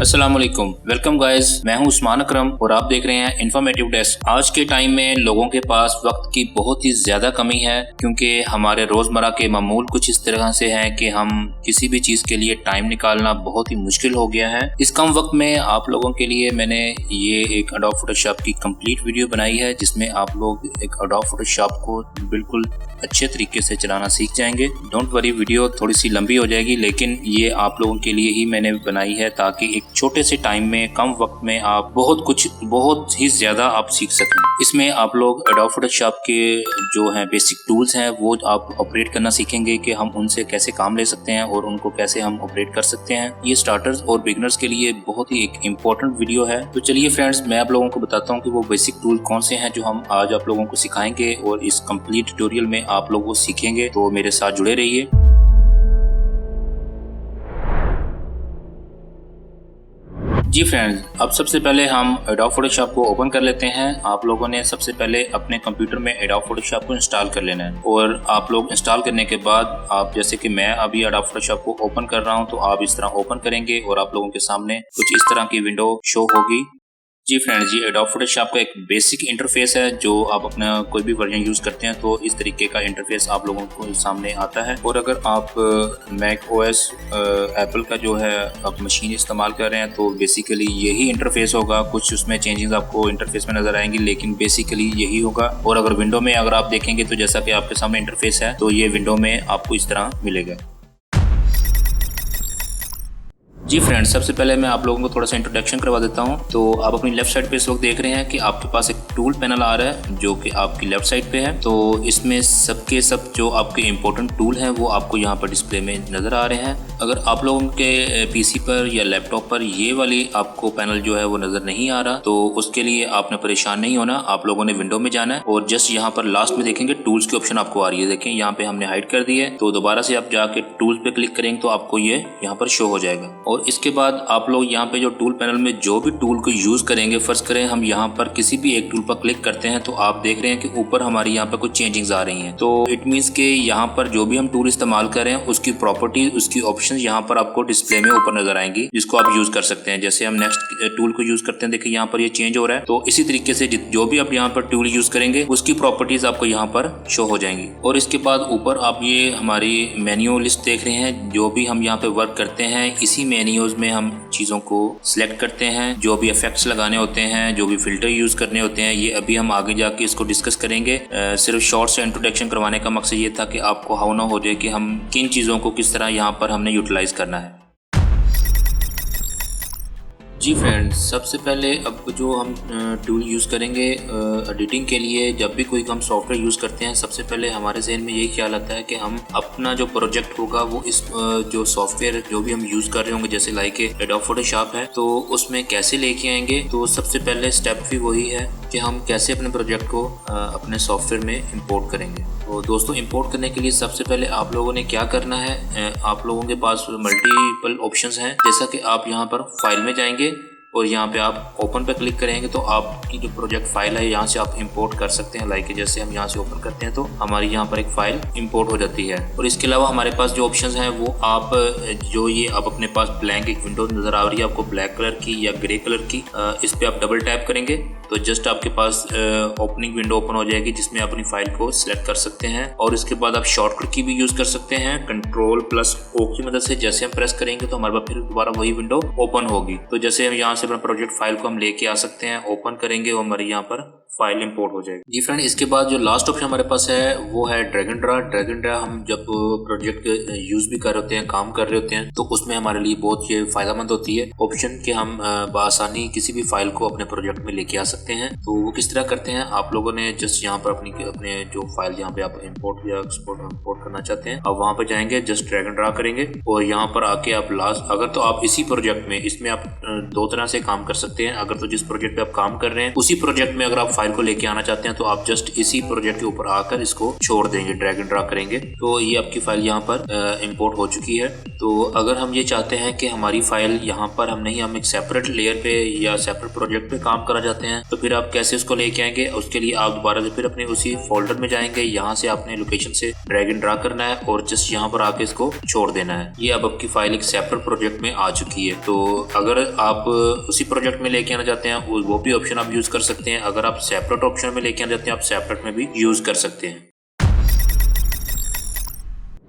अस्सलाम वालेकुम, welcome guys. मैं हूं उस्मान अकरम और आप देख रहे हैं इन्फॉर्मेटिव डेस्क। आज के टाइम में लोगों के पास वक्त की बहुत ही ज्यादा कमी है, क्योंकि हमारे रोजमर्रा के मामूल कुछ इस तरह से हैं कि हम किसी भी चीज के लिए टाइम निकालना बहुत ही मुश्किल हो गया है। इस कम वक्त में आप लोगों के लिए मैंने ये एक एडोब फोटोशॉप की कंप्लीट वीडियो बनाई है, जिसमें आप लोग एक एडोब फोटोशॉप को बिल्कुल अच्छे तरीके से चलाना सीख जाएंगे। डोंट वरी, वीडियो थोड़ी सी लंबी हो जाएगी, लेकिन ये आप लोगों के लिए ही मैंने बनाई है ताकि एक छोटे से टाइम में कम वक्त में आप बहुत ही ज्यादा आप सीख सकें। इसमें आप लोग एडोब फोटोशॉप के जो हैं बेसिक टूल्स हैं वो आप ऑपरेट करना सीखेंगे कि हम उनसे कैसे काम ले सकते हैं और उनको कैसे हम ऑपरेट कर सकते हैं। ये स्टार्टर्स और बिगनर्स के लिए बहुत ही एक इम्पोर्टेंट वीडियो है। तो चलिए फ्रेंड्स, मैं आप लोगों को बताता हूँ कि वो बेसिक टूल कौन से हैं जो हम आज आप लोगों को सिखाएंगे और इस कंप्लीट ट्यूटोरियल में आप लोग वो सीखेंगे। तो मेरे साथ जुड़े रहिए। जी फ्रेंड्स, अब सबसे पहले हम एडोब फोटोशॉप को ओपन कर लेते हैं। आप लोगों ने सबसे पहले अपने कंप्यूटर में एडोब फोटोशॉप को इंस्टॉल कर लेना है और आप लोग इंस्टॉल करने के बाद आप जैसे कि मैं अभी एडोब फोटोशॉप को ओपन कर रहा हूं, तो आप इस तरह ओपन करेंगे और आप लोगों के सामने कुछ इस तरह की विंडो शो होगी। जी फ्रेंड्स, ये एडोब फोटोशॉप का एक बेसिक इंटरफेस है। जो आप अपना कोई भी वर्जन यूज करते हैं तो इस तरीके का इंटरफेस आप लोगों को सामने आता है। और अगर आप मैक ओएस एप्पल का जो है आप मशीन इस्तेमाल कर रहे हैं तो बेसिकली यही इंटरफेस होगा। कुछ उसमें चेंजेस आपको इंटरफेस में नजर आएंगी, लेकिन बेसिकली यही होगा। और अगर विंडो में अगर आप देखेंगे तो जैसा कि आपके सामने इंटरफेस है, तो ये विंडो में आपको इस तरह मिलेगा। जी फ्रेंड्स, सबसे पहले मैं आप लोगों को थोड़ा सा इंट्रोडक्शन करवा देता हूं। तो आप अपनी लेफ्ट साइड पे इस वक्त देख रहे हैं कि आपके पास एक टूल पैनल आ रहा है जो कि आपकी लेफ्ट साइड पे है। तो इसमें सबके सब जो आपके इम्पोर्टेंट टूल हैं वो आपको यहाँ पर डिस्प्ले में नज़र आ रहे हैं। अगर आप लोगों के पीसी पर या लैपटॉप पर ये वाली आपको पैनल जो है वो नज़र नहीं आ रहा, तो उसके लिए आपने परेशान नहीं होना। आप लोगों ने विंडो में जाना है और जस्ट यहाँ पर लास्ट में देखेंगे टूल्स की ऑप्शन आपको आ रही है। देखें, यहाँ पे हमने हाइड कर दी है, तो दोबारा से आप जाके टूल्स पे क्लिक करेंगे तो आपको ये यहाँ पर शो हो जाएगा। और इसके बाद आप लोग यहाँ पे जो टूल पैनल में जो भी टूल को यूज करेंगे, फर्स्ट करें हम यहाँ पर किसी भी एक टूल पर क्लिक करते हैं तो आप देख रहे हैं कि ऊपर हमारी यहाँ पर कुछ चेंजिंग्स आ रही हैं। तो इट मींस के यहाँ पर जो भी हम टूल इस्तेमाल करें उसकी प्रॉपर्टी, उसकी ऑप्शन यहाँ पर आपको डिस्प्ले में ऊपर नजर आएंगी, जिसको आप यूज कर सकते हैं। जैसे हम नेक्स्ट टूल को यूज करते हैं, देखिए यहाँ पर ये चेंज हो रहा है। तो इसी तरीके से जो भी आप यहाँ पर टूल यूज करेंगे उसकी प्रॉपर्टीज आपको यहाँ पर शो हो जाएंगी। और इसके बाद ऊपर आप ये हमारी मेन्यू लिस्ट देख रहे हैं। जो भी हम यहाँ पे वर्क करते हैं इसी मेन्यूज में हम चीजों को सिलेक्ट करते हैं। जो भी इफेक्ट्स लगाने होते हैं, जो भी फिल्टर यूज करने होते हैं, ये अभी हम आगे जाके इसको डिस्कस करेंगे। सिर्फ शॉर्ट से इंट्रोडक्शन करवाने का मकसद ये था कि आपको हाउ ना हो जाए कि हम किन चीजों को किस तरह यहाँ पर हमने यूटिलाइज करना है। जी फ्रेंड्स, सबसे पहले अब जो हम टूल यूज़ करेंगे एडिटिंग के लिए, जब भी कोई हम सॉफ्टवेयर यूज़ करते हैं सबसे पहले हमारे जहन में यही ख्याल आता है कि हम अपना जो प्रोजेक्ट होगा वो इस जो सॉफ्टवेयर जो भी हम यूज़ कर रहे होंगे, जैसे लाइक एडोब फोटोशॉप है, तो उसमें कैसे लेके आएंगे। तो सबसे पहले स्टेप भी वही है कि हम कैसे अपने प्रोजेक्ट को अपने सॉफ्टवेयर में इंपोर्ट करेंगे। तो दोस्तों, इंपोर्ट करने के लिए सबसे पहले आप लोगों ने क्या करना है, आप लोगों के पास मल्टीपल ऑप्शंस हैं। जैसा कि आप यहाँ पर फाइल में जाएंगे और यहाँ पे आप ओपन पे क्लिक करेंगे तो आपकी जो प्रोजेक्ट फाइल है यहाँ से आप इंपोर्ट कर सकते हैं। लाइक जैसे हम यहाँ से ओपन करते हैं तो हमारी यहाँ पर एक फाइल इंपोर्ट हो जाती है। और इसके अलावा हमारे पास जो ऑप्शंस हैं वो आप जो ये आप अपने पास ब्लैंक एक विंडो नजर आ रही है आपको ब्लैक कलर की या ग्रे कलर की, इस पे आप डबल टैप करेंगे तो जस्ट आपके पास ओपनिंग विंडो ओपन हो जाएगी जिसमें अपनी फाइल को सिलेक्ट कर सकते हैं। और इसके बाद आप शॉर्टकट की भी यूज कर सकते हैं, Ctrl+O की मदद से। जैसे हम प्रेस करेंगे तो हमारे पास फिर दोबारा वही विंडो ओपन होगी। तो जैसे हम यहाँ से अपना प्रोजेक्ट फाइल को हम लेके आ सकते हैं, ओपन करेंगे और हमारे यहाँ पर फाइल इंपोर्ट हो जाएगी। जी फ्रेंड, इसके बाद जो लास्ट ऑप्शन हमारे पास है वो है drag and drop. Drag and drop हम जब प्रोजेक्ट यूज भी कर रहे होते हैं, काम कर रहे होते हैं, तो उसमें हमारे लिए बहुत ये फायदेमंद होती है ऑप्शन कि हम बआसानी किसी भी फाइल को अपने प्रोजेक्ट में लेके आ सकते हैं। तो वो किस तरह करते हैं, आप लोगों ने जस्ट यहाँ पर अपने जो फाइल जहाँ पे आप इंपोर्ट या एक्सपोर्ट करना चाहते हैं, अब वहाँ पर जाएंगे, जस्ट ड्रैग एंड ड्रॉप करेंगे और यहाँ पर आके आप लास्ट, अगर तो आप इसी प्रोजेक्ट में, इसमें आप दो तरह से काम कर सकते हैं। अगर तो जिस प्रोजेक्ट पे आप काम कर रहे हैं उसी प्रोजेक्ट में अगर आप फाइल फाइल को लेके आना चाहते हैं तो आप जस्ट इसी प्रोजेक्ट के ऊपर आकर इसको छोड़ देंगे, ड्रैग एंड ड्रॉप करेंगे तो ये आपकी फाइल यहाँ पर इंपोर्ट हो चुकी है। तो अगर हम ये चाहते हैं कि हमारी फाइल यहाँ पर हम एक सेपरेट लेयर पे या सेपरेट प्रोजेक्ट पे काम करा जाते हैं तो फिर आप कैसे उसको लेके आएंगे? उसके लिए आप दोबारा से फिर अपने उसी फोल्डर में जाएंगे, यहाँ से आपने लोकेशन से ड्रैग एंड ड्रॉप करना है और जस्ट यहाँ पर आके इसको छोड़ देना है। ये अब आपकी फाइल एक सेपरेट प्रोजेक्ट में आ चुकी है। तो अगर आप उसी प्रोजेक्ट में लेके आना चाहते हैं वो भी ऑप्शन आप यूज कर सकते हैं। अगर आप सेपरेट ऑप्शन में लेके आना चाहते हैं आप सेपरेट में भी यूज कर सकते हैं।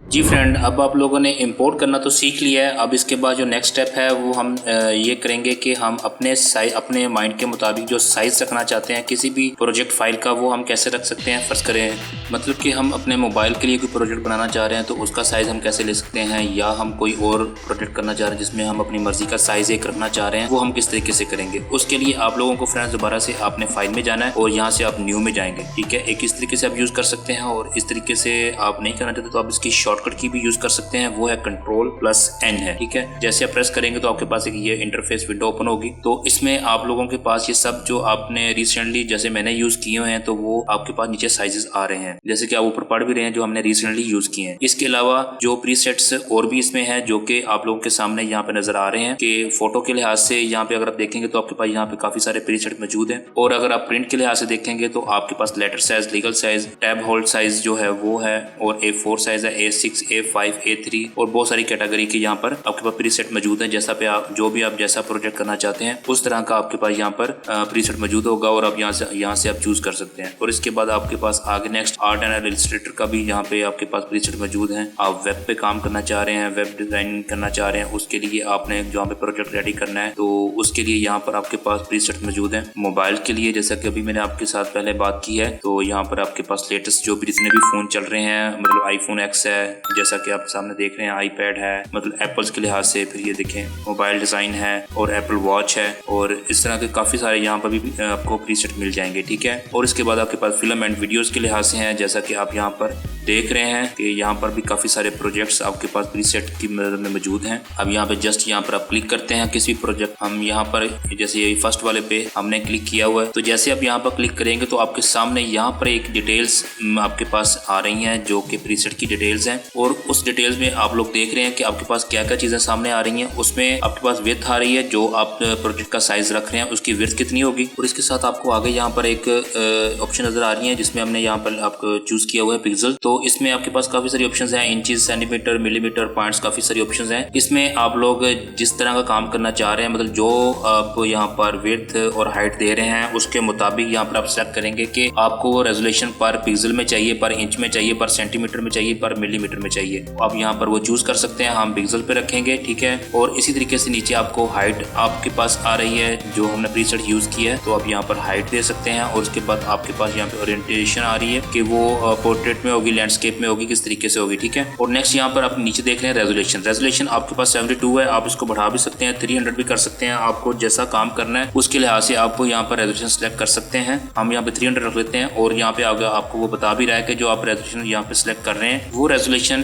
जी फ्रेंड, अब आप लोगों ने इंपोर्ट करना तो सीख लिया है। अब इसके बाद जो नेक्स्ट स्टेप है वो हम ये करेंगे कि हम अपने माइंड के मुताबिक जो साइज रखना चाहते हैं किसी भी प्रोजेक्ट फाइल का वो हम कैसे रख सकते हैं। फर्ज करें मतलब कि हम अपने मोबाइल के लिए कोई प्रोजेक्ट बनाना चाह रहे हैं तो उसका साइज़ हम कैसे ले सकते हैं, या हम कोई और प्रोजेक्ट करना चाह रहे हैं जिसमें हम अपनी मर्जी का साइज़ एक रखना चाह रहे हैं वो हम किस तरीके से करेंगे। उसके लिए आप लोगों को फ्रेंड्स दोबारा से आपने फाइल में जाना है और यहाँ से आप न्यू में जाएंगे। ठीक है, एक इस तरीके से आप यूज़ कर सकते हैं और इस तरीके से आप नहीं करना चाहते तो आप इसकी शॉर्टकट की भी यूज़ कर सकते हैं, वो है Ctrl+N है। ठीक है, जैसे आप प्रेस करेंगे तो आपके पास एक ये इंटरफेस विंडो ओपन होगी। तो इसमें आप लोगों के पास ये सब जो आपने रिसेंटली जैसे मैंने यूज किए हुए हैं तो वो आपके पास नीचे साइजेस आ रहे हैं, जैसे कि आप ऊपर पढ़ भी रहे हैं जो हमने रिसेंटली यूज किए हैं। इसके अलावा जो प्रीसेट्स और भी इसमें है जो कि आप लोगों के सामने यहाँ पे नजर आ रहे हैं कि फोटो के लिहाज से यहाँ पे अगर आप देखेंगे तो आपके पास यहाँ पे काफी सारे प्रीसेट मौजूद हैं। और अगर आप प्रिंट के लिहाज से देखेंगे तो आपके पास letter size, legal size, tabloid size जो है वो है, और A4 साइज है, A6, A5, A3 और बहुत सारी कैटेगरी के यहाँ पर आपके पास प्रीसेट मौजूद है। जैसा पे आप जो भी आप जैसा प्रोजेक्ट करना चाहते हैं उस तरह का आपके पास यहाँ पर प्रीसेट मौजूद होगा और आप यहाँ से आप चूज कर सकते हैं। और इसके बाद आपके पास आगे नेक्स्ट आर्ट एंड इलस्ट्रेटर का भी यहाँ पे आपके पास प्रीसेट मौजूद है। आप वेब पे काम करना चाह रहे हैं, वेब डिजाइनिंग करना चाह रहे हैं, उसके लिए आपने जहाँ पे प्रोजेक्ट रेडी करना है तो उसके लिए यहाँ पर आपके पास प्रीसेट मौजूद है। मोबाइल के लिए जैसा कि अभी मैंने आपके साथ पहले बात की है तो यहाँ पर आपके पास लेटेस्ट जो भी जितने भी फोन चल रहे हैं, मतलब आईफोन X है जैसा कि आप सामने देख रहे हैं, आईपैड है, मतलब एप्पल्स के लिहाज से, फिर ये देखें मोबाइल डिजाइन है और एप्पल वॉच है और इस तरह के काफी सारे यहाँ पर भी आपको प्रीसेट मिल जाएंगे। ठीक है, और इसके बाद आपके पास फिल्म एंड वीडियोस के लिहाज से हैं, जैसा कि आप यहाँ पर देख रहे हैं कि यहाँ पर भी काफी सारे प्रोजेक्ट्स आपके पास प्रीसेट की मदद में मौजूद हैं। अब यहाँ पे जस्ट यहाँ पर आप क्लिक करते हैं किसी प्रोजेक्ट, हम यहाँ पर जैसे ये फर्स्ट वाले पे हमने क्लिक किया हुआ है तो जैसे आप यहाँ पर क्लिक करेंगे तो आपके सामने यहाँ पर एक डिटेल्स आपके पास आ रही हैं जो कि प्रीसेट की डिटेल्स हैं। और उस डिटेल्स में आप लोग देख रहे हैं कि आपके पास क्या क्या चीजें सामने आ रही हैं। उसमें आपके पास विड्थ आ रही है, जो आप प्रोजेक्ट का साइज रख रहे हैं उसकी विड्थ कितनी होगी, और इसके साथ आपको आगे यहाँ पर एक ऑप्शन नजर आ रही है जिसमें हमने यहाँ पर आपको चूज किया हुआ है पिक्सल। तो इसमें आपके पास काफी सारी ऑप्शंस हैं, इंचेस, सेंटीमीटर, मिलीमीटर, पॉइंट्स, काफी सारी ऑप्शंस हैं। इसमें आप लोग जिस तरह का काम करना चाह रहे हैं, मतलब जो आप यहाँ पर विड्थ और हाइट दे रहे हैं उसके मुताबिक यहाँ पर आप सेलेक्ट करेंगे कि आपको वो रेजोल्यूशन पर पिक्सल में चाहिए, पर इंच में चाहिए, पर सेंटीमीटर में चाहिए, पर मिलीमीटर में चाहिए। आप यहाँ पर वो चूज कर सकते हैं, हम पिक्सल पे रखेंगे। ठीक है, और इसी तरीके से नीचे आपको हाइट आपके पास आ रही है जो हमने प्रीसेट यूज किया है तो आप यहाँ पर हाइट दे सकते हैं। और उसके बाद आपके पास यहाँ पे ओरिएंटेशन आ रही है कि वो पोर्ट्रेट में होगी, लैंडस्केप में होगी, किस तरीके से होगी। ठीक है, और नेक्स्ट यहाँ पर आप नीचे देख रहे हैं रेजोल्यूशन आपके पास 72 है, आप इसको बढ़ा भी सकते हैं, 300 भी कर सकते हैं। आपको जैसा काम करना है उसके लिहाज से आपको यहाँ पर रेजोल्यूशन सिलेक्ट कर सकते हैं। हम यहाँ पे 300 रख लेते हैं और यहाँ पे आगे आपको वो बता भी रहा है कि जो आप रेजोल्यूशन यहाँ पे सिलेक्ट कर रहे हैं वो रेजोल्यूशन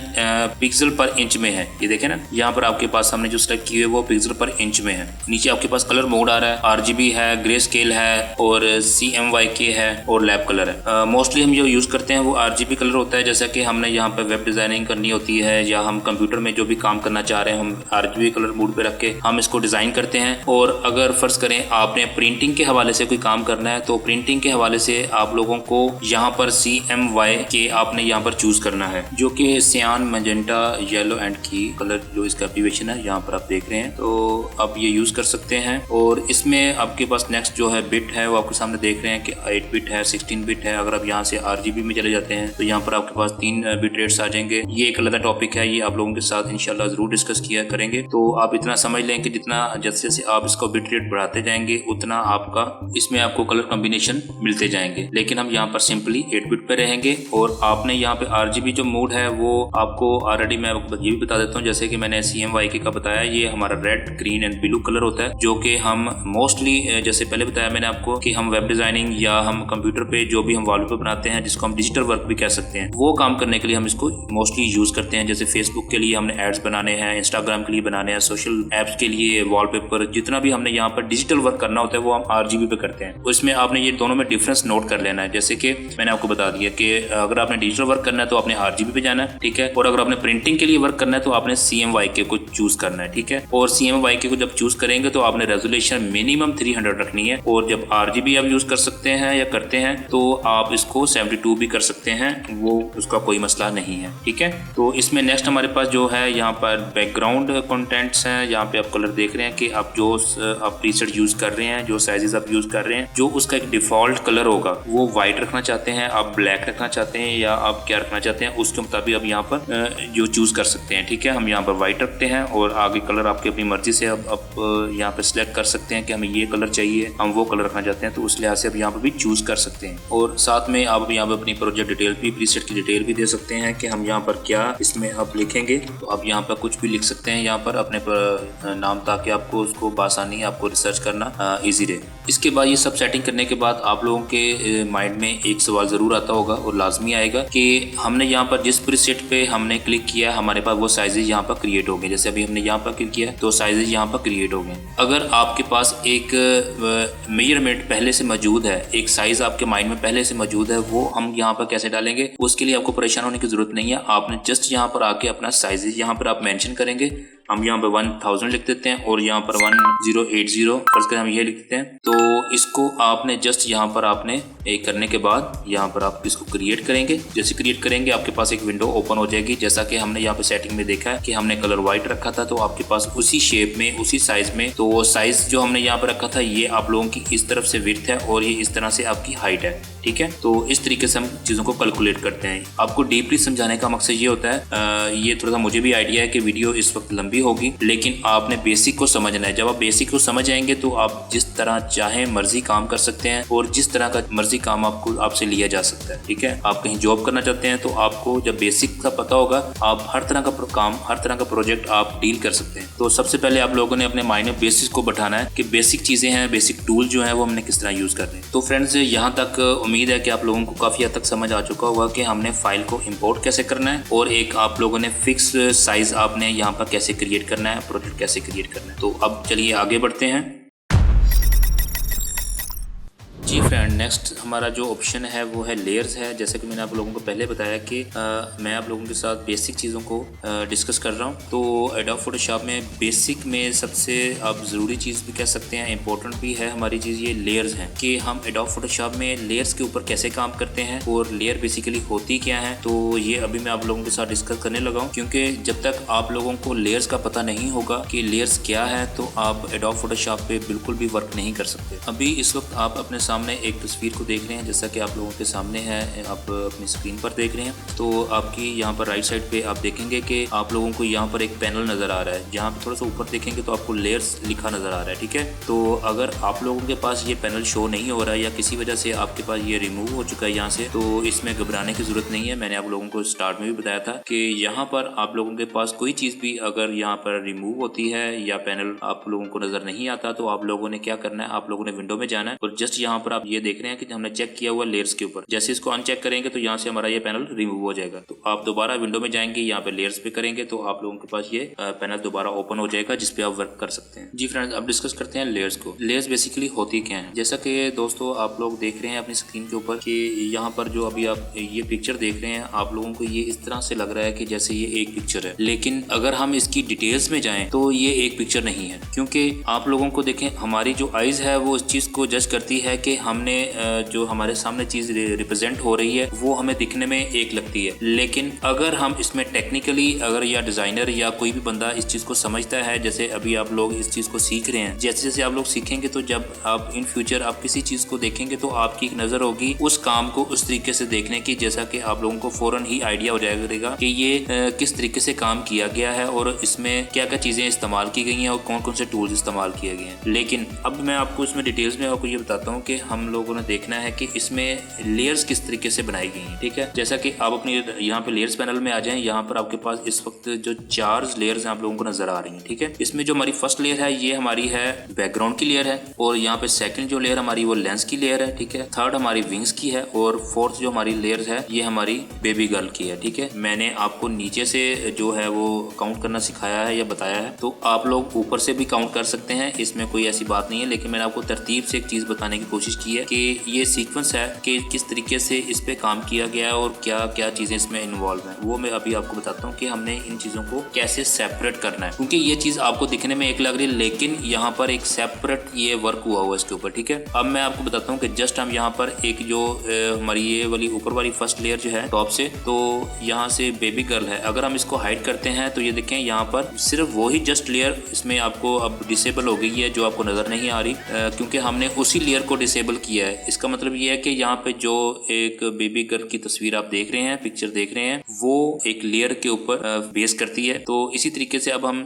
पिक्सल पर इंच में है। ये देखें ना, यहाँ पर आपके पास हमने जो सिलेक्ट किए वो पिक्सल पर इंच में है। नीचे आपके पास कलर मोड आ रहा है, RGB है, ग्रे स्केल है और CMYK है और लैब कलर है। मोस्टली हम जो यूज करते हैं वो RGB कलर होता है, जैसा कि हमने यहाँ पे वेब डिजाइनिंग करनी होती है या हम कंप्यूटर में जो भी काम करना चाह रहे हैं हम RGB कलर मोड पे रख के हम इसको डिजाइन करते हैं। और अगर फर्ज करें आपने प्रिंटिंग के हवाले से कोई काम करना है तो प्रिंटिंग के हवाले से आप लोगों को यहाँ पर CMYK आपने यहाँ पर चूज करना है, जो कि सियान, मैजेंटा, येलो एंड की कलर जो इसका एप्लीकेशन है यहाँ पर आप देख रहे हैं। तो आप ये यूज कर सकते हैं। और इसमें आपके पास नेक्स्ट जो है बिट है वो आपके सामने देख रहे हैं कि 8 बिट है, 16 बिट है। अगर आप यहाँ से RGB में चले जाते हैं तो यहाँ पर आपके पास 3 बिट रेट्स आ जाएंगे। ये एक अलग टॉपिक है, ये आप लोगों के साथ इंशाल्लाह जरूर डिस्कस किया करेंगे। तो आप इतना समझ लें कि जितना जैसे जैसे आप इसको बिट रेट बढ़ाते जाएंगे उतना आपका इसमें आपको कलर कॉम्बिनेशन मिलते जाएंगे। लेकिन हम यहाँ पर सिंपली 8 बिट पे रहेंगे। और आपने यहाँ पे RGB जो मोड है वो आपको ऑलरेडी मैं ये भी बता देता हूँ, जैसे कि मैंने CMYK का बताया, ये हमारा red, green and blue colour होता है, जो कि हम मोस्टली जैसे पहले बताया मैंने आपको कि हम वेब डिजाइनिंग या हम कंप्यूटर पे जो भी हम वॉलपेपर बनाते हैं जिसको हम डिजिटल वर्क भी कह सकते हैं, वो वो काम करने के लिए हम इसको मोस्टली यूज करते हैं। जैसे फेसबुक के लिए हमने एड्स बनाने हैं, इंस्टाग्राम के लिए बनाने हैं, सोशल एप्स के लिए वॉलपेपर, जितना भी हमने यहाँ पर डिजिटल वर्क करना होता है वो हम RGB पे करते हैं। तो इसमें आपने ये दोनों में डिफरेंस नोट कर लेना है। जैसे कि मैंने आपको बता दिया कि अगर आपने डिजिटल वर्क करना है तो आपने RGB पे जाना है, ठीक है। और अगर आपने प्रिंटिंग के लिए वर्क करना है तो आपने CMYK को चूज करना है, ठीक है। और CMYK को जब चूज करेंगे तो आपने रेजोल्यूशन मिनिमम 300 रखनी है। और जब RGB आप यूज कर सकते हैं या करते हैं तो आप इसको 72 भी कर सकते हैं, वो उसका कोई मसला नहीं है, ठीक है। तो इसमें नेक्स्ट हमारे पास जो है यहाँ पर बैकग्राउंड कंटेंट्स हैं। यहाँ पे आप कलर देख रहे हैं कि आप जो आप प्रीसेट यूज कर रहे हैं, जो साइजेस आप यूज कर रहे हैं, जो उसका एक डिफॉल्ट कलर होगा वो व्हाइट रखना चाहते हैं, आप ब्लैक रखना चाहते हैं या आप क्या रखना चाहते हैं, उसके मुताबिक आप यहाँ पर जो चूज कर सकते हैं, ठीक है। हम यहाँ पर व्हाइट रखते हैं और आगे कलर आपकी अपनी मर्जी से आप यहाँ पे सिलेक्ट कर सकते हैं कि हमें ये कलर चाहिए, हम वो कलर रखना चाहते हैं, तो उस लिहाज से आप यहाँ पर भी चूज कर सकते हैं। और साथ में आप यहाँ पर अपनी प्रोजेक्ट डिटेल भी, प्रीसेट की डिटेल भी दे सकते हैं कि हम यहाँ पर क्या इसमें आप लिखेंगे, तो आप यहाँ पर कुछ भी लिख सकते हैं यहाँ पर अपने नाम, ताकि आपको उसको बासानी आपको रिसर्च करना इजी रहे। इसके बाद ये सब सेटिंग करने के बाद आप लोगों के माइंड में एक सवाल जरूर आता होगा और लाजमी आएगा कि हमने यहाँ पर जिस प्रीसेट पे हमने क्लिक किया हमारे पास वो साइजेज यहाँ पर क्रिएट हो गए। जैसे अभी हमने यहाँ पर क्लिक किया तो साइजेज यहाँ पर क्रिएट हो गए। अगर आपके पास एक मेजरमेंट पहले से मौजूद है, एक साइज आपके माइंड में पहले से मौजूद है, वो हम यहाँ पर कैसे डालेंगे, उसके लिए आपको परेशान होने की जरूरत नहीं है। आपने जस्ट यहाँ पर आके अपना साइजेज यहाँ पर आप मेंशन करेंगे। हम यहाँ पर 1000 लिख देते हैं और यहाँ पर 1080 फर्ज कर हम ये लिख देते हैं। तो इसको आपने जस्ट यहाँ पर आपने एक करने के बाद यहाँ पर आप इसको क्रिएट करेंगे। जैसे क्रिएट करेंगे आपके पास एक विंडो ओपन हो जाएगी। जैसा कि हमने यहाँ पे सेटिंग में देखा है कि हमने कलर व्हाइट रखा था, तो आपके पास उसी शेप में, उसी साइज में, तो वो साइज जो हमने यहाँ पर रखा था ये आप लोगों की इस तरफ से विड्थ है और ये इस तरह से आपकी हाइट है, ठीक है। तो इस तरीके से हम चीज़ों को कैलकुलेट करते हैं। आपको डीपली समझाने का मकसद ये होता है, ये थोड़ा सा मुझे भी आइडिया है कि वीडियो इस वक्त लंबी होगी, लेकिन आपने बेसिक को समझना है। जब आप बेसिक को समझ जाएंगे तो आप जिस तरह चाहे मर्जी काम कर सकते हैं और जिस तरह का मर्जी काम आपसे लिया जा सकता है, ठीक है। आप कहीं जॉब करना चाहते हैं तो आपको जब बेसिक का पता होगा, आप हर तरह का काम, हर तरह का प्रोजेक्ट आप डील कर सकते हैं। तो सबसे पहले आप लोगों ने अपने माइंड में बेसिक को बैठाना है कि बेसिक चीजें हैं, बेसिक टूल जो है वो हमने किस तरह यूज करने हैं। तो फ्रेंड्स, यहाँ तक उम्मीद है कि आप लोगों को काफी हद तक समझ आ चुका होगा कि हमने फाइल को इंपोर्ट कैसे करना है और एक आप लोगों ने फिक्स साइज आपने यहाँ पर कैसे क्रिएट करना है, प्रोजेक्ट कैसे क्रिएट करना है। तो अब चलिए आगे बढ़ते हैं। जी फ्रेंड, नेक्स्ट हमारा जो ऑप्शन है वो है लेयर्स है। जैसे कि मैंने आप लोगों को पहले बताया कि मैं आप लोगों के साथ बेसिक चीज़ों को डिस्कस कर रहा हूँ। तो एडोब फोटोशॉप में बेसिक में सबसे आप ज़रूरी चीज़ भी कह सकते हैं, इंपॉर्टेंट भी है हमारी चीज़, ये लेयर्स हैं कि हम एडोब फोटोशॉप में लेयर्स के ऊपर कैसे काम करते हैं और लेयर बेसिकली होती क्या है। तो ये अभी मैं आप लोगों के साथ डिस्कस करने लगा हूँ, क्योंकि जब तक आप लोगों को लेयर्स का पता नहीं होगा कि लेयर्स क्या है तो आप एडोब फोटोशॉप पे बिल्कुल भी वर्क नहीं कर सकते। अभी इस वक्त आप अपने सामने एक तस्वीर को देख रहे हैं, जैसा कि आप लोगों के सामने है, आप अपनी स्क्रीन पर देख रहे हैं। तो आपकी यहाँ पर राइट साइड पे आप देखेंगे कि आप लोगों को यहाँ पर एक पैनल नज़र आ रहा है। जहाँ पे थोड़ा सा ऊपर देखेंगे तो आपको लेयर्स लिखा नज़र आ रहा है, ठीक है। तो अगर आप लोगों के पास ये पैनल शो नहीं हो रहा है या किसी वजह से आपके पास ये रिमूव हो चुका है यहाँ से, तो इसमें घबराने की ज़रूरत नहीं है। मैंने आप लोगों को स्टार्ट में भी बताया था कि यहाँ पर आप लोगों के पास कोई चीज़ भी अगर यहाँ पर रिमूव होती है या पैनल आप लोगों को नज़र नहीं आता, तो आप लोगों ने क्या करना है, आप लोगों ने विंडो में जाना है और जस्ट यहाँ पर आप ये देख रहे हैं कि हमने चेक किया हुआ लेयर्स के ऊपर। जैसे इसको अनचेक करेंगे तो यहाँ से हमारा ये पैनल रिमूव हो जाएगा। तो आप दोबारा विंडो में जाएंगे, यहाँ पे लेयर्स पे करेंगे तो आप लोगों के पास ये पैनल दोबारा ओपन हो जाएगा जिसपे आप वर्क कर सकते हैं। जी फ्रेंड्स, अब डिस्कस करते हैं लेयर्स को। लेयर्स बेसिकली होती क्या है। जैसा कि दोस्तों आप लोग देख रहे हैं अपनी स्क्रीन के ऊपर कि यहाँ पर जो अभी आप ये पिक्चर देख रहे हैं, आप लोगों को ये इस तरह से लग रहा है कि जैसे ये एक पिक्चर है, लेकिन अगर हम इसकी डिटेल्स में जाएं तो ये एक पिक्चर नहीं है। क्योंकि आप लोगों को देखें, हमारी जो आइज है वो उस चीज को जज करती है कि हमने जो हमारे सामने चीज रिप्रेजेंट हो रही है वो हमें दिखने में एक लगती है, लेकिन अगर हम इसमें टेक्निकली अगर या डिजाइनर या कोई भी बंदा इस चीज को समझता है, जैसे अभी आप लोग इस चीज को सीख रहे हैं, जैसे जैसे आप लोग सीखेंगे तो जब आप इन फ्यूचर आप किसी चीज को देखेंगे तो आपकी एक नजर होगी उस काम को उस तरीके से देखने की, जैसा कि आप लोगों को फौरन ही आइडिया हो जाएगा कि ये किस तरीके से काम किया गया है और इसमें क्या क्या चीजें इस्तेमाल की गई हैं और कौन कौन से टूल्स इस्तेमाल किए गए हैं। लेकिन अब मैं आपको इसमें डिटेल्स में आपको ये बताता हूँ कि हम लोगों ने देखना है कि इसमें लेयर्स किस तरीके से बनाई गई हैं। ठीक है, जैसा कि आप अपनी यहाँ पे लेयर्स पैनल में आ जाएं, यहाँ पर आपके पास इस वक्त जो 4 लेयर्स हैं आप लोगों को नजर आ रही हैं। ठीक है, इसमें जो हमारी फर्स्ट लेयर है ये हमारी है बैकग्राउंड की लेयर है, और यहाँ पे सेकंड जो लेयर हमारी वो लेंस की लेयर है। ठीक है, थर्ड हमारी विंग्स की है, और फोर्थ जो हमारी लेयर है ये हमारी बेबी गर्ल की है। ठीक है, मैंने आपको नीचे से जो है वो काउंट करना सिखाया है या बताया है, तो आप लोग ऊपर से भी काउंट कर सकते हैं, इसमें कोई ऐसी बात नहीं है। लेकिन मैंने आपको तरतीब से एक चीज बताने की कोशिश की है कि ये सीक्वेंस है कि किस तरीके से इस पे काम किया गया है और क्या क्या चीजें इसमें इन्वॉल्व हैं, वो मैं अभी आपको बताता हूँ कि हमने इन चीजों को कैसे सेपरेट करना है। क्योंकि ये चीज आपको दिखने में एक लग रही है, लेकिन यहाँ पर एक सेपरेट ये वर्क हुआ हुआ इसके ऊपर। ठीक है, अब मैं आपको बताता हूँ कि जस्ट हम यहाँ पर एक जो हमारी ये वाली ऊपर वाली फर्स्ट लेयर जो है टॉप से, तो यहाँ से बेबी गर्ल है, अगर हम इसको हाइड करते हैं तो ये देखें यहाँ पर सिर्फ वही जस्ट लेयर इसमें आपको अब डिसेबल हो गई है जो आपको नजर नहीं आ रही, क्योंकि हमने उसी लेयर को डिसेबल किया है। इसका मतलब ये है कि यहाँ पे जो एक बेबी गर्ल की तस्वीर आप देख रहे हैं, पिक्चर देख रहे हैं, वो एक लेयर के ऊपर बेस करती है। तो इसी तरीके से अब हम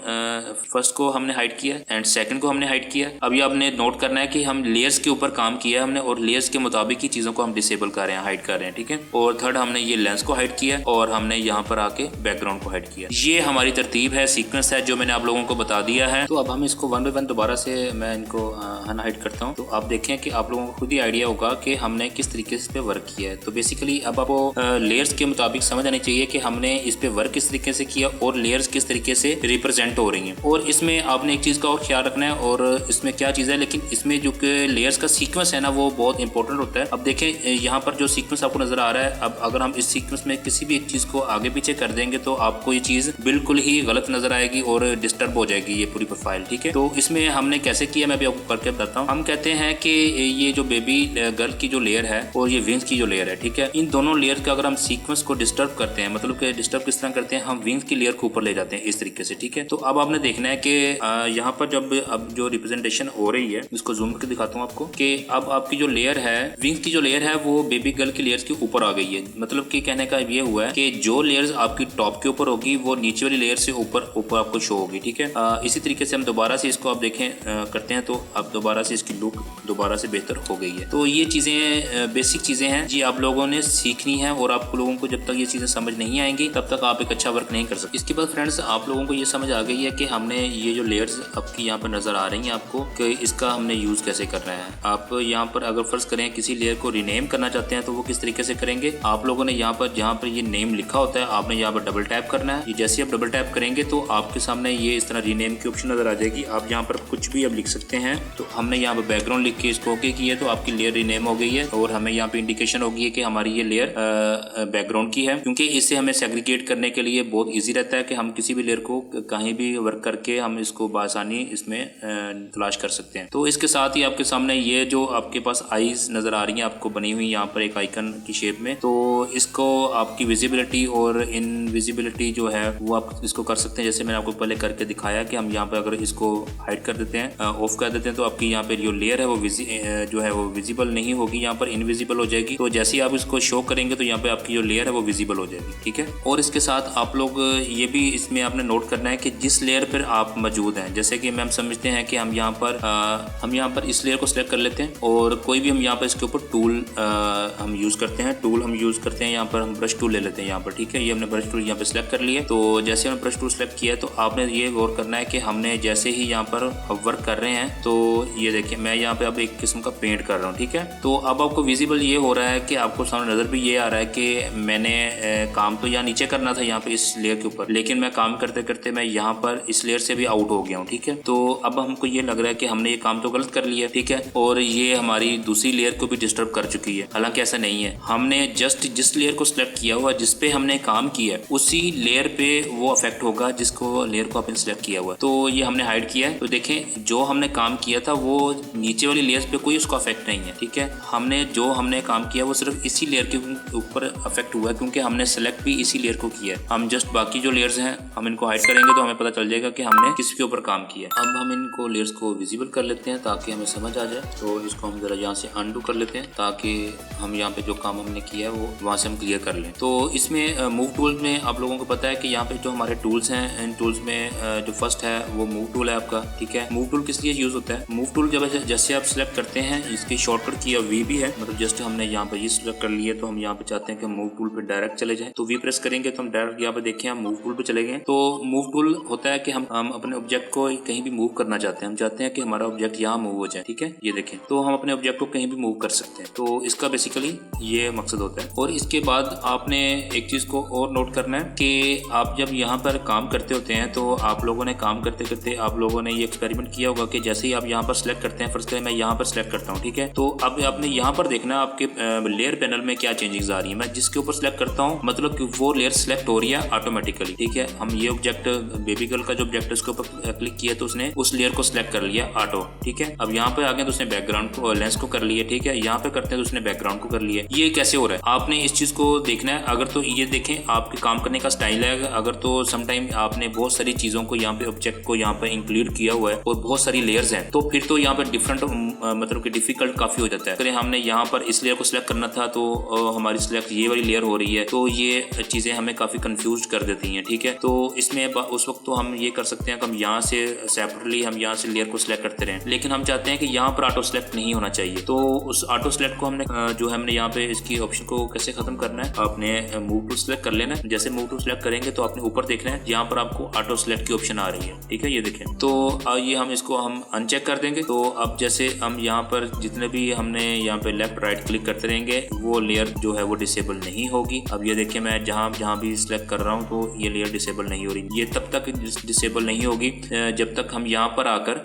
फर्स्ट को हमने हाइड किया एंड सेकंड को हमने हाइड किया। अब ये आपने नोट करना है कि हम लेयर्स के ऊपर काम किया है हमने, और लेयर्स के मुताबिक ही चीजों को हम डिसेबल कर रहे हैं, हाइड कर रहे हैं। ठीक है, और थर्ड हमने ये लेंस को हाइड किया और हमने यहाँ पर आके बैकग्राउंड को हाइड किया। ये हमारी तरतीब है, सीक्वेंस है जो मैंने आप लोगों को बता दिया है। तो अब हम इसको 1 बाय 1 दोबारा से मैं इनको अनहाइड करता हूँ, तो आप देखें कि आप लोगों को खुद ही आइडिया होगा कि हमने किस तरीके से इस पे वर्क किया है। तो बेसिकली अब आपको लेयर्स के मुताबिक समझ आनी चाहिए कि हमने इस पे वर्क किस तरीके से किया और लेयर्स किस तरीके से रिप्रेजेंट हो रही हैं। और इसमें आपने एक चीज का और ख्याल रखना है, और इसमें क्या चीज है, लेकिन इसमें जो लेयर्स का सीक्वेंस है ना वो बहुत इंपॉर्टेंट होता है। अब देखें यहाँ पर जो सीक्वेंस आपको नजर आ रहा है, अब अगर हम इस सीक्वेंस में किसी भी एक चीज को आगे पीछे कर देंगे तो आपको ये चीज बिल्कुल ही गलत नजर आएगी और डिस्टर्ब हो जाएगी ये पूरी प्रोफाइल। ठीक है, तो इसमें हमने कैसे किया मैं भी आपको करके बताता हूँ। हम कहते हैं कि ये जो बेबी गर्ल की जो लेयर है और ये विंग्स की जो लेयर है, ठीक है, इन दोनों लेयर का अगर हम सीक्वेंस को डिस्टर्ब करते हैं, मतलब कि डिस्टर्ब किस तरह करते हैं, हम विंग्स की लेयर को ऊपर ले जाते हैं इस तरीके से। ठीक है, तो अब आपने देखना है कि यहाँ पर जब अब जो रिप्रेजेंटेशन हो रही है, इसको जूम करके दिखाता हूँ आपको कि अब आपकी जो लेयर है विंग्स की जो लेयर है वो बेबी गर्ल की लेयर्स के ऊपर आ गई है। मतलब कि कहने का ये हुआ है कि जो लेयर्स आपकी टॉप के ऊपर होगी वो नीचे वाली लेयर से ऊपर आपको शो होगी। ठीक है, इसी तरीके से हम दोबारा से इसको आप देखें करते हैं, तो अब दोबारा से इसकी लुक दोबारा से बेहतर हो गई है। तो ये चीजें बेसिक चीजें हैं जी, आप लोगों ने सीखनी है, और आप लोगों को जब तक ये चीजें समझ नहीं आएंगी तब तक आप एक अच्छा वर्क नहीं कर सकते। इसके बाद फ्रेंड्स आप लोगों को ये समझ आ गई है कि हमने ये जो लेयर्स आपकी यहाँ पर नजर आ रही हैं आपको, कि इसका हमने यूज कैसे करना है। आप यहाँ पर अगर फर्ज करें किसी लेयर को रीनेम करना चाहते हैं तो वो किस तरीके से करेंगे। आप लोगों ने यहाँ पर जहाँ पर ये नेम लिखा होता है आपने यहाँ पर डबल टैप करना है। जैसे आप डबल टैप करेंगे तो आपके सामने ये इस तरह रीनेम की ऑप्शन नजर आ जाएगी। आप यहाँ पर कुछ भी अब लिख सकते हैं। तो हमने यहाँ पर बैकग्राउंड लिख के इसको ओके किया तो आपकी लेयर रीनेम हो गई है, और हमें यहाँ पे इंडिकेशन होगी है कि हमारी ये लेयर बैकग्राउंड की है, क्योंकि इससे हमें सेग्रीगेट करने के लिए बहुत ईजी रहता है कि हम किसी भी लेयर को कहीं भी वर्क करके हम इसको बासानी इसमें तलाश कर सकते हैं। तो इसके साथ ही आपके सामने ये जो आपके पास आईज नजर आ रही है आपको बनी हुई यहाँ पर एक आइकन की शेप में, तो इसको आपकी विजिबिलिटी और इनविजिबिलिटी जो है वो आप इसको कर सकते हैं। जैसे मैंने आपको पहले करके दिखाया कि हम यहाँ पे अगर इसको हाइड कर देते हैं, ऑफ कर देते हैं, तो आपकी यहाँ पे जो लेयर है वो जो है वो विजिबल नहीं होगी, यहाँ पर इनविजिबल हो जाएगी। तो जैसे ही आप इसको शो करेंगे तो यहाँ पे आपकी जो लेयर है वो विजिबल हो जाएगी। ठीक है, और इसके साथ आप लोग ये भी इसमें आपने नोट करना है कि जिस लेयर पर आप मौजूद हैं, जैसे कि हम समझते हैं कि हम यहाँ पर इस लेयर को सिलेक्ट कर लेते हैं, और कोई भी हम यहाँ पर इसके ऊपर टूल हम यूज करते हैं। टूल हम यूज करते हैं यहाँ पर, हम ब्रश टूल ले लेते हैं यहाँ पर। ठीक है, ये हमने ब्रश टूल यहाँ पे सिलेक्ट कर लिया। तो जैसे हमने ब्रश टूल सिलेक्ट किया तो आपने ये गौर करना है कि हमने जैसे ही यहाँ पर वर्क कर रहे हैं, तो ये देखिए मैं यहाँ पे अब एक किस्म का पेंट कर रहा हूँ। ठीक है, तो अब आपको विजिबल ये हो रहा है कि आपको सामने नजर भी ये आ रहा है कि मैंने काम तो यहाँ नीचे करना था यहाँ पे इस लेयर के ऊपर, लेकिन मैं काम करते करते मैं यहाँ पर इस लेयर से भी आउट हो गया हूँ। ठीक है, तो अब हमको ये लग रहा है कि हमने ये काम तो गलत कर लिया। ठीक है, और ये हमारी दूसरी लेयर को भी डिस्टर्ब कर चुकी है। हालांकि ऐसा नहीं है, हमने जस्ट जिस लेयर को सिलेक्ट किया हुआ, जिसपे हमने काम किया है, उसी लेयर पे वो अफेक्ट होगा जिसको लेयर को आपने सिलेक्ट किया हुआ है। तो ये हमने हाइड किया है। तो देखें जो हमने काम किया था वो नीचे वाली लेयर्स पे कोई उसका अफेक्ट नहीं है। ठीक है, हमने काम किया वो सिर्फ इसी लेयर के ऊपर अफेक्ट हुआ है, क्योंकि हमने सेलेक्ट भी इसी लेयर को किया है। हम जस्ट बाकी जो लेयर्स हैं हम इनको हाइड करेंगे तो हमें पता चल जाएगा कि हमने किसके ऊपर काम किया है। अब हम इनको लेयर्स को विजिबल कर लेते हैं ताकि हमें समझ आ जाए। तो इसको हम जरा यहाँ से अनडू कर लेते हैं ताकि हम यहाँ पे जो काम हमने किया है वो वहाँ से हम क्लियर कर लें। तो इसमें मूव टूल में आप लोगों को पता है कि यहाँ पे जो हमारे टूल्स हैं, इन टूल्स में जो फर्स्ट है वो मूव टूल है आपका। ठीक है, मूव टूल किस लिए यूज होता है? मूव टूल जब जैसे आप सिलेक्ट करते हैं इसकी शॉर्टकट की वी भी है, मतलब जस्ट हमने यहाँ पर ये सिलेक्ट कर लिया तो हम यहाँ पे चाहते हैं कि मूव टूल पे डायरेक्ट चले जाएं, तो वी प्रेस करेंगे तो हम डायरेक्ट यहाँ पे देखें हम मूव टूल पे चले गए। तो मूव टूल होता है कि हम अपने ऑब्जेक्ट को कहीं भी मूव करना चाहते हैं, हम चाहते हैं कि हमारा ऑब्जेक्ट यहाँ मूव हो जाए, ठीक है, ये देखें, तो हम अपने ऑब्जेक्ट को कहीं भी मूव कर सकते हैं। तो इसका बेसिकली ये मकसद होता है। और इसके बाद आपने एक चीज को और नोट करना है कि आप जब यहाँ पर काम करते होते हैं तो आप लोगों ने काम करते करते आप लोगों ने ये एक्सपेरिमेंट किया होगा कि जैसे ही आप यहाँ पर सिलेक्ट करते हैं, फर्स्ट करें मैं यहाँ पर सिलेक्ट करता हूँ, ठीक है, तो अब आपने यहाँ पर देखना है आपके लेयर पैनल में क्या चेंजेस आ रही है। मैं जिसके ऊपर सिलेक्ट करता हूँ मतलब कि वो लेयर सिलेक्ट हो रही है ऑटोमेटिकली, ठीक है। हम ये ऑब्जेक्ट बेबी गर्ल का जो ऑब्जेक्ट है उसके ऊपर क्लिक किया तो उसने उस लेयर को सिलेक्ट कर लिया ऑटो, ठीक है। अब यहाँ पे आ गए तो उसने बैकग्राउंड को लेंस को कर लिया, ठीक है। यहाँ पे करते हैं तो उसने बैकग्राउंड को कर लिया। ये कैसे हो रहा है आपने इस चीज को देखना है। अगर तो ये देखें आपके काम करने का स्टाइल है, अगर तो समटाइम आपने बहुत सारी चीजों को यहाँ पे ऑब्जेक्ट को यहाँ पे इंक्लूड किया हुआ है और बहुत सारी लेयर्स हैं, तो फिर तो यहाँ पे डिफरेंट मतलब कि डिफिकल्ट काफी हो जाता है। अगर हमने यहाँ पर इस लेयर को सिलेक्ट करना था तो हमारी सिलेक्ट ये वाली लेयर हो रही है, तो ये चीजें हमें काफी कंफ्यूज कर देती हैं, ठीक है। तो इसमें उस वक्त तो हम ये कर सकते हैं कि हम यहाँ से सेपरेटली हम यहाँ से लेयर को सिलेक्ट करते रहें, लेकिन हम चाहते हैं कि यहाँ पर ऑटो सिलेक्ट नहीं होना चाहिए। तो उस ऑटो सिलेक्ट को हमने जो हमने यहाँ पे इसकी ऑप्शन को कैसे खत्म करना है, आपने मूव टू सिलेक्ट कर लेना है। जैसे मूव टू सिलेक्ट करेंगे तो आपने ऊपर देखना है यहाँ पर आपको ऑटो सिलेक्ट की ऑप्शन आ रही है, ठीक है, ये देखें। तो ये हम इसको हम अनचेक कर देंगे। तो अब जैसे हम यहाँ पर जितने भी हमने यहाँ पे लेफ्ट राइट क्लिक करते रहेंगे वो लेयर जो है वो डिसेबल नहीं होगी। अब ये देखिए मैं जहाँ भी सिलेक्ट कर रहा हूँ तो ये लेयर डिसेबल नहीं हो रही। ये तब तक डिसेबल नहीं होगी जब तक हम यहाँ पर आकर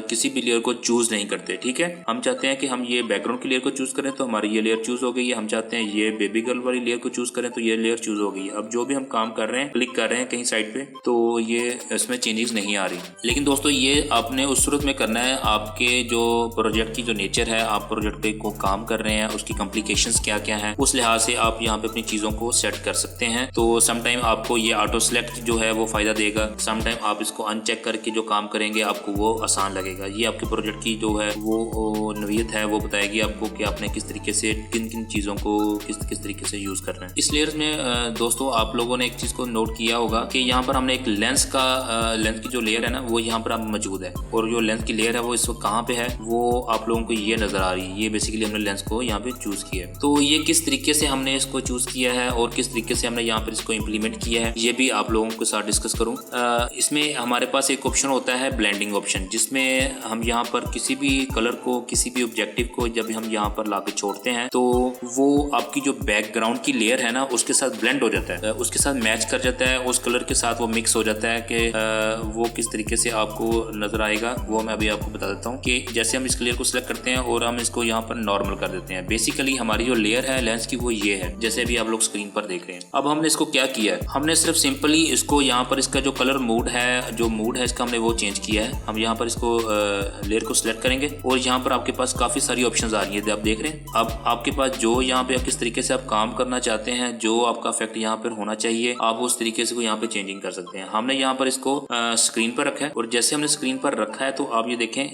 किसी भी लेयर को चूज नहीं करते, ठीक है। हम चाहते हैं कि हम ये बैकग्राउंड की लेयर को चूज करें तो हमारी ये लेयर चूज हो गई है। हम चाहते हैं ये बेबी गर्ल वाली लेयर को चूज करें तो ये लेयर चूज हो गई है। अब जो भी हम काम कर रहे हैं क्लिक कर रहे हैं कहीं साइड पे तो ये इसमें चेंजेस नहीं आ रही। लेकिन दोस्तों ये आपने उस सूरत में करना है आपके जो प्रोजेक्ट की जो नेचर है, आप प्रोजेक्ट पे को काम कर रहे हैं उसकी कॉम्प्लिकेशंस क्या क्या है, उस लिहाज से आप यहाँ पे अपनी चीजों को सेट कर सकते हैं। तो समटाइम आपको ये ऑटो सेलेक्ट जो है वो फायदा देगा, समटाइम आप इसको अनचेक करके जो काम करेंगे आपको वो आसान लगेगा। ये आपके प्रोजेक्ट की जो है वो नवीयत है वो बताएगी आपको कि आपने किस तरीके से किन किन चीजों को किस तरीके से यूज करना है। इस लेयर्स में दोस्तों आप लोगों ने एक चीज को नोट किया होगा कि यहाँ पर हमने एक लेंस की जो लेयर है ना वो यहाँ पर अब मौजूद है, और जो लेंस की लेयर है वो इस वक्त कहाँ पे है वो आप लोगों को ये नजर आ रही है। ये बेसिकली हमने लेंस को यहाँ पे चूज किया है। तो ये किस तरीके से हमने इसको चूज किया है और किस तरीके से हमने यहाँ पर इसको इम्प्लीमेंट किया है ये भी आप लोगों के साथ डिस्कस करूँ। इसमें हमारे पास एक ऑप्शन होता है ब्लेंडिंग ऑप्शन, जिसमें हम यहाँ पर किसी भी कलर को किसी भी ऑब्जेक्टिव को जब हम यहाँ पर लाके छोड़ते हैं तो वो आपकी जो बैकग्राउंड की लेयर है ना उसके साथ ब्लेंड हो जाता है, उसके साथ मैच कर जाता है, उस कलर के साथ वो मिक्स हो जाता है कि वो किस तरीके से आपको नजर आएगा वो मैं अभी आपको बता देता हूँ। कि जैसे हम इस लेयर को सिलेक्ट करते हैं और हम इसको यहाँ पर नॉर्मल कर देते हैं। बेसिकली हमारी जो लेयर है लेंस की वो ये है, जैसे अभी आप लोग स्क्रीन पर देख रहे हैं। अब हमने इसको क्या किया है, हमने सिर्फ सिंपली इसको यहाँ पर इसका जो कलर मूड है जो मूड है इसका हमने वो चेंज किया है। हम यहाँ पर इसको लेयर को सिलेक्ट करेंगे और यहाँ पर आपके पास काफी सारी ऑप्शंस आ रही है, आप देख रहे हैं। अब आपके पास जो यहाँ पे किस तरीके से आप काम करना चाहते हैं, जो आपका इफेक्ट यहाँ पर होना चाहिए, आप उस तरीके से यहाँ पे चेंजिंग कर सकते हैं। हमने यहाँ पर इसको स्क्रीन पर रखा है और जैसे हमने स्क्रीन पर रखा है तो आप ये देखें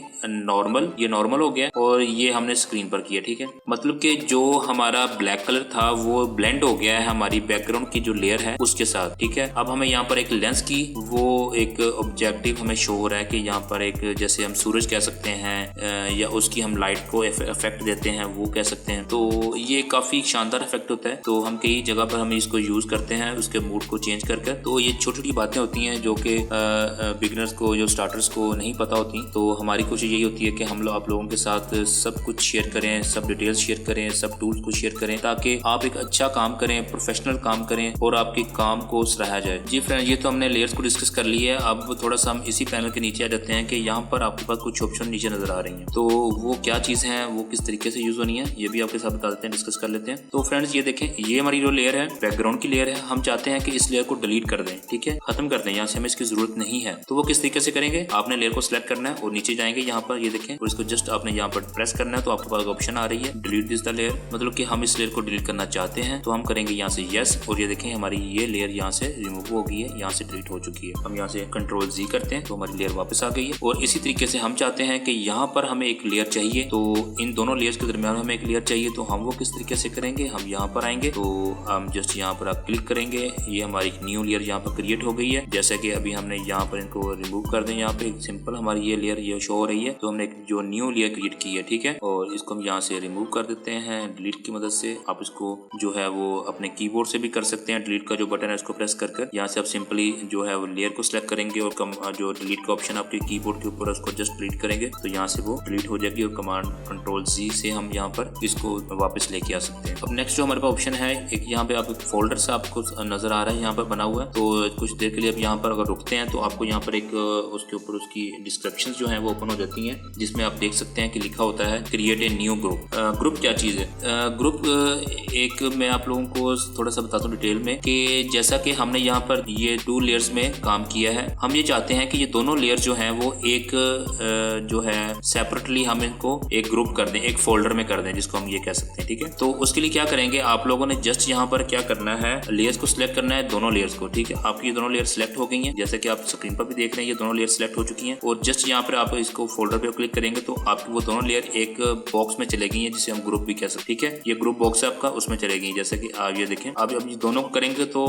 नॉर्मल, ये नॉर्मल हो गया और ये हमने स्क्रीन पर किया, ठीक है। मतलब कि जो हमारा ब्लैक कलर था वो ब्लेंड हो गया है हमारी बैकग्राउंड की जो लेयर है उसके साथ, ठीक है। अब हमें यहाँ पर एक लेंस की वो एक ऑब्जेक्टिव हमें शो हो रहा है कि यहाँ पर एक जैसे हम सूरज कह सकते हैं या उसकी हम लाइट को इफेक्ट देते हैं वो कह सकते हैं। तो ये काफी शानदार इफेक्ट होता है। तो हम कई जगह पर हम इसको यूज करते हैं उसके मूड को चेंज करके। तो ये छोटी छोटी बातें होती हैं जो कि बिगिनर्स को जो स्टार्टर्स को नहीं पता होती। तो हमारी कोशिश यही होती है कि हम लोग आप लोगों के साथ सब कुछ शेयर करें, सब डिटेल्स शेयर करें, सब टूल्स को शेयर करें ताकि आप एक अच्छा काम करें, प्रोफेशनल काम करें और आपके काम को सराहा जाए। जी फ्रेंड, ये तो हमने लेयर्स को डिस्कस कर लिया है। अब थोड़ा सा हम इसी पैनल के नीचे आ जाते हैं कि यहाँ पर आपके पास कुछ ऑप्शन नीचे नजर आ रही हैं। तो वो क्या चीज़ है, वो किस तरीके से यूज होनी है, ये भी आपके साथ बता देते हैं, डिस्कस कर लेते हैं। तो फ्रेंड्स ये देखें, ये हमारी जो लेयर है बैकग्राउंड की लेयर है, हम चाहते हैं कि इस लेयर को डिलीट कर दें, ठीक है, खत्म कर दें, यहाँ से हमें इसकी जरूरत नहीं है। तो वो किस तरीके से करेंगे, आपने लेयर को सिलेक्ट करना है और नीचे जाएंगे यहाँ पर, ये देखें, और इसको जस्ट आपने यहाँ पर प्रेस करना है तो आपके पास ऑप्शन आ रही है डिलीट दिस द लेयर। मतलब कि हम इस लेयर को डिलीट करना चाहते हैं तो हम करेंगे यहाँ से यस, और ये देखें हमारी ये लेयर यहाँ से रिमूव हो गई है, यहाँ से डिलीट हो चुकी है। हम यहाँ से कंट्रोल जी करते हैं तो हमारी लेयर वापस आ गई है। और इसी तरीके से हम चाहते हैं कि यहाँ पर हमें एक लेयर चाहिए, तो इन दोनों लेयर्स के दरमियान हमें एक लेयर चाहिए। तो हम वो किस तरीके से करेंगे, हम यहाँ पर आएंगे तो हम जस्ट यहाँ पर आप क्लिक करेंगे, ये हमारी न्यू लेयर यहाँ पर क्रिएट हो गई है। जैसे कि अभी हमने यहाँ पर इनको रिमूव कर दें, यहाँ पे सिंपल हमारी ये लेयर ये शो हो रही है। तो हमने जो न्यू लेयर क्रिएट की है, ठीक है। और इसको हम यहाँ से रिमूव कर देते हैं डिलीट की मदद से। आप इसको जो है वो अपने कीबोर्ड से भी कर सकते हैं। डिलीट का जो बटन है उसको प्रेस कर यहाँ से आप सिंपली जो है वो लेयर को सिलेक्ट करेंगे और जो डिलीट का ऑप्शन आपके कीबोर्ड के ऊपर है उसको जस्ट डिलीट करेंगे तो यहाँ से वो डिलीट हो जाएगी। और कमांड कंट्रोल जी से हम यहाँ पर इसको वापस लेके आ सकते हैं। अब नेक्स्ट जो हमारे पास ऑप्शन है, एक यहाँ पे आप फोल्डर से आपको नजर आ रहा है यहाँ पर बना हुआ है, तो कुछ देर के लिए अब यहाँ पर अगर रुकते हैं तो आपको यहाँ पर एक उसके ऊपर उसकी डिस्क्रिप्शन जो है वो ओपन हो जाती है, जिसमें आप देख सकते हैं कि लिखा होता है create a new group. Group क्या चीज है? ग्रुप एक मैं आप लोगों को थोड़ा सा बताता हूँ डिटेल में कि जैसा कि हमने यहाँ पर ये 2 लेयर्स में काम किया है, हम ये चाहते हैं कि ये दोनों लेयर जो हैं वो एक जो है सेपरेटली हम इनको एक ग्रुप कर दें, एक फोल्डर में कर दें, जिसको हम ये कह सकते हैं, ठीक है। तो उसके लिए क्या करेंगे, आप लोगों ने जस्ट यहाँ पर क्या करना है, लेयर्स को सिलेक्ट करना है, दोनों लेयर्स को, ठीक है। आपकी ये दोनों लेयर सिलेक्ट हो गई हैं, जैसे कि आप स्क्रीन पर भी देख रहे हैं, ये दोनों लेयर सिलेक्ट हो चुकी हैं। और जस्ट यहाँ पर आप इसको फोल्डर पे क्लिक करेंगे तो आपकी वो दोनों लेयर एक बॉक्स में चले गई है, जिसे हम ग्रुप भी कह सकते हैं, ठीक है। ये ग्रुप बॉक्स है आपका, उसमें चले गई, जैसे कि आप ये देखें। अब ये दोनों करेंगे तो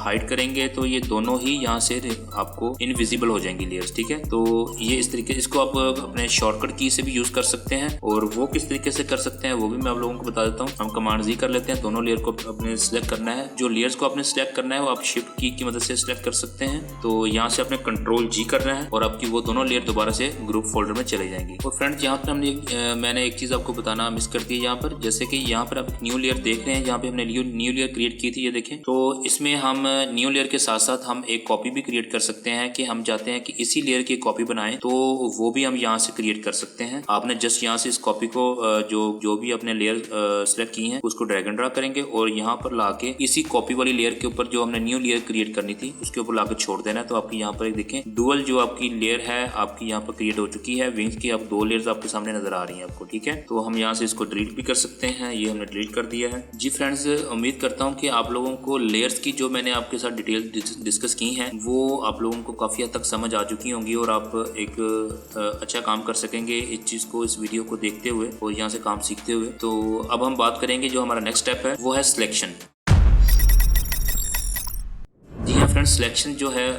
हाइड करेंगे तो ये दोनों ही यहाँ से आपको इनविजिबल हो जाएंगी लेयर्स, ठीक है। तो ये इस तरीके, इसको आप अपने शॉर्टकट की से भी यूज कर सकते हैं, और वो किस तरीके से कर सकते हैं वो भी मैं आप लोगों को बता देता हूँ। हम कमांड जी कर लेते हैं, दोनों लेयर को अपने सिलेक्ट करना है। जो लेयर्स को आपने सिलेक्ट करना है वो आप शिफ्ट की मदद से सिलेक्ट कर सकते हैं। तो यहाँ से आपने कंट्रोल जी करना है और आपकी वो दोनों लेयर दोबारा से ग्रुप फोल्डर में चले जाएंगी। और फ्रेंड्स यहाँ पर मैंने एक चीज आपको बताना मिस कर दी यहाँ पर, जैसे कि यहाँ पर आप न्यू लेयर देख रहे हैं, यहाँ पे हमने न्यू लेयर क्रिएट की थी, ये देखें। तो इसमें हम न्यू लेयर के साथ साथ हम एक कॉपी भी क्रिएट कर सकते हैं कि हम चाहते हैं कि इसी लेयर की कॉपी बनाएं, तो वो भी हम यहाँ से क्रिएट कर सकते हैं। आपने जस्ट यहाँ से इस कॉपी को जो भी अपने लेयर सेलेक्ट की है उसको ड्रैग एंड ड्रॉप करेंगे और यहाँ पर लाके इसी कॉपी वाली लेयर के ऊपर जो हमने न्यू लेयर क्रिएट करनी थी उसके ऊपर लाके छोड़ देना है। तो आपकी यहाँ पर देखें डुअल जो आपकी लेयर है आपकी यहाँ पर क्रिएट हो चुकी है। विंग्स की अब 2 लेयर्स आपके सामने नजर आ रही है आपको, ठीक है। तो हम यहाँ से इसको डिलीट भी कर सकते हैं, ये हमने डिलीट कर दिया है। जी फ्रेंड्स, उम्मीद करता हूँ कि आप लोगों को लेयर्स की जो मैंने आपके साथ डिटेल डिस्कस की हैं वो आप लोगों को काफी हद तक समझ आ चुकी होंगी और आप एक अच्छा काम कर सकेंगे इस चीज को, इस वीडियो को देखते हुए और यहाँ से काम सीखते हुए। तो अब हम बात करेंगे जो हमारा नेक्स्ट स्टेप है वो है सिलेक्शन। जी हाँ फ्रेंड्स, सिलेक्शन जो है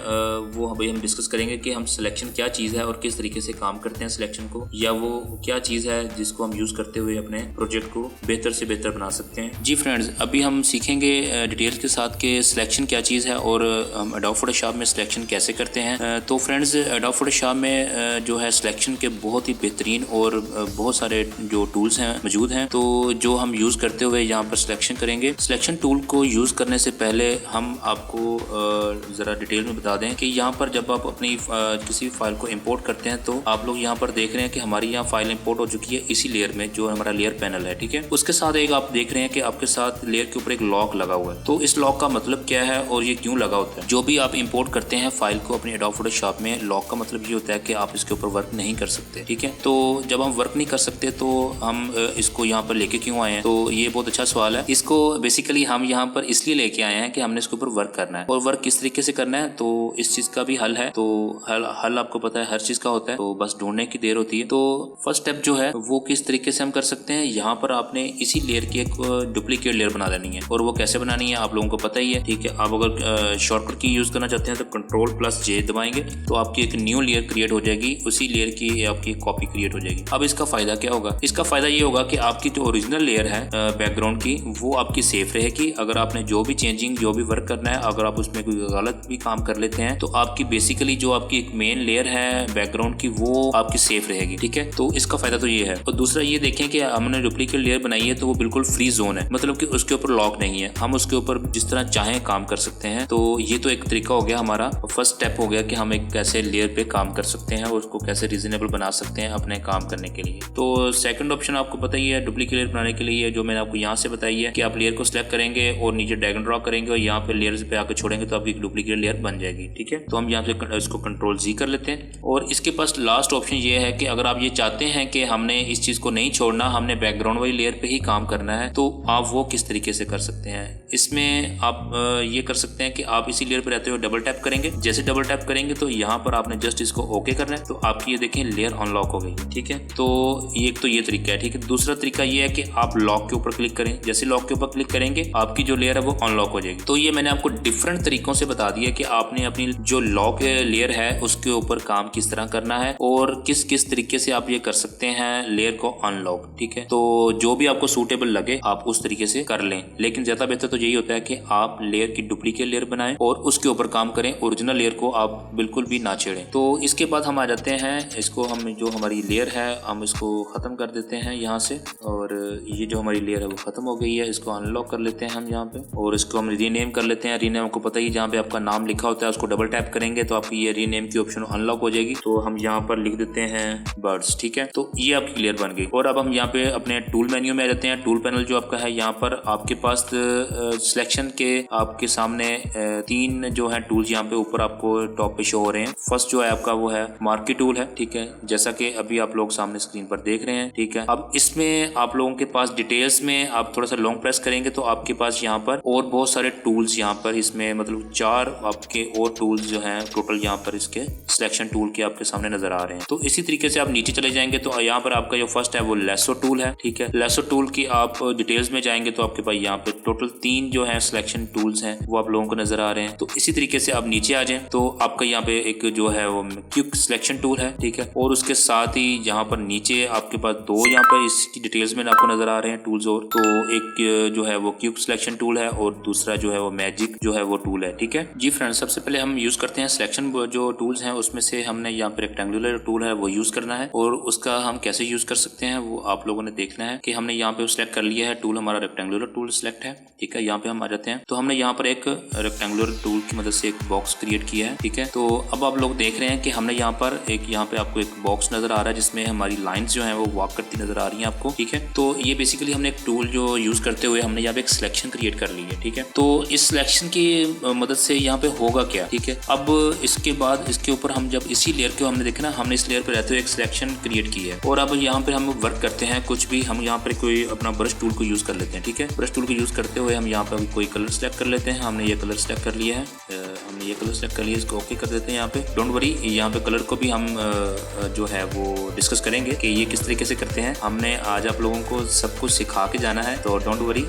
वो अभी हम डिस्कस करेंगे कि हम सिलेक्शन क्या चीज़ है और किस तरीके से काम करते हैं सिलेक्शन को, या वो क्या चीज़ है जिसको हम यूज़ करते हुए अपने प्रोजेक्ट को बेहतर से बेहतर बना सकते हैं। जी फ्रेंड्स, अभी हम सीखेंगे डिटेल्स के साथ कि सिलेक्शन क्या चीज़ है और हम एडोब फोटोशॉप में सिलेक्शन कैसे करते हैं। तो फ्रेंड्स, एडोब फोटोशॉप में जो है सिलेक्शन के बहुत ही बेहतरीन और बहुत सारे जो टूल्स हैं मौजूद हैं, तो जो हम यूज़ करते हुए यहाँ पर सिलेक्शन करेंगे। सिलेक्शन टूल को यूज़ करने से पहले हम आपको ज़रा डिटेल में बता दें कि यहाँ पर जब आप अपनी किसी फाइल को इंपोर्ट करते हैं तो आप लोग यहाँ पर देख रहे हैं कि हमारी यहाँ फाइल इंपोर्ट हो चुकी है इसी लेयर में जो हमारा लेयर पैनल है, ठीक है। उसके साथ एक आप देख रहे हैं कि आपके साथ लेयर के ऊपर एक लॉक लगा हुआ है। तो इस लॉक का मतलब क्या है और ये क्यों लगा होता है? जो भी आप इंपोर्ट करते हैं फाइल को अपने एडोब फोटोशॉप में, लॉक का मतलब ये होता है कि आप इसके ऊपर वर्क नहीं कर सकते, ठीक है। तो जब हम वर्क नहीं कर सकते तो हम इसको यहाँ पर लेके क्यों आए हैं? तो ये बहुत अच्छा सवाल है। इसको बेसिकली हम यहाँ पर इसलिए लेके आए हैं कि हमने इसके ऊपर वर्क करना है, और वर्क किस तरीके से करना है तो इस चीज का भी हल है। तो हल आपको पता है हर चीज का होता है, तो बस ढूंढने की देर होती है। तो फर्स्ट स्टेप जो है वो किस तरीके से हम कर सकते हैं, यहाँ पर आपने इसी लेयर की एक डुप्लीकेट लेयर बना देनी है, और वो कैसे बनानी है आप लोगों को पता ही है, ठीक है। आप अगर शॉर्टकट की यूज करना चाहते हैं तो कंट्रोल+J दबाएंगे तो आपकी एक न्यू लेयर क्रिएट हो जाएगी, उसी लेयर की आपकी कॉपी क्रिएट हो जाएगी। अब इसका फायदा क्या होगा? इसका फायदा ये होगा कि आपकी जो ओरिजिनल लेयर है बैकग्राउंड की वो आपकी सेफ रहेगी। अगर आपने जो भी चेंजिंग जो भी वर्क करना है, अगर आप उसमें कोई गलत भी काम कर लेते हैं तो आपकी बेसिकली जो आपकी एक मेन लेयर है बैकग्राउंड की वो आपकी सेफ रहेगी, ठीक है। तो इसका फायदा तो ये है। और दूसरा ये देखें कि हमने डुप्लीकेट लेयर बनाई है तो वो बिल्कुल फ्री जोन है, मतलब कि उसके ऊपर लॉक नहीं है, हम उसके ऊपर जिस तरह चाहें काम कर सकते हैं। तो ये तो एक तरीका हो गया, हमारा फर्स्ट स्टेप हो गया कि हम एक कैसे लेयर पे काम कर सकते हैं और उसको कैसे रीजनेबल बना सकते हैं अपने काम करने के लिए। तो सेकंड ऑप्शन आपको पता ही है डुप्लीकेट लेयर बनाने के लिए, जो मैंने आपको यहाँ से बताई है कि आप लेयर को सिलेक्ट करेंगे और नीचे ड्रैग एंड ड्रॉप करेंगे और यहाँ पे लेयर्स पे आकर छोड़ेंगे तो आपकी डुप्लीकेट लेयर बन जाएगी, ठीक है। तो हम यहाँ से इसको कंट्रोल+Z कर लेते हैं। और इसके पास लास्ट ऑप्शन ये है कि अगर आप ये चाहते हैं कि हमने इस चीज को नहीं छोड़ना, हमने बैकग्राउंड वाली लेयर पे ही काम करना है, तो आप वो किस तरीके से कर सकते हैं? इसमें आप ये कर सकते हैं कि आप इसी लेयर पे रहते हुए डबल टैप करेंगे। जैसे डबल टैप करेंगे तो यहाँ पर आपने जस्ट इसको ओके करना है, तो आपकी ये देखें लेयर अनलॉक हो गई, ठीक है। तो ये तरीका है, ठीक है। दूसरा तरीका ये है कि आप लॉक के ऊपर क्लिक करें, जैसे लॉक के ऊपर क्लिक करेंगे आपकी जो लेयर है वो अनलॉक हो जाएगी। तो ये मैंने आपको डिफरेंट तरीकों से बता दिया कि आपने अपनी जो लॉक लेयर है उसके ऊपर काम किस तरह करना है और किस किस तरीके से आप ये कर सकते हैं लेयर को अनलॉक। ठीक है, तो जो भी आपको सूटेबल लगे आप उस तरीके से कर लें, लेकिन ज्यादा बेहतर तो यही होता है कि आप लेयर की डुप्लीकेट लेयर बनाएं और उसके ऊपर काम करें, ओरिजिनल लेयर को आप बिल्कुल भी ना छेड़ें। तो इसके बाद हम आ जाते हैं, इसको हम जो हमारी लेयर है हम इसको खत्म कर देते हैं यहाँ से, और ये जो हमारी लेयर है वो खत्म हो गई है। इसको अनलॉक कर लेते हैं हम यहाँ पे और इसको हम रीनेम कर लेते हैं। रीनेम आपको पता ही, जहाँ पे आपका नाम लिखा होता है उसको डबल टैप करेंगे तो आपकी ये रीनेम की ऑप्शन अनलॉक हो जाएगी। तो हम यहाँ पर लिख देते हैं बर्ड्स। ठीक है, तो ये आपकी लेयर बन गई। और अब हम यहाँ पे अपने टूल मेन्यू में आ जाते हैं। टूल पैनल जो आपका है, यहाँ पर आपके पास सिलेक्शन के आपके सामने 3 जो है टूल्स यहाँ पे ऊपर आपको टॉप पे शो हो रहे हैं। फर्स्ट जो है आपका वो है मार्की टूल है। ठीक है, जैसा कि अभी आप लोग सामने स्क्रीन पर देख रहे हैं। ठीक है, अब इसमें आप लोगों के पास डिटेल्स में आप थोड़ा सा लॉन्ग प्रेस करेंगे तो आपके पास यहाँ पर और बहुत सारे टूल्स यहाँ पर, इसमें मतलब 4 आपके और टूल्स जो हैं टोटल यहाँ पर इसके सिलेक्शन टूल के आपके सामने नजर आ रहे हैं। तो इसी तरीके से आप नीचे चले जाएंगे तो यहाँ पर आपका जो फर्स्ट है वो लेसो टूल है। ठीक है, लेसो टूल की आप डिटेल्स में जाएंगे तो आपके पास यहाँ पे टोटल 3 जो है सिलेक्शन टूल्स हैं वो आप लोगों को नजर आ रहे हैं। तो इसी तरीके से आप नीचे आ जाएं तो आपका यहाँ पे एक जो है वो क्विक सिलेक्शन टूल है। ठीक है, और उसके साथ ही यहाँ पर नीचे आपके पास 2 यहाँ पर इसकी डिटेल्स में आपको नजर आ रहे हैं टूल्स। और तो एक जो है वो क्विक सिलेक्शन टूल है और दूसरा जो है वो मैजिक जो है वो टूल है। ठीक है जी फ्रेंड्स, सबसे पहले हम यूज करते हैं सिलेक्शन जो टूल्स हैं उसमें से हमने यहाँ पे रेक्टेंगुलर टूल है वो यूज करना है। और उसका हम कैसे यूज कर सकते हैं वो आप लोगों ने देखना है कि हमने यहाँ पे सिलेक्ट कर लिया है टूल, हमारा रेक्टेंगुलर टूल सिलेक्ट है। ठीक है, यहाँ पे हम आ जाते हैं तो हमने यहाँ पर एक रेक्टेंगुलर टूल की मदद से एक बॉक्स क्रिएट किया है। ठीक है, तो अब आप लोग देख रहे हैं कि हमने यहाँ पर यहाँ पे आपको एक बॉक्स नजर आ रहा है जिसमें हमारी लाइंस जो है वो वॉक करती नजर आ रही है आपको। ठीक है, तो ये बेसिकली हमने एक टूल जो यूज करते हुए हमने यहाँ पे एक सिलेक्शन क्रिएट कर ली है। ठीक है, तो इस सिलेक्शन की मदद से यहाँ पे होगा क्या। ठीक है, अब इसके बाद इसके ऊपर हम जब इसी लेयर को हमने देखा ना, हमने इस लेयर पे रहते हुए एक सिलेक्शन क्रिएट की है और अब यहाँ पे हम वर्क करते हैं कुछ भी, हम यहाँ पर कोई अपना ब्रश टूल को यूज कर लेते हैं। ठीक है, ब्रश टूल को यूज करते हुए हम यहाँ पे कोई कलर सेलेक्ट कर लेते हैं। हमने ये कलर सेलेक्ट कर लिया है, हमने ये कलर सेलेक्ट कर लिया, इसको ओके कर देते हैं। यहाँ पे डोंट वरी, यहाँ पे कलर को भी हम जो है वो डिस्कस करेंगे कि ये किस तरीके से करते हैं। हमने आज आप लोगों को सब कुछ सिखा के जाना है तो डोंट वरी,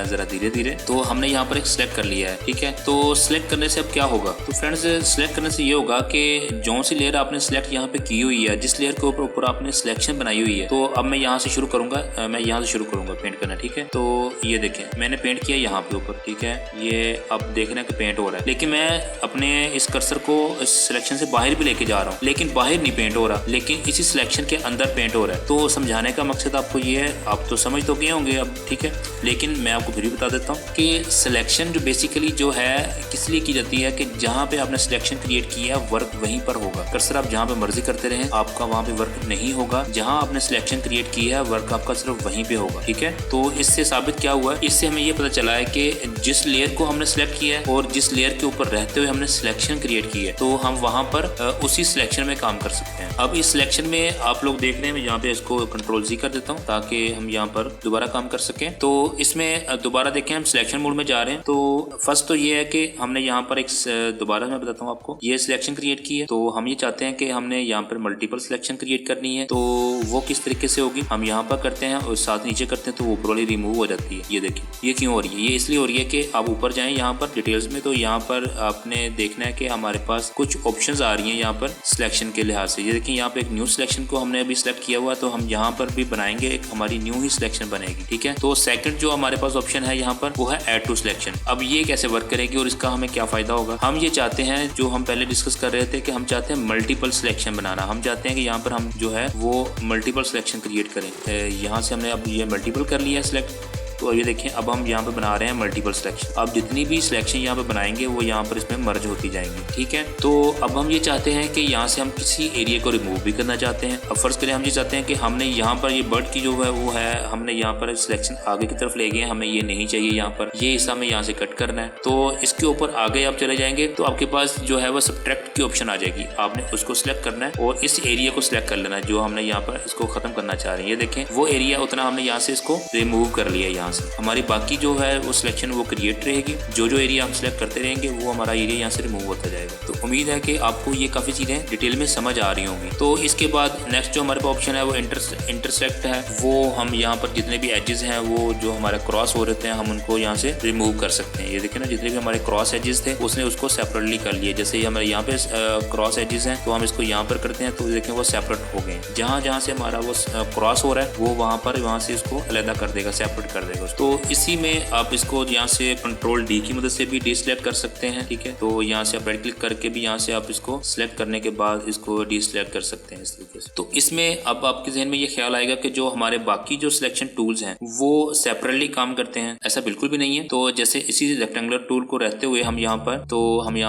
जरा धीरे धीरे। तो हमने यहाँ पर एक सिलेक्ट कर लिया है। ठीक है, तो सिलेक्ट करने से अब क्या होगा, तो फ्रेंड्स सिलेक्ट करने से ये होगा कि जो सी लेयर आपने सिलेक्ट यहाँ पे की हुई है, जिस लेयर के ऊपर आपने सिलेक्शन बनाई हुई है, तो अब मैं यहाँ से शुरू करूंगा, मैं यहाँ से शुरू करूंगा पेंट करना। ठीक है, तो ये देखें मैंने पेंट किया यहाँ पे ऊपर। ठीक है, ये अब देखना कि पेंट हो रहा है, लेकिन मैं अपने इस कर्सर को इस सिलेक्शन से बाहर भी लेके जा रहा हूँ, लेकिन बाहर नहीं पेंट हो रहा, लेकिन इसी सिलेक्शन के अंदर पेंट हो रहा है। तो समझाने का मकसद आपको ये है, आप तो समझ तो गए होंगे अब। ठीक है, लेकिन मैं आपको फिर भी बता देता हूँ कि सिलेक्शन जो बेसिकली जो है किस लिए की जाती है कि जहाँ पे आपने सिलेक्शन क्रिएट किया वर्क वहीं पर होगा। कर्सर आप जहाँ पे मर्जी करते रहें, आपका वहाँ पे वर्क नहीं होगा। जहाँ आपने सिलेक्शन क्रिएट किया है वर्क आपका सिर्फ वहीं पे होगा। ठीक है, तो इससे साबित क्या हुआ, इससे हमें ये पता चला है कि जिस लेयर को हमने सिलेक्ट किया है और जिस लेयर के ऊपर रहते हुए हमने सिलेक्शन क्रिएट की है, तो हम वहाँ पर उसी सिलेक्शन में काम कर सकते हैं। अब इस सिलेक्शन में आप लोग देख रहे हैं, मैं यहाँ पे इसको Ctrl+Z कर देता हूँ ताकि हम यहाँ पर दोबारा काम कर सकें। तो इसमें दोबारा देखें हम सिलेक्शन मोड में जा रहे हैं। तो फर्स्ट तो ये है कि हमने यहाँ पर एक दोबारा मैं बताता हूँ आपको, ये सिलेक्शन क्रिएट की है। तो हम ये चाहते हैं कि हमने यहाँ पर मल्टीपल सिलेक्शन क्रिएट करनी है, तो वो किस तरीके से होगी, हम यहाँ पर करते हैं और साथ नीचे करते हैं तो वो ऊपर वाली रिमूव हो जाती है। ये देखिए ये क्यों हो रही है, ये इसलिए हो रही है कि आप ऊपर जाएं यहाँ पर डिटेल्स में, तो यहाँ पर आपने देखना है कि हमारे पास कुछ ऑप्शंस आ रही हैं यहाँ पर सिलेक्शन के लिहाज से। ये देखिए यहाँ पे एक न्यू सिलेक्शन को हमने अभी सिलेक्ट किया हुआ, तो हम यहाँ पर भी बनाएंगे एक हमारी न्यू ही सिलेक्शन बनेगी। ठीक है, तो सेकंड जो हमारे पास ऑप्शन है यहाँ पर वो है ऐड टू सिलेक्शन। अब ये कैसे वर्क करेगी और इसका हमें क्या फायदा होगा, हम ये चाहते हैं जो हम पहले डिस्कस कर रहे थे कि हम चाहते हैं मल्टीपल सिलेक्शन बनाना। हम चाहते हैं कि यहाँ पर हम जो है वो मल्टीपल सिलेक्शन क्रिएट करें। यहाँ से हमने अब ये मल्टीपल कर लिया है सिलेक्ट, तो ये देखें अब हम यहाँ पे बना रहे हैं मल्टीपल सिलेक्शन। अब जितनी भी सिलेक्शन यहाँ पे बनाएंगे वो यहाँ पर इसमें मर्ज होती जाएंगी। ठीक है, तो अब हम ये चाहते हैं कि यहाँ से हम किसी एरिया को रिमूव भी करना चाहते हैं। अब फर्स्ट करें हम ये चाहते हैं कि हमने यहाँ पर ये बर्ड की जो है वो है, हमने यहाँ पर सिलेक्शन आगे की तरफ ले गए, हमें ये नहीं चाहिए, यहाँ पर ये हिस्सा हमें यहाँ से कट करना है। तो इसके ऊपर आगे आप चले जाएंगे तो आपके पास जो है वो सब्ट्रैक्ट की ऑप्शन आ जाएगी, आपने उसको सिलेक्ट करना है और इस एरिया को सिलेक्ट कर लेना है जो हमने यहाँ पर इसको खत्म करना चाह रहे हैं। ये देखें वो एरिया उतना हमने यहाँ से इसको रिमूव कर लिया। यहाँ से हमारी बाकी जो है वो सिलेक्शन वो क्रिएट रहेगी। जो जो एरिया हम सिलेक्ट करते रहेंगे वो हमारा एरिया यहाँ से रिमूव होता जाएगा। तो उम्मीद है कि आपको ये काफ़ी चीज़ें डिटेल में समझ आ रही होंगी। तो इसके बाद नेक्स्ट जो हमारे पास ऑप्शन है वो इंटरसेक्ट है। वो हम यहाँ पर जितने भी एजेस हैं वो जो हमारे क्रॉस हो रहे हैं हम उनको यहाँ से रिमूव कर सकते हैं। ये देखिए ना, जितने भी हमारे क्रॉस एजेस थे उसने उसको सेपरेटली कर लिया। जैसे हमारे यहाँ पे क्रॉस एजेस हैं तो हम इसको यहाँ पर करते हैं तो देखें वो सेपरेट हो गए। जहाँ जहाँ से हमारा वो क्रॉस हो रहा है वो वहाँ से इसको अलग कर देगा, सेपरेट कर देगा। तो इसी में आप इसको यहाँ से कंट्रोल डी की मदद से भी डिसलेक्ट कर सकते हैं। ठीक है, तो यहाँ से आप राइट क्लिक करके भी यहाँ से आप इसको सिलेक्ट करने के बाद इसको डिसलेक्ट कर सकते हैं इस तरीके से। तो इसमें अब आपके जहन में ये ख्याल आएगा कि जो हमारे बाकी जो सिलेक्शन टूल्स हैं वो सेपरेटली काम करते हैं। ऐसा बिल्कुल भी नहीं है। तो जैसे इसी रेक्टेंगुलर टूल को रहते हुए हम यहाँ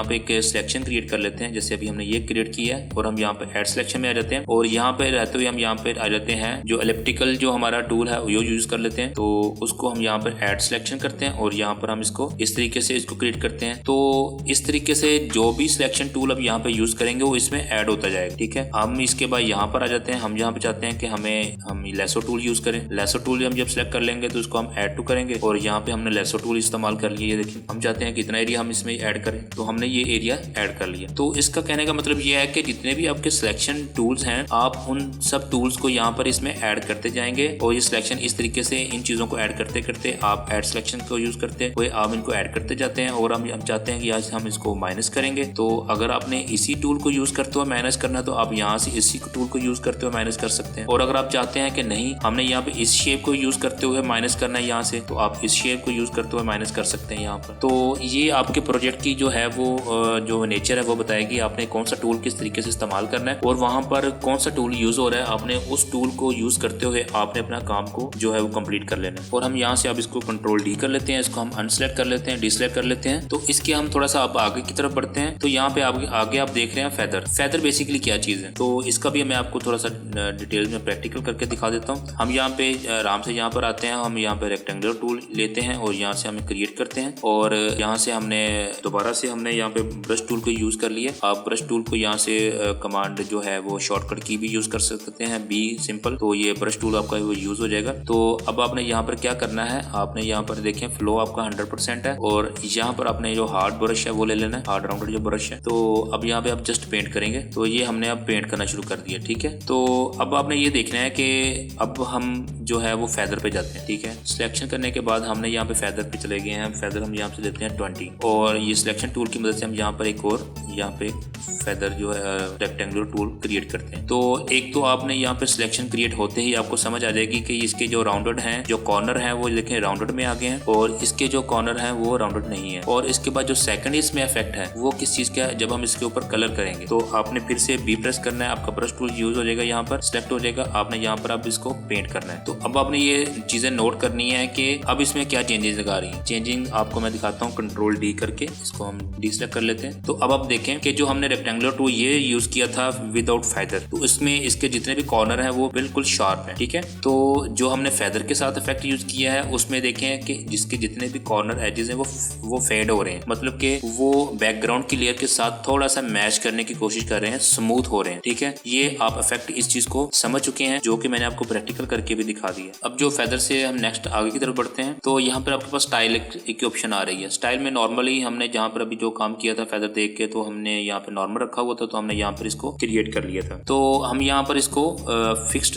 पे एक सिलेक्शन क्रिएट कर लेते हैं। जैसे अभी हमने ये क्रिएट किया है और हम यहाँ पे ऐड सिलेक्शन में आ जाते हैं और यहाँ पे रहते हुए हम यहाँ पे आ जाते हैं जो एलिप्टिकल जो हमारा टूल है वो यूज कर लेते हैं। तो उसको हम यहाँ पर ऐड सिलेक्शन करते हैं और यहाँ पर हम इसको इस तरीके से इसको क्रिएट करते हैं। तो इस तरीके से जो भी सिलेक्शन टूल अब यहाँ पे यूज करेंगे वो इसमें ऐड होता जाएगा। ठीक है, हम इसके बाद यहाँ पर आ जाते हैं। हम यहाँ पे चाहते हैं कि हम लेसो टूल यूज करें। लेसो टूल हम जब सिलेक्ट कर लेंगे तो उसको हम ऐड टू करेंगे और यहाँ पे हमने लेसो टूल इस्तेमाल कर लिया। ये देखिए, हम चाहते हैं कितना एरिया हम इसमें ऐड करें तो हमने ये एरिया ऐड कर लिया। तो इसका कहने का मतलब ये है कि जितने भी आपके सिलेक्शन टूल्स हैं आप उन सब टूल्स को यहाँ पर इसमें ऐड करते जाएंगे और ये सिलेक्शन इस तरीके से इन चीजों को ऐड करते करते आप ऐड सिलेक्शन को यूज करते हुए आप इनको ऐड करते जाते हैं। और हम चाहते हैं कि आज हम इसको माइनस करेंगे। तो अगर आपने इसी टूल को यूज करते हुए माइनस करना तो आप यहाँ से इसी टूल को यूज करते हुए माइनस कर सकते हैं। और अगर आप चाहते हैं कि नहीं हमने यहाँ पे इस शेप को यूज करते हुए माइनस करना है यहाँ से, तो आप इस शेप को यूज करते हुए माइनस कर सकते हैं यहाँ पर। तो ये आपके प्रोजेक्ट की जो है वो जो नेचर है वो बताएगी आपने कौन सा टूल किस तरीके से इस्तेमाल करना है और वहां पर कौन सा टूल यूज हो रहा है। आपने उस टूल को यूज करते हुए आपने अपना काम को जो है वो कंप्लीट कर लेना है। और हम यहाँ से अब इसको कंट्रोल डी कर लेते हैं, इसको हम अनसेलेक्ट कर लेते हैं, डिसलेक्ट कर लेते हैं। तो इसके हम थोड़ा सा अब आगे की तरफ बढ़ते हैं। तो यहाँ पे आगे आप देख रहे हैं फेदर बेसिकली क्या चीज है। तो इसका भी मैं आपको थोड़ा सा डिटेल में प्रैक्टिकल करके दिखा देता हूँ। हम यहाँ पे आराम से यहाँ पर आते हैं, हम यहाँ पे रेक्टेंगुलर टूल लेते हैं और यहाँ से हम क्रिएट करते हैं और यहाँ से हमने दोबारा से हमने यहाँ पे ब्रश टूल को यूज कर लिया। आप ब्रश टूल को यहाँ से कमांड जो है वो शॉर्टकट की भी यूज कर सकते हैं, बी सिंपल। तो ये ब्रश टूल आपका वो यूज हो जाएगा। तो अब आपने यहाँ पर क्या करना है, आपने यहाँ पर देखें फ्लो आपका 100% है और यहाँ पर आपने जो हार्ड ब्रश है वो ले लेना है, हार्ड राउंडेड जो ब्रश है। तो अब यहाँ पे आप जस्ट पेंट करेंगे। तो ये हमने अब पेंट करना शुरू कर दिया। ठीक है, तो अब आपने ये देखना है कि अब हम जो है वो फेदर पे जाते हैं। ठीक है, सिलेक्शन करने के बाद हमने यहाँ पे फेदर पे चले गए हैं। फेदर हम यहाँ से लेते हैं 20 और ये सिलेक्शन टूल की मदद से हम यहाँ पर एक और यहाँ पे फेदर जो है रेक्टेंगुलर टूल क्रिएट करते हैं। तो एक तो आपने यहाँ पे सिलेक्शन क्रिएट होते ही आपको समझ आ जाएगी कि इसके जो राउंडेड हैं, जो कॉर्नर हैं वो देखें राउंडेड में आ गए हैं और इसके जो कॉर्नर हैं वो राउंडेड नहीं है। और इसके बाद जो सेकंड इसमें इफेक्ट है वो किस चीज का है, जब हम इसके ऊपर कलर करेंगे तो आपने फिर से बी प्रेस करना है, आपका ब्रश टूल यूज हो जाएगा, यहाँ पर सिलेक्ट हो जाएगा, आपने यहाँ पर अब इसको पेंट करना है। तो अब आपने ये चीजें नोट करनी है कि अब इसमें क्या चेंजेस लगा रही है। चेंजिंग आपको मैं दिखाता हूँ, कंट्रोल डी करके इसको हम डिसलेक्ट कर लेते हैं। तो अब आप देखें कि जो हमने रेक्टेंगुलर टूल ये यूज किया था विदाउट फेदर, तो इसमें इसके जितने भी कॉर्नर है वो बिल्कुल शार्प है। ठीक है, तो जो हमने फेदर के साथ इफेक्ट यूज किया है उसमें देखें कि जिसके जितने भी कॉर्नर एजेस हैं वो फेड हो रहे हैं, मतलब कि वो बैकग्राउंड की लेयर के साथ थोड़ा सा मैच करने की कोशिश कर रहे हैं, स्मूथ हो रहे हैं। ठीक है, ये आप इफेक्ट इस चीज को समझ चुके हैं जो कि मैंने आपको प्रैक्टिकल करके भी दिखा दिया। अब जो फेदर से हम नेक्स्ट आगे की तरफ बढ़ते हैं। तो यहाँ पर आपके पास स्टाइल एक ऑप्शन आ रही है। स्टाइल में नॉर्मली हमने जहाँ पर अभी जो काम किया था फेदर देख के, तो हमने यहाँ पे नॉर्मल रखा हुआ था, तो हमने यहाँ पर इसको क्रिएट कर लिया था। तो हम यहाँ पर इसको फिक्स्ड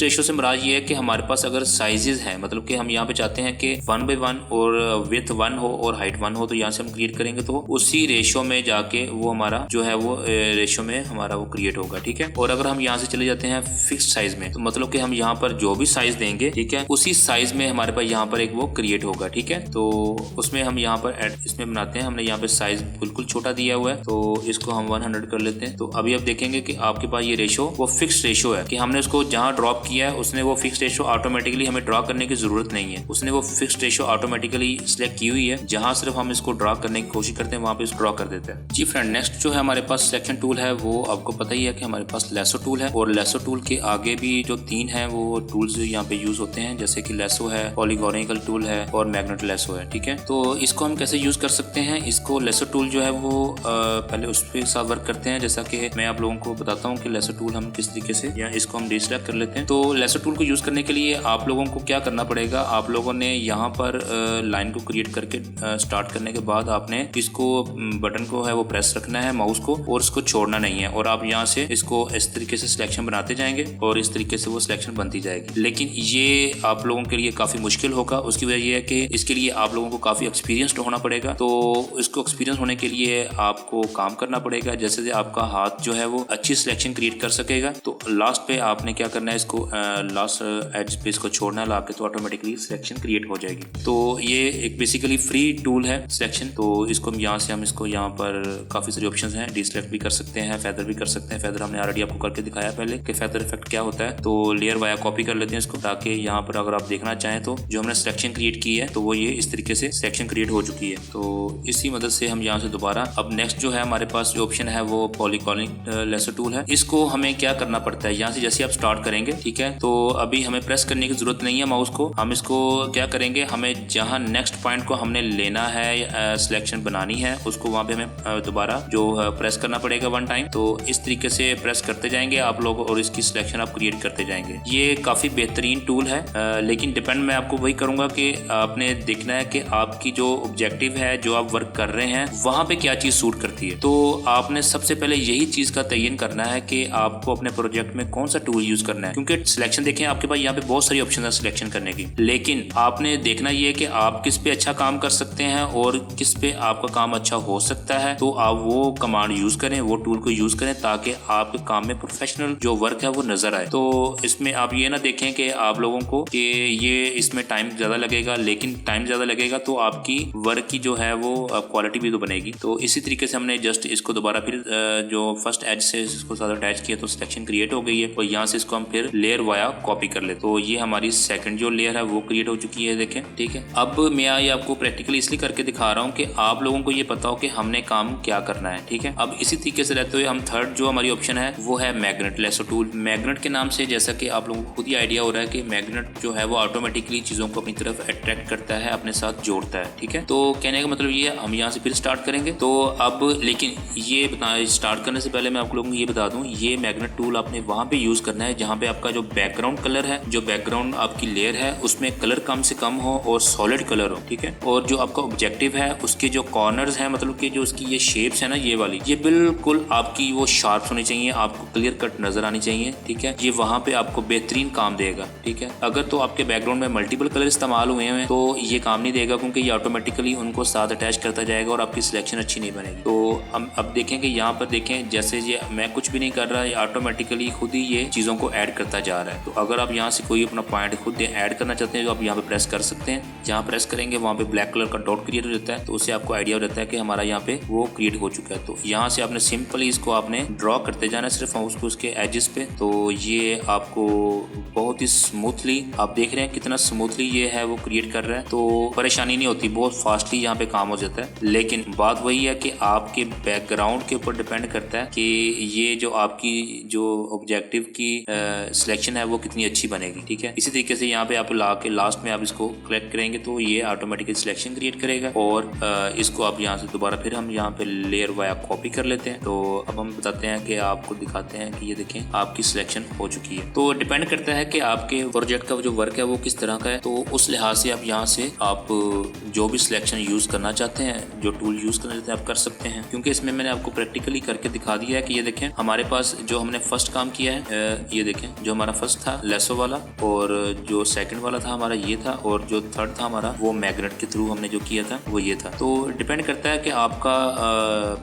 रेशो से मुराद ये है कि हमारे पास अगर साइजेस हैं, मतलब कि हम यहाँ पे चाहते हैं कि 1:1 और विड्थ 1 हो और हाइट 1 हो, तो यहाँ से हम क्रिएट करेंगे तो उसी रेशो में जाके वो हमारा जो है वो रेशो में हमारा वो क्रिएट होगा। ठीक है, और अगर हम यहाँ से चले जाते हैं फिक्स्ड साइज में, तो मतलब कि हम यहाँ पर जो भी साइज देंगे, ठीक है, उसी साइज में हमारे पास यहाँ पर एक वो क्रिएट होगा। ठीक है, तो उसमें हम यहाँ पर इसमें बनाते हैं। हमने यहाँ पे साइज बिल्कुल छोटा दिया हुआ है, तो इसको हम 100 कर लेते हैं। तो अभी आप देखेंगे कि आपके पास ये रेशो वो फिक्स्ड रेशो है कि हमने उसको जहाँ ड्रॉप किया है उसने वो फिक्स्ड रेशो ऑटोमेटिकली हमें ड्रॉ करने की जरूरत नहीं है, उसने वो फिक्स्ड रेशो ऑटोमेटिकली सिलेक्ट की हुई है। जहाँ सिर्फ हम इसको ड्रॉ करने की कोशिश करते हैं वहाँ पे इसको ड्रॉ कर देते हैं। जी फ्रेंड, नेक्स्ट जो है हमारे पास सिलेक्शन टूल है, वो आपको पता ही है कि हमारे पास लेसो टूल है और लेसो टूल के आगे भी जो 3 है वो टूल्स यहाँ पे यूज होते हैं, जैसे कि लेसो है, पॉलीगोनिकल टूल है और मैग्नेट लेसो है। ठीक है, तो इसको हम कैसे यूज कर सकते हैं। इसको लेसो टूल जो है वो पहले उस पे साथ वर्क करते हैं। जैसा कि मैं आप लोगों को बताता हूँ कि लेसर टूल हम किस तरीके से, या इसको हम डिसेलेक्ट कर लेते हैं। तो लेसर टूल को यूज़ करने के लिए आप लोगों को क्या करना पड़ेगा, आप लोगों ने यहाँ पर लाइन को क्रिएट करके स्टार्ट करने के बाद आपने इसको बटन को है वो प्रेस रखना है माउस को, और इसको छोड़ना नहीं है। और आप यहाँ से इसको इस तरीके से सिलेक्शन बनाते जाएंगे और इस तरीके से वो सिलेक्शन बनती जाएगी। लेकिन ये आप लोगों के लिए काफ़ी मुश्किल होगा। उसकी वजह ये है कि इसके लिए आप लोगों को काफ़ी एक्सपीरियंस्ड होना पड़ेगा। तो इसको एक्सपीरियंस होने के लिए आपको काम करना पड़ेगा, जैसे आपका हाथ जो है वो अच्छी सिलेक्शन क्रिएट कर सकेगा। तो लास्ट पे आपने क्या करना है, इसको लास्ट एज पे इसको छोड़ना ला के, तो ऑटोमेटिकली सिलेक्शन क्रिएट हो जाएगी। तो ये एक बेसिकली फ्री टूल है सिलेक्शन। तो इसको यहाँ से हम इसको यहाँ पर काफ़ी सारे ऑप्शंस हैं, डिसेलेक्ट भी कर सकते हैं, फेदर भी कर सकते हैं। फेदर हमने ऑलरेडी आपको करके दिखाया पहले कि फेदर इफेक्ट क्या होता है। तो लेयर वाया कॉपी कर लेते हैं इसको, ताकि यहाँ पर अगर आप देखना चाहें तो जो हमने सिलेक्शन क्रिएट की है तो वो ये इस तरीके से सिलेक्शन क्रिएट हो चुकी है। तो इसी मदद से हम यहाँ से दोबारा अब नेक्स्ट जो है हमारे पास जो ऑप्शन है वो पॉलीगॉनिक लेसर टूल है। इसको हमें क्या करना पड़ता है, यहाँ से जैसे आप स्टार्ट करेंगे, ठीक है, तो अभी हमें प्रेस करने की जरूरत नहीं है माउस को। हम इसको क्या करेंगे, हमें जहाँ नेक्स्ट पॉइंट को हमने लेना है, सिलेक्शन बनानी है, उसको वहाँ पे हमें दोबारा जो प्रेस करना पड़ेगा वन टाइम। तो इस तरीके से प्रेस करते जाएंगे आप लोग और इसकी सिलेक्शन आप क्रिएट करते जाएंगे। ये काफ़ी बेहतरीन टूल है, लेकिन डिपेंड मैं आपको वही करूँगा कि आपने देखना है कि आपकी जो ऑब्जेक्टिव है, जो आप वर्क कर रहे हैं, वहाँ पे क्या चीज़ सूट करती है। तो आपने सबसे पहले यही चीज़ का तयन करना है कि आपको अपने प्रोजेक्ट में कौन सा टूल यूज़ करना है। क्योंकि सिलेक्शन देखें आपके पास यहाँ पे बहुत सारी ऑप्शन है सिलेक्शन करने की, लेकिन आपने देखना ये है कि आप किस पे अच्छा काम कर सकते हैं और किस पे आपका काम अच्छा हो सकता है। तो आप वो कमांड यूज़ करें, वो टूल को यूज़ करें, ताकि आपके काम में प्रोफेशनल जो वर्क है वो नजर आए। तो इसमें आप ये ना देखें कि आप लोगों को कि ये इसमें टाइम ज़्यादा लगेगा, लेकिन टाइम ज़्यादा लगेगा तो आपकी वर्क की जो है वो क्वालिटी भी तो बनेगी। तो इसी तरीके से हमने जस्ट इसको दोबारा फिर जो फर्स्ट एज से इसको साथ अटैच किया तो सिलेक्शन क्रिएट हो गई है। और यहाँ से इसको हम फिर लेयर वाया कॉपी कर ले, तो ये हमारी सेकंड जो लेयर है वो क्रिएट हो चुकी है, देखें, ठीक है। अब मैं ये आपको प्रैक्टिकली इसलिए करके दिखा रहा हूँ कि आप लोगों को ये पता हो कि हमने काम क्या करना है, ठीक है। अब इसी तरीके से रहते हुए हम थर्ड जो हमारी ऑप्शन है वो है मैग्नेट लेसर टूल। मैग्नेट के नाम से जैसा कि आप लोगों को खुद ही आइडिया हो रहा है कि मैग्नेट जो है वो ऑटोमेटिकली चीज़ों को अपनी तरफ अट्रैक्ट करता है, अपने साथ जोड़ता है, ठीक है। तो कहने का मतलब ये, हम यहाँ से फिर स्टार्ट करेंगे। तो अब लेकिन ये स्टार्ट करने से पहले मैं आप लोगों को ये बता दूं, ये मैग्नेट टूल आपने वहाँ पे यूज़ करना है जहाँ पे आपका जो बैकग्राउंड कलर है, जो बैकग्राउंड आपकी लेयर है, उसमें कलर कम से कम हो और सॉलिड कलर हो, ठीक है। और जो आपका ऑब्जेक्टिव है उसके जो कॉर्नर्स हैं, मतलब कि जो उसकी ये शेप्स है ना, ये वाली, ये बिल्कुल आपकी वो शार्प होनी चाहिए, आपको क्लियर कट नजर आनी चाहिए, ठीक है। ये वहाँ पे आपको बेहतरीन काम देगा, ठीक है। अगर तो आपके बैकग्राउंड में मल्टीपल कलर इस्तेमाल हुए हैं तो ये काम नहीं देगा, क्योंकि ये ऑटोमेटिकली उनको साथ अटैच करता जाएगा और आपकी सिलेक्शन अच्छी नहीं बनेगी। तो हम अब देखें कि यहाँ पर देखें, जैसे ये मैं कुछ भी नहीं कर रहा, ये ऑटोमेटिकली खुद ही ये चीज़ों को ऐड करता जा रहा है। तो अगर आप यहाँ से कोई अपना पॉइंट खुद ऐड करना चाहते हैं तो आप यहाँ पे प्रेस कर सकते हैं। जहाँ प्रेस करेंगे वहाँ पे ब्लैक कलर का डॉट क्रिएट हो जाता है, तो उससे आपको आइडिया हो जाता है कि हमारा यहाँ पे वो क्रिएट हो चुका है। तो यहाँ से आपने सिंपली इसको आपने ड्रॉ करते जाना है सिर्फ उसको उसके एजेस पे। तो ये आपको बहुत ही स्मूथली, आप देख रहे हैं कितना स्मूथली ये है वो क्रिएट कर रहा है। तो परेशानी नहीं होती, बहुत फास्टली यहाँ पे काम हो जाता है। लेकिन बात वही है कि आपके बैकग्राउंड के ऊपर डिपेंड करता है कि ये जो आपकी जो ऑब्जेक्टिव की सिलेक्शन है वो कितनी अच्छी बनेगी, ठीक है। इसी तरीके से यहाँ पे आप ला के लास्ट में आप इसको क्लिक करेंगे तो ये ऑटोमेटिकली सिलेक्शन क्रिएट करेगा। और इसको आप यहाँ से दोबारा फिर हम यहाँ पे लेयर वाया कॉपी कर लेते हैं। तो अब हम बताते हैं कि आपको दिखाते हैं कि ये देखें आपकी सिलेक्शन हो चुकी है। तो डिपेंड करता है कि आपके प्रोजेक्ट का जो वर्क है वो किस तरह का है। तो उस लिहाज से आप यहाँ से आप जो भी सिलेक्शन यूज करना चाहते हैं, जो टूल यूज करना चाहते हैं, आप कर सकते हैं। क्योंकि इसमें मैंने आपको प्रैक्टिकली करके दिखा दिया है कि ये देखें हमारे पास जो हमने फर्स्ट काम किया है, ये देखें जो हमारा फर्स्ट था लेसो वाला, और जो सेकंड वाला था हमारा ये था, और जो थर्ड था हमारा वो मैग्नेट के थ्रू हमने जो किया था वो ये था। तो डिपेंड करता है कि आपका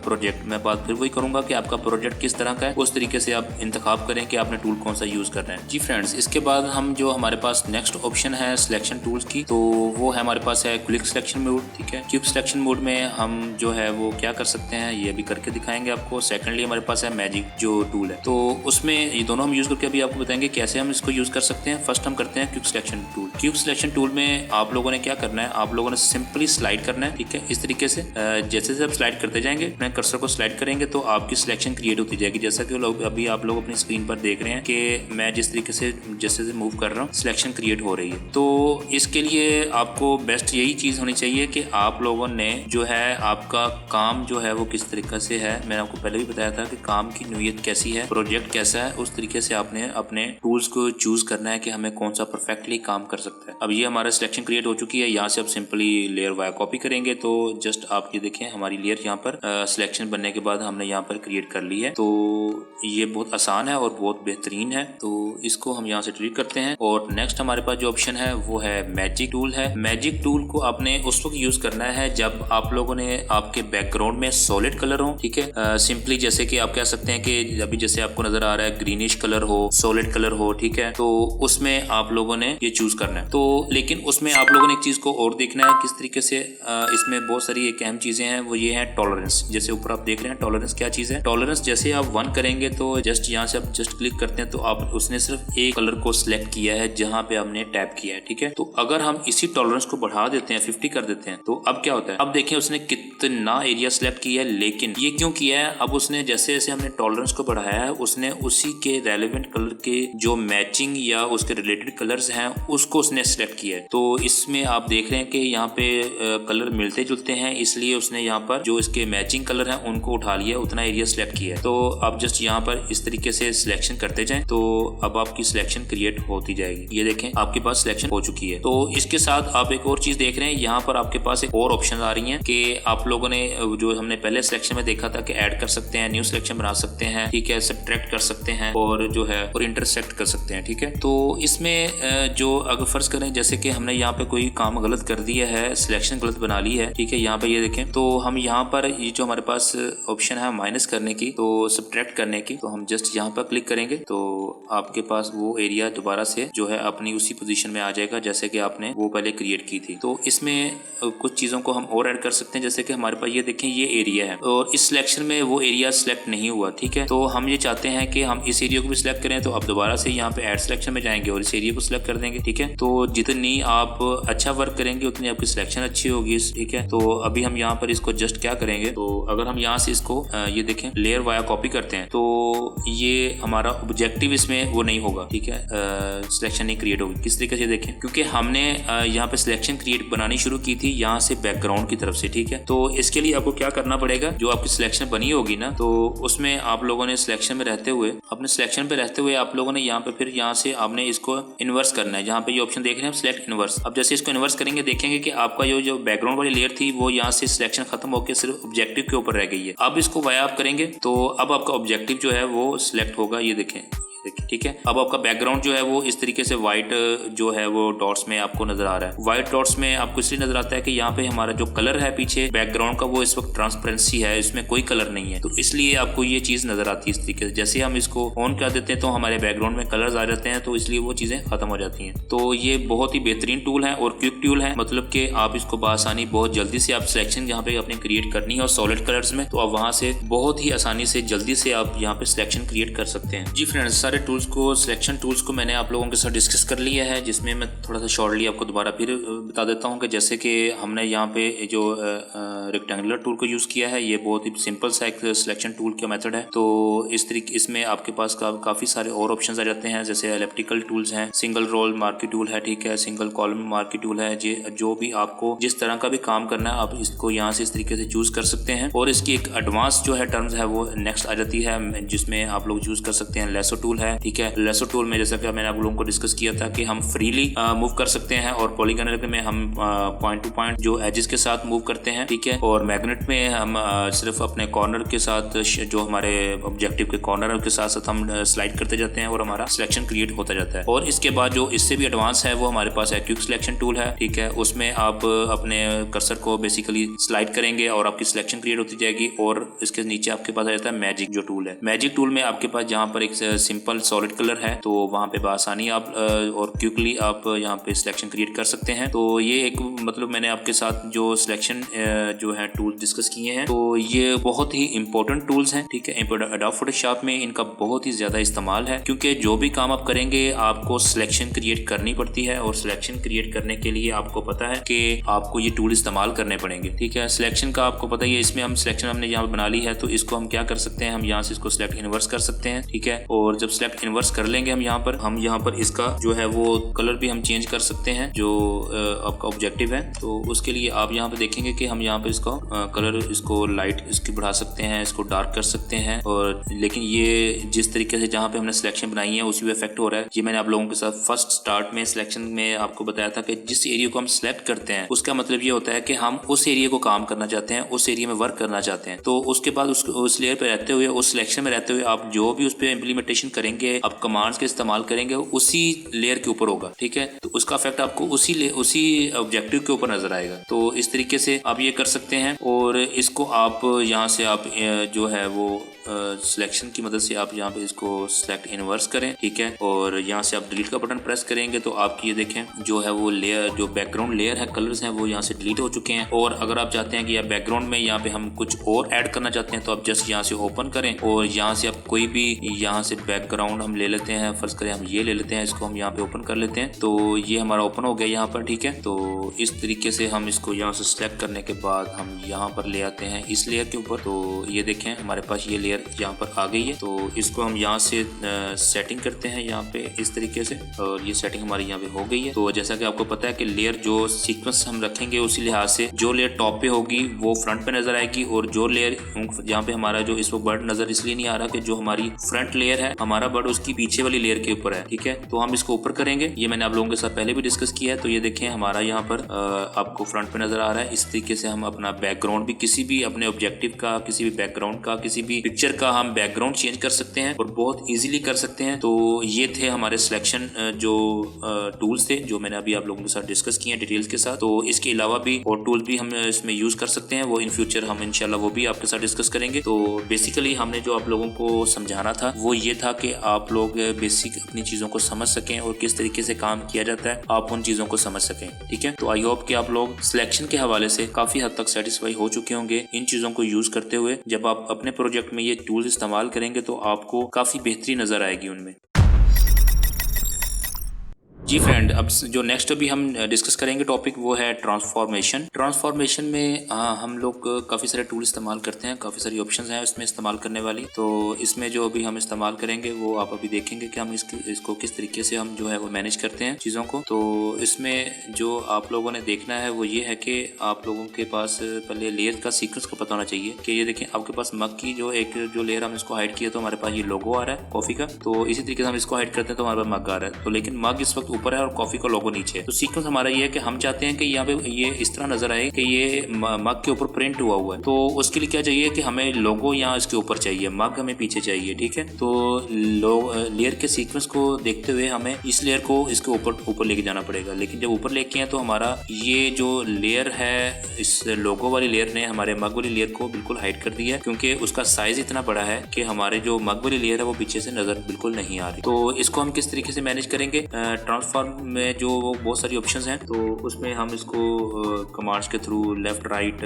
प्रोजेक्ट, मैं बात फिर वही करूंगा कि आपका प्रोजेक्ट किस तरह का है, उस तरीके से आप इंतखाब करें कि आपने टूल कौन सा यूज कर रहे हैं। जी फ्रेंड्स, इसके बाद हम जो हमारे पास नेक्स्ट ऑप्शन है सिलेक्शन टूल्स की, तो वो है हमारे पास है क्विक सिलेक्शन मोड, ठीक है। क्विक सिलेक्शन मोड में हम जो है वो क्या कर सकते हैं ये भी करके दिखाएंगे आपको। सेकेंडली हमारे पास है मैजिक जो टूल है, तो उसमें ये दोनों हम यूज करके अभी आपको बताएंगे कैसे हम इसको यूज कर सकते हैं। फर्स्ट हम करते हैं quick selection tool. Quick selection tool में आप लोगों ने क्या करना है, आप लोगों ने सिंपली स्लाइड करना है, ठीक है। इस तरीके से जैसे जैसे आप स्लाइड करते जाएंगे, अपने कर्सर को स्लाइड करेंगे तो आपकी सिलेक्शन क्रिएट होती जाएगी। जैसा कि अभी आप लोग अपनी स्क्रीन पर देख रहे हैं कि मैं जिस तरीके से जैसे मूव कर रहा हूँ सिलेक्शन क्रिएट हो रही है। तो इसके लिए आपको बेस्ट यही चीज होनी चाहिए कि आप लोगों ने जो है आपका काम जो है वो किस तरीके से है। मैंने आपको पहले भी बताया था कि काम की नीयत कैसी है, प्रोजेक्ट कैसा है, उस तरीके से आपने अपने टूल्स को चूज करना है कि हमें कौन सा परफेक्टली काम कर सकता है। अब ये हमारा सिलेक्शन क्रिएट हो चुकी है। यहाँ से आप सिंपली लेयर वाया कॉपी करेंगे तो जस्ट आप ये देखें हमारी लेयर यहाँ पर सिलेक्शन बनने के बाद हमने यहाँ पर क्रिएट कर ली है। तो ये बहुत आसान है और बहुत बेहतरीन है। तो इसको हम यहाँ से डिलीट करते हैं और नेक्स्ट हमारे पास जो ऑप्शन है वो है मैजिक टूल है। मैजिक टूल को आपने उस वक्त यूज करना है जब आप लोगों ने आपके बैकग्राउंड में सॉलिड कलर हो, ठीक है। सिंपली जैसे कि आप कह सकते हैं कि अभी जैसे आपको नजर आ रहा है ग्रीनिश कलर हो, सॉलिड कलर हो, ठीक है। तो उसमें आप लोगों ने ये चूज करना है। तो लेकिन उसमें आप लोगों ने एक चीज को और देखना है किस तरीके से। इसमें बहुत सारी एक अहम चीजें हैं, वो ये है टॉलरेंस। जैसे ऊपर आप देख रहे हैं टॉलरेंस क्या चीज है। टॉलरेंस जैसे आप 1 करेंगे तो जस्ट यहाँ से आप जस्ट क्लिक करते हैं तो आप उसने सिर्फ एक कलर को सिलेक्ट किया है जहाँ पे आपने टैप किया है, ठीक है। तो अगर हम इसी टॉलरेंस को बढ़ा देते हैं 50 कर देते हैं तो अब क्या होता है, अब देखिए उसने कितना एरिया सिलेक्ट किया है। लेकिन ये क्यों किया है, अब उसने जैसे जैसे हमने टॉलरेंस को बढ़ाया है उसने उसी के रेलेवेंट कलर के जो मैचिंग या उसके रिलेटेड कलर्स हैं उसको उसने सिलेक्ट किया है। तो इसमें आप देख रहे हैं कि यहाँ पे कलर मिलते जुलते हैं, इसलिए उसने यहाँ पर जो इसके मैचिंग कलर हैं उनको उठा लिया, उतना एरिया सिलेक्ट किया है। तो आप जस्ट यहाँ पर इस तरीके से सिलेक्शन करते जाएं तो अब आपकी सिलेक्शन क्रिएट होती जाएगी। ये देखें आपके पास सिलेक्शन हो चुकी है। तो इसके साथ आप एक और चीज देख रहे हैं, यहाँ पर आपके पास एक और ऑप्शन आ रही है कि आप लोगों ने जो हमने पहले सिलेक्शन में देखा था कि ऐड कर सकते हैं, न्यू सिलेक्शन बना सकते हैं, ठीक है, सब्ट्रैक्ट कर सकते हैं और जो है और इंटरसेक्ट कर सकते हैं, ठीक है। तो इसमें जो अगर फर्ज करें जैसे कि हमने यहाँ पे कोई काम गलत कर दिया है, सिलेक्शन गलत बना ली है, ठीक है, यहाँ पे ये देखें तो हम यहाँ पर ये जो हमारे पास ऑप्शन है माइनस करने की, तो सब्ट्रैक्ट करने की, तो हम जस्ट यहाँ पर क्लिक करेंगे तो आपके पास वो एरिया दोबारा से जो है अपनी उसी पोजीशन में आ जाएगा जैसे कि आपने वो पहले क्रिएट की थी। तो इसमें कुछ चीजों को हम और ऐड कर सकते हैं, जैसे कि हमारे पास ये देखें ये एरिया है और इस सिलेक्शन में वो एरिया सिलेक्ट नहीं हुआ, ठीक है। तो हम ये चाहते हैं कि हम इस एरिया को भी सिलेक्ट करें, तो अब दोबारा से यहाँ पे ऐड सिलेक्शन में जाएंगे और इस एरिया को सिलेक्ट कर देंगे, ठीक है। तो जितनी आप अच्छा वर्क करेंगे उतनी आपकी सिलेक्शन अच्छी होगी, ठीक है। तो अभी हम यहाँ पर इसको जस्ट क्या करेंगे, तो अगर हम यहाँ से इसको ये देखें लेयर वाया कॉपी करते हैं तो ये हमारा ऑब्जेक्टिव इसमें वो नहीं होगा, ठीक है, सिलेक्शन नहीं क्रिएट होगी। किस तरीके से देखें, क्योंकि हमने यहाँ पे सिलेक्शन क्रिएट बनानी शुरू की थी यहाँ से बैकग्राउंड की तरफ से, ठीक है। तो इसके लिए आपको क्या करना पड़ेगा, जो आपकी सिलेक्शन बनी होगी ना, तो उसमें आप लोगों ने सिलेक्शन में रहते हुए अपने सिलेक्शन पे रहते हुए आप लोगों ने यहाँ पे फिर यहाँ से आपने इसको इन्वर्स करना है। जहाँ पे ये ऑप्शन देख रहे हैं सिलेक्ट इन्वर्स, अब जैसे इसको इन्वर्स करेंगे देखेंगे कि आपका जो बैकग्राउंड वाली लेयर थी वो यहाँ से सिलेक्शन खत्म होकर सिर्फ ऑब्जेक्टिव के ऊपर रह गई है। अब इसको वाया आप करेंगे तो अब आपका ऑब्जेक्टिव जो है वो सिलेक्ट होगा, ये देखें, ठीक है। अब आपका बैकग्राउंड जो है वो इस तरीके से व्हाइट जो है वो डॉट्स में आपको नजर आ रहा है। व्हाइट डॉट्स में आपको इसलिए नजर आता है कि यहाँ पे हमारा जो कलर है पीछे बैकग्राउंड का वो इस वक्त ट्रांसपेरेंसी है, इसमें कोई कलर नहीं है, तो इसलिए आपको ये चीज नजर आती है इस तरीके से। जैसे हम इसको ऑन कर देते हैं तो हमारे बैकग्राउंड में कलर्स आ जाते हैं, तो इसलिए वो चीजें खत्म हो जाती हैं। तो ये बहुत ही बेहतरीन टूल है और क्विक टूल है, मतलब कि आप इसको बआसानी बहुत जल्दी से आप सिलेक्शन जहाँ पे आपने क्रिएट करनी है और सॉलिड कलर्स में, तो आप वहां से बहुत ही आसानी से जल्दी से आप यहाँ पे सिलेक्शन क्रिएट कर सकते हैं। जी फ्रेंड्स, सारे टूल्स को सिलेक्शन टूल्स को मैंने आप लोगों के साथ डिस्कस कर लिया है, जिसमें मैं थोड़ा सा शॉर्टली आपको दोबारा फिर बता देता हूं कि जैसे कि हमने यहाँ पे जो रेक्टेंगुलर टूल को यूज़ किया है, ये बहुत ही सिंपल सा एक सिलेक्शन टूल का मेथड है। तो इस तरीके इसमें आपके पास काफ़ी सारे और ऑप्शंस आ जाते हैं, जैसे एलिप्टिकल टूल्स हैं, सिंगल रोल मार्की टूल है, ठीक है, सिंगल कॉलम मार्की टूल है। जो भी आपको जिस तरह का भी काम करना है आप इसको यहाँ से इस तरीके से चूज़ कर सकते हैं। और इसकी एक एडवांस जो है टर्म्स है वो नेक्स्ट आ जाती है, जिसमें आप लोग यूज़ कर सकते हैं लेसो टूल है, ठीक है। लेसो टूल में जैसा कि मैंने आप लोगों को डिस्कस किया था कि हम फ्रीली मूव कर सकते हैं, और पॉलीगोनल में हम पॉइंट टू पॉइंट जो एजेस के साथ मूव करते हैं, ठीक है। और मैग्नेट में हम सिर्फ अपने कॉर्नर के साथ जो हमारे ऑब्जेक्टिव के कॉर्नर के साथ साथ हम स्लाइड करते जाते हैं और हमारा सिलेक्शन क्रिएट होता जाता है। और इसके बाद जो इससे भी एडवांस है वो हमारे पास है क्विक सिलेक्शन टूल है, ठीक है। उसमें आप अपने कर्सर को बेसिकली स्लाइड करेंगे और आपकी सिलेक्शन क्रिएट होती जाएगी। और इसके नीचे आपके पास आ जाता है मैजिक जो टूल है। मैजिक टूल में आपके पास जहाँ पर एक सिंपल सॉलिड कलर है तो वहाँ पे बआसानी आप और क्विकली आप यहाँ पे सिलेक्शन क्रिएट कर सकते हैं। तो ये एक मतलब मैंने आपके साथ जो सिलेक्शन जो है टूल डिस्कस किए हैं, तो ये बहुत ही इंपॉर्टेंट टूल्स हैं, ठीक है। एडोब फोटोशॉप में इनका बहुत ही ज्यादा इस्तेमाल है, क्योंकि जो भी काम आप करेंगे आपको सिलेक्शन क्रिएट करनी पड़ती है, और सिलेक्शन क्रिएट करने के लिए आपको पता है कि आपको ये टूल इस्तेमाल करने पड़ेंगे, ठीक है। सिलेक्शन का आपको पता ही है, इसमें हम सिलेक्शन हमने यहाँ बना ली है, तो इसको हम क्या कर सकते हैं, हम यहाँ से इसको सिलेक्ट इन्वर्स कर सकते हैं, ठीक है। और जब सिलेक्ट इनवर्स कर लेंगे हम यहाँ पर इसका जो है वो कलर भी हम चेंज कर सकते हैं जो आपका ऑब्जेक्टिव है। तो उसके लिए आप यहाँ पे देखेंगे कि हम यहाँ पे इसका कलर, इसको लाइट इसकी बढ़ा सकते हैं, इसको डार्क कर सकते हैं। और लेकिन ये जिस तरीके से जहाँ पे हमने सिलेक्शन बनाई है उसी पे इफेक्ट हो रहा है। ये मैंने आप लोगों के साथ फर्स्ट स्टार्ट में सिलेक्शन में आपको बताया था कि जिस एरिया को हम सिलेक्ट करते हैं उसका मतलब ये होता है कि हम उस एरिया को काम करना चाहते हैं, उस एरिया में वर्क करना चाहते हैं। तो उसके बाद उस लेयर पे रहते हुए, उस सिलेक्शन में रहते हुए आप जो भी उस पर इम्प्लीमेंटेशन करेंगे, आप कमांड्स के इस्तेमाल करेंगे, उसी लेयर के ऊपर होगा, ठीक है। तो उसका इफेक्ट आपको उसी ऑब्जेक्टिव के ऊपर नजर आएगा। तो इस तरीके से आप ये कर सकते हैं। और इसको आप यहाँ से आप जो है वो सिलेक्शन की मदद से आप यहाँ पे इसको सिलेक्ट इनवर्स करें, ठीक है। और यहाँ से आप डिलीट का बटन प्रेस करेंगे तो आपकी ये देखें जो है वो लेयर, जो बैकग्राउंड लेयर है, कलर्स हैं वो यहाँ से डिलीट हो चुके हैं। और अगर आप चाहते हैं कि यार बैकग्राउंड में यहाँ पे हम कुछ और ऐड करना चाहते हैं तो आप जस्ट यहाँ से ओपन करें और यहाँ से आप कोई भी यहाँ से बैकग्राउंड हम ले लेते हैं। फर्ज करें हम ये ले लेते हैं, इसको हम यहाँ पे ओपन कर लेते हैं। तो ये हमारा ओपन हो गया यहाँ पर, ठीक है। तो इस तरीके से हम इसको यहाँ से सिलेक्ट करने के बाद हम यहाँ पर ले आते हैं इस लेयर के ऊपर। तो ये देखें हमारे पास ये लेयर यहाँ पर आ गई है। तो इसको हम यहाँ से सेटिंग करते हैं यहाँ पे इस तरीके से, और ये सेटिंग हमारी यहाँ पे हो गई है। तो जैसा कि आपको पता है कि लेयर जो सीक्वेंस हम रखेंगे उसी लिहाज से जो लेयर टॉप पे होगी वो फ्रंट पे नजर आएगी, और जो लेयर यहाँ पे हमारा जो इस वक्त बर्ड नजर इसलिए नहीं आ रहा कि जो हमारी फ्रंट लेयर है हमारा बर्ड उसकी पीछे वाली लेयर के ऊपर है, ठीक है। तो हम इसको ऊपर करेंगे, ये मैंने आप लोगों के साथ पहले भी डिस्कस किया है। तो ये देखें हमारा यहाँ पर आपको फ्रंट पे नजर आ रहा है। इस तरीके से हम अपना बैकग्राउंड भी, किसी भी अपने ऑब्जेक्टिव का, किसी भी बैकग्राउंड का, किसी भी पिक्चर का हम बैकग्राउंड चेंज कर सकते हैं और बहुत इजीली कर सकते हैं। तो ये थे हमारे सिलेक्शन जो टूल्स थे जो मैंने अभी आप लोगों के साथ डिस्कस किए हैं डिटेल्स के साथ। तो इसके अलावा भी और टूल भी हम इसमें यूज कर सकते हैं, वो इन फ्यूचर हम इंशाल्लाह वो भी आपके साथ डिस्कस करेंगे। तो बेसिकली हमने जो आप लोगों को समझाना था वो ये था कि आप लोग बेसिक अपनी चीजों को समझ सकें और किस तरीके से काम किया जाता है आप उन चीजों को समझ सकें, ठीक है। तो आई होप कि आप लोग सिलेक्शन के हवाले से काफी हद तक सेटिस्फाई हो चुके होंगे इन चीजों को यूज करते हुए। जब आप अपने प्रोजेक्ट में ये टूल्स इस्तेमाल करेंगे तो आपको काफी बेहतरी नजर आएगी उनमें। जी फ्रेंड, अब जो नेक्स्ट अभी हम डिस्कस करेंगे टॉपिक वो है ट्रांसफॉर्मेशन। ट्रांसफॉर्मेशन में हम लोग काफ़ी सारे टूल इस्तेमाल करते हैं, काफ़ी सारी ऑप्शंस हैं इसमें इस्तेमाल करने वाली। तो इसमें जो अभी हम इस्तेमाल करेंगे वो आप अभी देखेंगे कि हम इसको किस तरीके से हम जो है वो मैनेज करते हैं चीज़ों को। तो इसमें जो आप लोगों ने देखना है वो ये है कि आप लोगों के पास पहले लेयर का सीक्वेंस को पता होना चाहिए कि ये देखें आपके पास मग की जो लेयर हम इसको हाइड किया तो हमारे पास ये लोगो आ रहा है कॉफ़ी का। तो इसी तरीके से हम इसको हाइड करते हैं तो हमारे पास मग आ रहा है। तो लेकिन मग इस वक्त ऊपर है और कॉफी का लोगो नीचे है। तो सीक्वेंस हमारा ये है कि हम चाहते हैं कि यहाँ पे ये इस तरह नजर आए कि ये मग के ऊपर प्रिंट हुआ है। तो उसके लिए क्या चाहिए कि हमें लोगो यहाँ इसके ऊपर चाहिए, मग हमें पीछे चाहिए, ठीक है। तो लेयर के सीक्वेंस को देखते हुए हमें इस लेयर को इसके ऊपर लेके जाना पड़ेगा। लेकिन जब ऊपर लेके आए तो हमारा ये जो लेयर है, इस लोगो वाली लेयर ने हमारे मग वाली लेयर को बिल्कुल हाइड कर दिया है, क्योंकि उसका साइज इतना बड़ा है कि हमारे जो मग वाली लेयर है वो पीछे से नजर बिल्कुल नहीं आ रही। तो इसको हम किस तरीके से मैनेज करेंगे? ट्रांसफॉर्म में जो बहुत सारी ऑप्शंस हैं, तो उसमें हम इसको कमांड्स के थ्रू, लेफ्ट राइट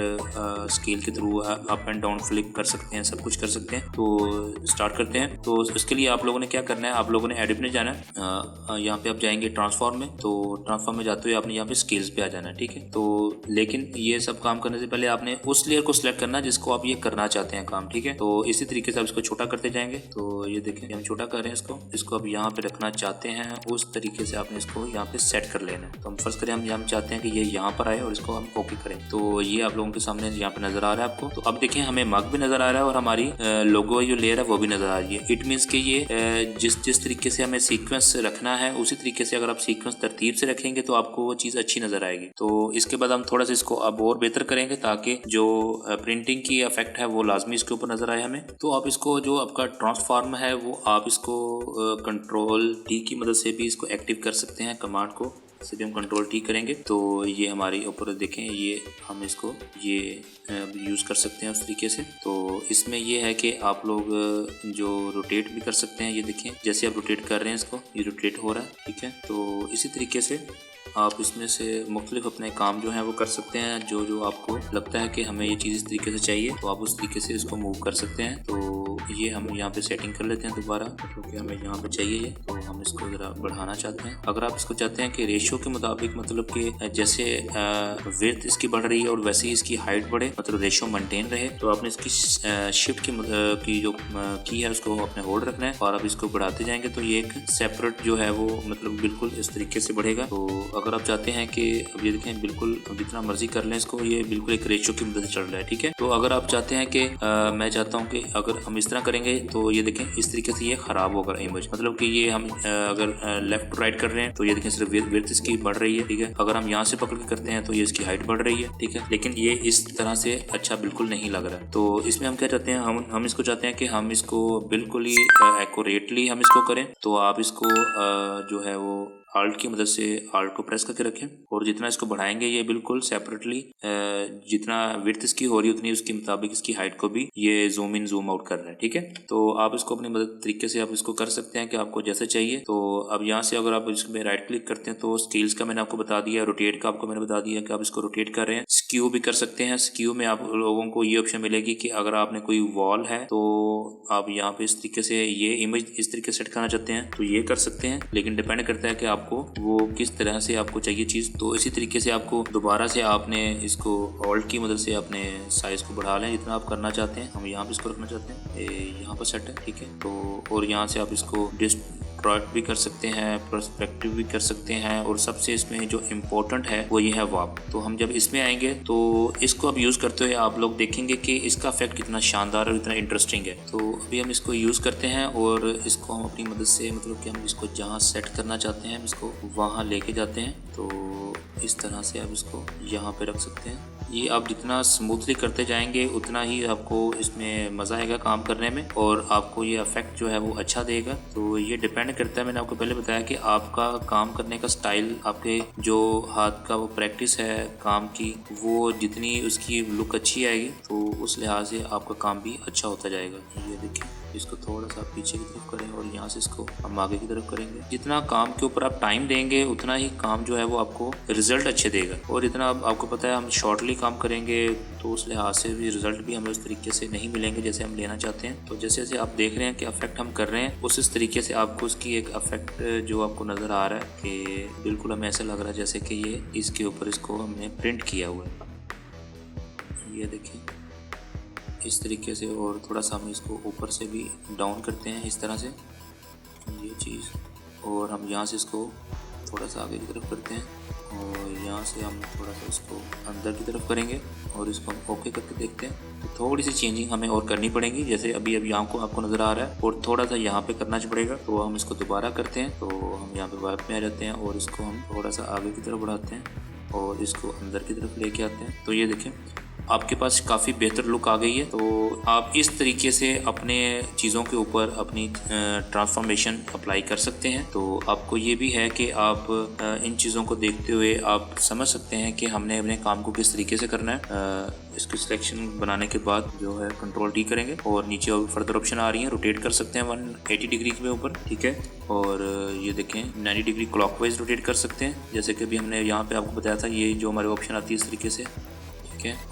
स्केल के through, up and down flip कर सकते हैं, सब कुछ कर सकते हैं। तो स्टार्ट करते हैं। तो उसके लिए आप लोगों ने क्या करना है, आप लोगों ने एडिट में जाना है। यहाँ पे आप जाएंगे ट्रांसफॉर्म में, तो ट्रांसफॉर्म में जाते हुए आपने यहाँ पे स्केल्स पे आ जाना है, ठीक है। तो लेकिन ये सब काम करने से पहले आपने उस लेयर को सिलेक्ट करना है जिसको आप ये करना चाहते हैं काम, ठीक है। तो इसी तरीके से आप इसको छोटा करते जाएंगे। तो ये देखें हम छोटा कर रहे हैं इसको अब यहाँ पे रखना चाहते हैं, उस तरीके से आपने इसको यहाँ पे सेट कर लेना है। तो हम फर्स्ट करें, हम यहाँ चाहते हैं कि ये यहाँ पर आए और इसको हम ओके करें। तो ये आप लोगों के सामने यहाँ पे नजर आ रहा है आपको। तो अब देखें हमें मग भी नजर आ रहा है और हमारी लोगो जो लेयर है वो भी नजर आ रही है। इट मीन्स कि ये जिस तरीके से हमें सीक्वेंस रखना है उसी तरीके से अगर आप सीक्वेंस तरतीब से रखेंगे तो आपको वो चीज़ अच्छी नजर आएगी। तो इसके बाद हम थोड़ा सा इसको अब और बेहतर करेंगे ताकि जो प्रिंटिंग की इफेक्ट है वो लाजमी इसके ऊपर नजर आए हमें। तो आप इसको जो आपका ट्रांसफॉर्म है वो आप इसको कंट्रोल टी की मदद से भी इसको एक्टिव कर सकते हैं, कमांड को से भी हम कंट्रोल टी करेंगे तो ये हमारे ऊपर देखें, ये हम इसको ये यूज़ कर सकते हैं उस तरीके से। तो इसमें ये है कि आप लोग जो रोटेट भी कर सकते हैं, ये देखें जैसे आप रोटेट कर रहे हैं इसको, ये रोटेट हो रहा है, ठीक है। तो इसी तरीके से आप इसमें से मुख्तलिफ अपने काम जो है वो कर सकते हैं। जो जो आपको लगता है कि हमें ये चीज़ इस तरीके से चाहिए तो आप उस तरीके से इसको मूव कर सकते हैं। तो ये हम यहाँ पे सेटिंग कर लेते हैं दोबारा, क्योंकि हमें यहाँ पे चाहिए ये, तो हम इसको ज़रा बढ़ाना चाहते हैं। अगर आप इसको चाहते हैं कि रेशियो के मुताबिक, मतलब कि जैसे विड्थ इसकी बढ़ रही है और वैसे ही इसकी हाइट बढ़े, मतलब रेशियो मेंटेन रहे, तो आपने इसकी शिफ्ट की जो की है उसको अपने होल्ड रखना है और आप इसको बढ़ाते जाएंगे तो ये एक सेपरेट जो है वो मतलब बिल्कुल इस तरीके से बढ़ेगा। तो अगर आप चाहते हैं कि अब ये देखें बिल्कुल जितना मर्जी कर लें इसको, ये बिल्कुल एक रेशियो की मदद से चल रहा है, ठीक है। तो अगर आप चाहते हैं कि मैं चाहता हूँ कि अगर हम इस तरह करेंगे तो ये देखें इस तरीके से ये खराब होगा इमेज, मतलब कि ये हम अगर लेफ्ट टू राइट कर रहे हैं तो ये देखें सिर्फ विड्थ इसकी बढ़ रही है, ठीक है। अगर हम यहाँ से पकड़ के करते हैं तो ये इसकी हाइट बढ़ रही है, ठीक है। लेकिन ये इस तरह से अच्छा बिल्कुल नहीं लग रहा है। तो इसमें हम क्या चाहते हैं, हम इसको चाहते हैं कि हम इसको बिल्कुल ही एक्यूरेटली हम इसको करें। तो आप इसको जो है वो आल्ट की मदद से आल्ट को प्रेस करके रखें और जितना इसको बढ़ाएंगे ये बिल्कुल सेपरेटली जितना विड्थ इसकी हो रही है उतनी उसके मुताबिक इसकी हाइट को भी ये जूम इन जूम आउट कर रहा है, ठीक है। तो आप इसको अपनी मदद तरीके से आप इसको कर सकते हैं कि आपको जैसे चाहिए। तो अब यहाँ से अगर आप इसमें राइट क्लिक करते हैं तो स्केल्स का मैंने आपको बता दिया, रोटेट का आपको मैंने बता दिया कि आप इसको रोटेट कर रहे हैं। स्क्यू भी कर सकते हैं। स्क्यू में आप लोगों को ये ऑप्शन मिलेगी कि अगर आपने कोई वॉल है तो आप यहाँ पे इस तरीके से ये इमेज इस तरीके से सेट करना चाहते हैं तो ये कर सकते हैं, लेकिन डिपेंड करता है कि आपको वो किस तरह से आपको चाहिए चीज़। तो इसी तरीके से आपको दोबारा से आपने इसको ऑल्ट की मदद से अपने साइज़ को बढ़ा लें जितना आप करना चाहते हैं। हम यहाँ पे इसको रखना चाहते हैं, यहाँ पर सेट है, ठीक है। तो और यहाँ से आप इसको डिस्ट्रॉयट भी कर सकते हैं, पर्सपेक्टिव भी कर सकते हैं और सबसे इसमें जो इम्पोर्टेंट है वो ये है वार्प। तो हम जब इसमें आएंगे तो इसको अब यूज़ करते हुए आप लोग देखेंगे कि इसका इफेक्ट कितना शानदार और इतना इंटरेस्टिंग है। तो अभी हम इसको यूज़ करते हैं और इसको हम अपनी मदद से, मतलब कि हम इसको जहाँ सेट करना चाहते हैं हम इसको वहाँ लेके जाते हैं। तो इस तरह से आप इसको यहाँ पे रख सकते हैं। ये आप जितना स्मूथली करते जाएंगे उतना ही आपको इसमें मज़ा आएगा काम करने में और आपको ये इफेक्ट जो है वो अच्छा देगा। तो ये डिपेंड करता है, मैंने आपको पहले बताया कि आपका काम करने का स्टाइल, आपके जो हाथ का वो प्रैक्टिस है काम की, वो जितनी उसकी लुक अच्छी आएगी तो उस लिहाज से आपका काम भी अच्छा होता जाएगा। ये देखिए इसको थोड़ा सा पीछे की तरफ करें और यहाँ से इसको हम आगे की तरफ करेंगे। जितना काम के ऊपर आप टाइम देंगे उतना ही काम जो है वो आपको रिजल्ट अच्छे देगा। और इतना आपको पता है हम शॉर्टली काम करेंगे तो उस लिहाज से भी रिजल्ट भी हमें उस तरीके से नहीं मिलेंगे जैसे हम लेना चाहते हैं। तो जैसे जैसे आप देख रहे हैं कि अफेक्ट हम कर रहे हैं उस तरीके से आपको उसकी एक अफेक्ट जो आपको नज़र आ रहा है कि बिल्कुल हमें ऐसा लग रहा है जैसे कि ये इसके ऊपर इसको हमने प्रिंट किया हुआ है। ये देखिए इस तरीके से, और थोड़ा सा हम इसको ऊपर से भी डाउन करते हैं इस तरह से ये चीज़, और हम यहाँ से इसको थोड़ा सा आगे की तरफ करते हैं और यहाँ से हम थोड़ा सा इसको अंदर की तरफ करेंगे और इसको हम ओके करके देखते हैं। तो थोड़ी सी चेंजिंग हमें और करनी पड़ेगी, जैसे अभी यहाँ को आपको नज़र आ रहा है और थोड़ा सा यहाँ पे करना पड़ेगा। तो हम इसको दोबारा करते हैं, तो हम यहाँ पे वाइप में आ जाते हैं और इसको हम थोड़ा सा आगे की तरफ बढ़ाते हैं और इसको अंदर की तरफ लेके आते हैं। तो ये देखें आपके पास काफ़ी बेहतर लुक आ गई है। तो आप इस तरीके से अपने चीज़ों के ऊपर अपनी ट्रांसफॉर्मेशन अप्लाई कर सकते हैं। तो आपको ये भी है कि आप इन चीज़ों को देखते हुए आप समझ सकते हैं कि हमने अपने काम को किस तरीके से करना है। इसकी सिलेक्शन बनाने के बाद जो है कंट्रोल डी करेंगे और नीचे और फर्दर ऑप्शन आ रही है, रोटेट कर सकते हैं 180 डिग्री के ऊपर, ठीक है। और ये देखें 90 डिग्री क्लॉकवाइज रोटेट कर सकते हैं, जैसे कि अभी हमने यहाँ पे आपको बताया था। ये जो हमारे ऑप्शन आती है इस तरीके से,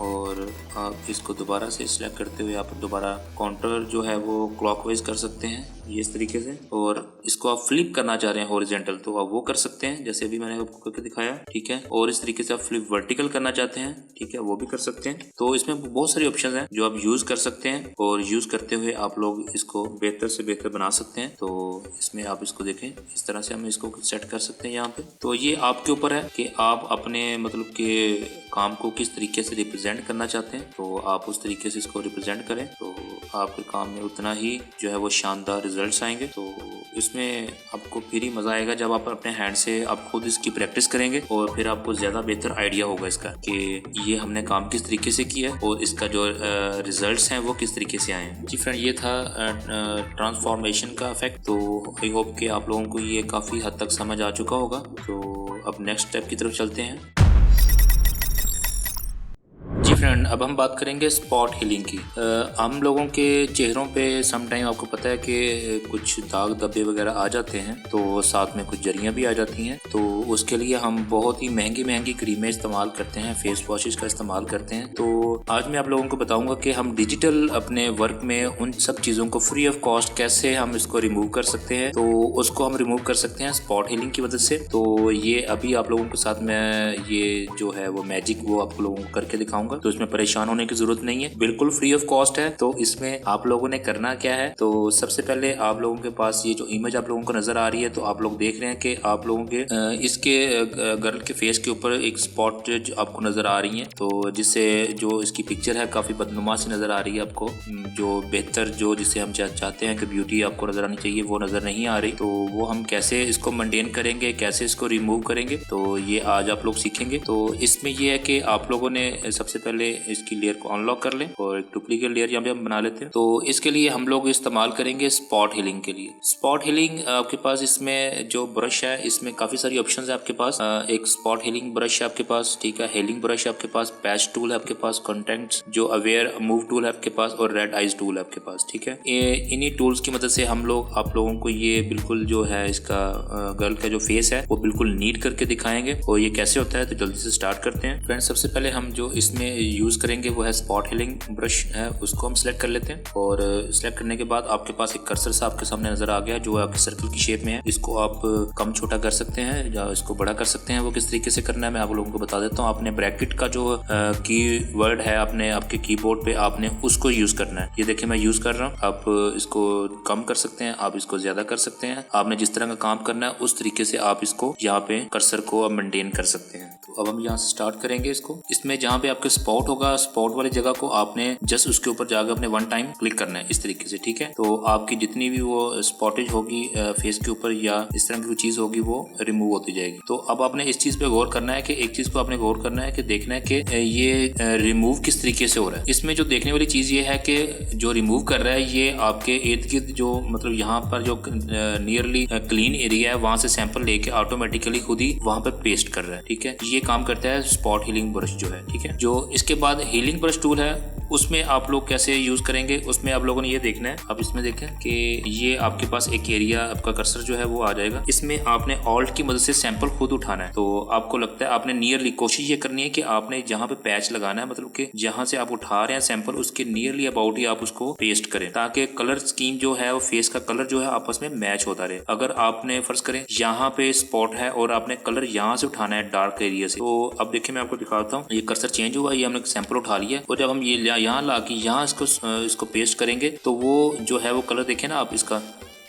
और आप इसको दोबारा से सिलेक्ट करते हुए आप दोबारा काउंटर जो है वो क्लॉकवाइज कर सकते हैं ये इस तरीके से। और इसको आप फ्लिप करना चाह रहे हैं हॉरिजॉन्टल तो आप वो कर सकते हैं, जैसे अभी मैंने आपको करके दिखाया, ठीक है। और इस तरीके से आप फ्लिप वर्टिकल करना चाहते हैं, ठीक है, वो भी कर सकते हैं। तो इसमें बहुत सारी ऑप्शन हैं जो आप यूज़ कर सकते हैं और यूज़ करते हुए आप लोग इसको बेहतर से बेहतर बना सकते हैं। तो इसमें आप इसको देखें इस तरह से हम इसको सेट कर सकते हैं यहाँ पे। तो ये आपके ऊपर है कि आप अपने मतलब के काम को किस तरीके से रिप्रेजेंट करना चाहते हैं। तो आप उस तरीके से इसको रिप्रेजेंट करें तो आपके काम में उतना ही जो है वो शानदार रिजल्ट्स आएंगे। तो इसमें आपको फिर ही मज़ा आएगा जब आप अपने हैंड से आप खुद इसकी प्रैक्टिस करेंगे और फिर आपको ज़्यादा बेहतर आइडिया होगा इसका कि ये हमने काम किस तरीके से किया और इसका जो रिजल्ट्स हैं वो किस तरीके से आए हैं। जी फ्रेंड, ये था ट्रांसफॉर्मेशन का इफेक्ट। तो आई होप कि आप लोगों को ये काफ़ी हद तक समझ आ चुका होगा। तो अब नेक्स्ट स्टेप की तरफ चलते हैं। फ्रेंड, अब हम बात करेंगे स्पॉट हीलिंग की। हम लोगों के चेहरों पे सम टाइम आपको पता है कि कुछ दाग धब्बे वगैरह आ जाते हैं, तो साथ में कुछ जरियां भी आ जाती हैं। तो उसके लिए हम बहुत ही महंगी क्रीमें इस्तेमाल करते हैं, फेस वॉशेस का इस्तेमाल करते हैं। तो आज मैं आप लोगों को बताऊंगा कि हम डिजिटल अपने वर्क में उन सब चीज़ों को फ्री ऑफ कॉस्ट कैसे हम इसको रिमूव कर सकते हैं। तो उसको हम रिमूव कर सकते हैं स्पॉट हीलिंग की मदद से। तो ये अभी आप लोगों के साथ मैं ये जो है वो मैजिक वो आप लोगों को करके दिखाऊंगा। तो इसमें परेशान होने की जरूरत नहीं है, बिल्कुल फ्री ऑफ कॉस्ट है। तो इसमें आप लोगों ने करना क्या है, तो सबसे पहले आप लोगों के पास ये जो इमेज आप लोगों को नजर आ रही है, तो आप लोग देख रहे हैं कि आप लोगों के इसके गर्ल के फेस के ऊपर एक स्पॉट आपको नजर आ रही है। तो जिससे जो इसकी पिक्चर है काफी बदनुमा सी नजर आ रही है आपको, जो बेहतर जो जिसे हम चाहते हैं कि ब्यूटी आपको नजर आनी चाहिए वो नजर नहीं आ रही। तो वो हम कैसे इसको मेंटेन करेंगे, कैसे इसको रिमूव करेंगे, तो ये आज आप लोग सीखेंगे। तो इसमें ये है कि आप लोगों ने सबसे पहले इसकी लेयर को अनलॉक कर लें और एक डुप्लीकेट लेयर यहाँ पे हम बना लेते हैं। तो इसके लिए हम लोग इस्तेमाल करेंगे स्पॉट हीलिंग के लिए। स्पॉट हीलिंग आपके पास इसमें जो ब्रश है, इसमें काफी सारी ऑप्शंस है आपके पास। एक स्पॉट हीलिंग ब्रश है आपके पास, ठीक है, हीलिंग ब्रश है आपके पास, पैच टूल है आपके पास, कॉन्टेक्ट्स जो अवेयर मूव टूल है आपके पास, और रेड आइज टूल है आपके पास, ठीक है। इन्हीं टूल्स की मदद से हम लोग आप लोगों को ये बिल्कुल जो है इसका गर्ल का जो फेस है वो बिल्कुल नीट करके दिखाएंगे। और ये कैसे होता है तो जल्दी से स्टार्ट करते हैं। फ्रेंड्स, सबसे पहले हम जो इसमें यूज करेंगे वो है स्पॉट हीलिंग ब्रश है, उसको हम सिलेक्ट कर लेते हैं। और सिलेक्ट करने के बाद आपके पास एक कर्सर सा आपके सामने नजर आ गया जो आपके सर्कल की शेप में है। इसको आप कम छोटा कर सकते हैं या इसको बड़ा कर सकते हैं। वो किस तरीके से करना है मैं आप लोगों को बता देता हूँ। आपने ब्रैकेट का जो की वर्ड है आपने आपके कीबोर्ड पे आपने उसको यूज करना है। ये देखिए मैं यूज कर रहा हूँ। आप इसको कम कर सकते हैं, आप इसको ज्यादा कर सकते हैं। आपने जिस तरह का काम करना है उस तरीके से आप इसको यहाँ पे कर्सर को आप मेंटेन कर सकते हैं। तो अब हम यहाँ से स्टार्ट करेंगे इसको। इसमें जहाँ पे आपके स्पॉट होगा, स्पॉट वाली जगह को आपने जस्ट उसके ऊपर जाकर अपने वन टाइम क्लिक करना है इस तरीके से, ठीक है। तो आपकी जितनी भी वो स्पॉटेज होगी फेस के ऊपर या इस तरह की कोई चीज होगी वो रिमूव होती जाएगी। तो अब आपने इस चीज पे गौर करना है कि एक चीज को आपने गौर करना है कि देखना है कि ये रिमूव किस तरीके से हो रहा है। इसमें जो देखने वाली चीज ये है कि जो रिमूव कर रहा है ये आपके इर्द गिर्द जो मतलब यहाँ पर जो नियरली क्लीन एरिया है वहां से सैंपल लेके ऑटोमेटिकली खुद ही वहां पर पेस्ट कर रहा है, ठीक है। ये काम करता है स्पॉट हीलिंग ब्रश जो है, ठीक है। जो इसके बाद हीलिंग ब्रश टूल है उसमें आप लोग कैसे यूज करेंगे, उसमें आप लोगों ने ये देखना है। अब इसमें देखें कि ये आपके पास एक एरिया, आपका कर्सर जो है वो आ जाएगा। इसमें आपने ऑल्ट की मदद से सैंपल खुद उठाना है। तो आपको लगता है आपने नियरली कोशिश ये करनी है कि आपने जहाँ पे पैच लगाना है, मतलब कि जहाँ से आप उठा रहे हैं सैंपल उसके नियरली अबाउट ही आप उसको पेस्ट करें, ताकि कलर स्कीम जो है वो फेस का कलर जो है आपस में मैच होता रहे। अगर आपने फर्ज करें यहाँ पे स्पॉट है और आपने कलर यहाँ से उठाना है डार्क एरिया से, तो अब देखिए मैं आपको दिखाता हूँ। ये कर्सर चेंज हुआ, ये हमने सैंपल उठा लिया और जब हम ये यहाँ ला के यहाँ इसको पेस्ट करेंगे तो वो जो है वो कलर देखें ना आप इसका,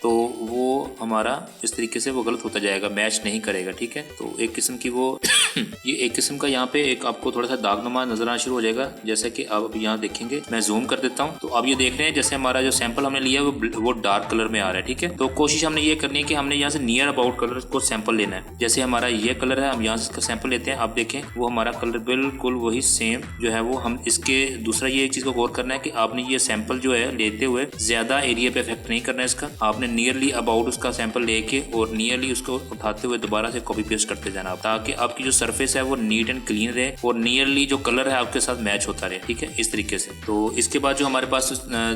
तो वो हमारा इस तरीके से वो गलत होता जाएगा, मैच नहीं करेगा, ठीक है। तो एक किस्म की वो ये एक किस्म का यहाँ पे एक आपको थोड़ा सा दागनुमा नजर आना शुरू हो जाएगा, जैसे कि आप अब यहाँ देखेंगे। मैं जूम कर देता हूँ तो अब ये देख रहे हैं जैसे हमारा जो सैंपल हमने लिया वो डार्क कलर में आ रहा है, ठीक है। तो कोशिश हमने ये करनी है कि हमने यहाँ से नियर अबाउट कलर को सैंपल लेना है। जैसे हमारा ये कलर है, हम यहाँ से इसका सैंपल लेते हैं। आप देखें वो हमारा कलर बिल्कुल वही सेम जो है वो हम इसके दूसरा ये एक चीज को गौर करना है कि आपने ये सैंपल जो है लेते हुए ज्यादा एरिया पे इफेक्ट नहीं करना है इसका। आपने नियरली अबाउट उसका सैंपल लेके और नियरली उसको उठाते हुए दोबारा से कॉपी पेस्ट करते जाना, ताकि आपकी जो सरफेस है वो नीट एंड क्लीन रहे और नियरली जो कलर है आपके साथ मैच होता रहे, ठीक है, इस तरीके से। तो इसके बाद जो हमारे पास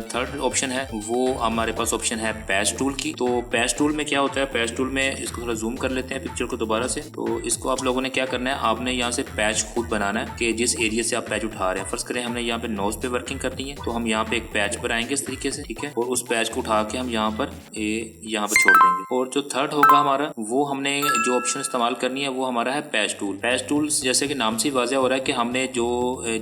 थर्ड ऑप्शन है वो हमारे पास ऑप्शन है पैच टूल की। तो पैच टूल में क्या होता है, पैच टूल में इसको थोड़ा जूम कर लेते हैं पिक्चर को दोबारा से। तो इसको आप लोगों ने क्या करना है, आपने यहाँ से पैच खुद बनाना है कि जिस एरिया से आप पैच उठा रहे हैं। फर्स्ट करें हमने यहाँ पे नोज पे वर्किंग करनी है, तो हम यहाँ पे एक पैच बनाएंगे इस तरीके से, ठीक है, और उस पैच को उठा के हम यहाँ पर छोड़ देंगे। और जो थर्ड होगा हमारा, वो हमने जो ऑप्शन इस्तेमाल करनी है वो हमारा है पैच टूल। पैच टूल जैसे कि नाम से वाज़ेह हो रहा है कि हमने जो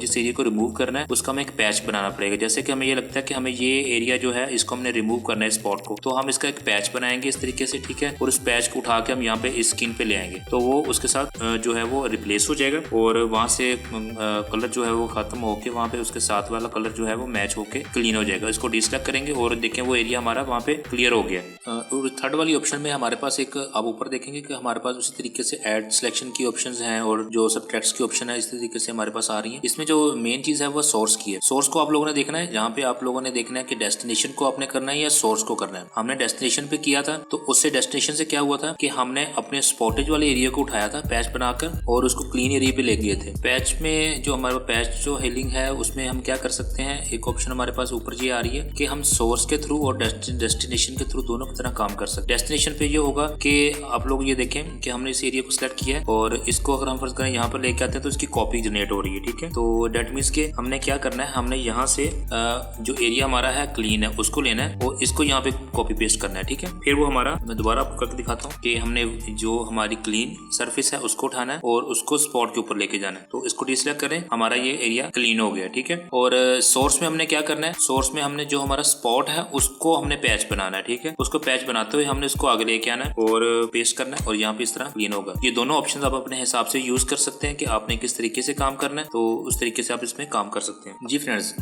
जिस एरिया को रिमूव करना है उसका हमें एक पैच बनाना पड़ेगा। जैसे कि हमें ये लगता है कि हमें ये एरिया जो है इसको हमने रिमूव करना है स्पॉट को, तो हम इसका एक पैच बनाएंगे इस तरीके से, ठीक है, और उस पैच को उठा के हम यहाँ पे इस स्किन पे ले आएंगे, तो वो उसके साथ जो है वो रिप्लेस हो जाएगा और वहाँ से कलर जो है वो खत्म होके वहाँ पे उसके साथ वाला कलर जो है वो मैच होके क्लीन हो जाएगा। इसको डिसलेक्ट करेंगे और देखें वो एरिया हमारा वहाँ पे क्लियर हो गया। और थर्ड वाली ऑप्शन में हमारे पास एक, आप ऊपर देखेंगे कि हमारे पास उसी तरीके से ऐड सिलेक्शन की ऑप्शंस हैं और जो सब्ट्रैक्ट की ऑप्शन है इस तरीके से हमारे पास आ रही है। इसमें जो मेन चीज है वो सोर्स की है। सोर्स को आप लोगों ने देखना है, जहाँ पे आप लोगों ने देखना है कि डेस्टिनेशन को आपने करना है या सोर्स को करना है। हमने डेस्टिनेशन पे किया था तो उससे डेस्टिनेशन से क्या हुआ था कि हमने अपने स्पॉटेज वाले एरिया को उठाया था पैच बनाकर और उसको क्लीन एरिया पे ले गए थे। पैच में जो हमारे पैच जो हीलिंग है उसमें हम क्या कर सकते हैं, एक ऑप्शन हमारे पास ऊपर ये आ रही है कि हम सोर्स के थ्रू और डेस्टिनेशन के थ्रू दोनों की तरह काम कर सकते हैं। डेस्टिनेशन पे ये होगा कि आप लोग ये देखें कि हमने इस एरिया को सिलेक्ट किया है और इसको अगर हम फर्ज करें यहाँ पर लेके आते हैं तो इसकी कॉपी जनरेट हो रही है। ठीक है, तो डेट मीन्स के हमने क्या करना है, हमने यहाँ से जो एरिया हमारा है क्लीन है उसको लेना है और इसको यहाँ पे कॉपी पेस्ट करना है। ठीक है, फिर वो हमारा, मैं दोबारा आपको करके दिखाता हूँ कि हमने जो हमारी क्लीन सरफेस है उसको उठाना है और उसको स्पॉट के ऊपर लेके जाना है। तो इसको डिसलेक्ट करें, हमारा ये एरिया क्लीन हो गया। ठीक है, और सोर्स में हमने क्या करना है, सोर्स में हमने जो हमारा स्पॉट है उसको हमने पैच बनाना है। ठीक है, उसको पैच बनाते हुए हमने उसको आगे लेके आना है और पेस्ट करना है और यहाँ पे इस तरह क्लीन होगा। ये दोनों ऑप्शन आप अपने हिसाब से यूज कर सकते हैं कि आपने किस तरीके से काम करना है, तो उस तरीके से आप इसमें काम कर सकते हैं। जी फ्रेंड्स,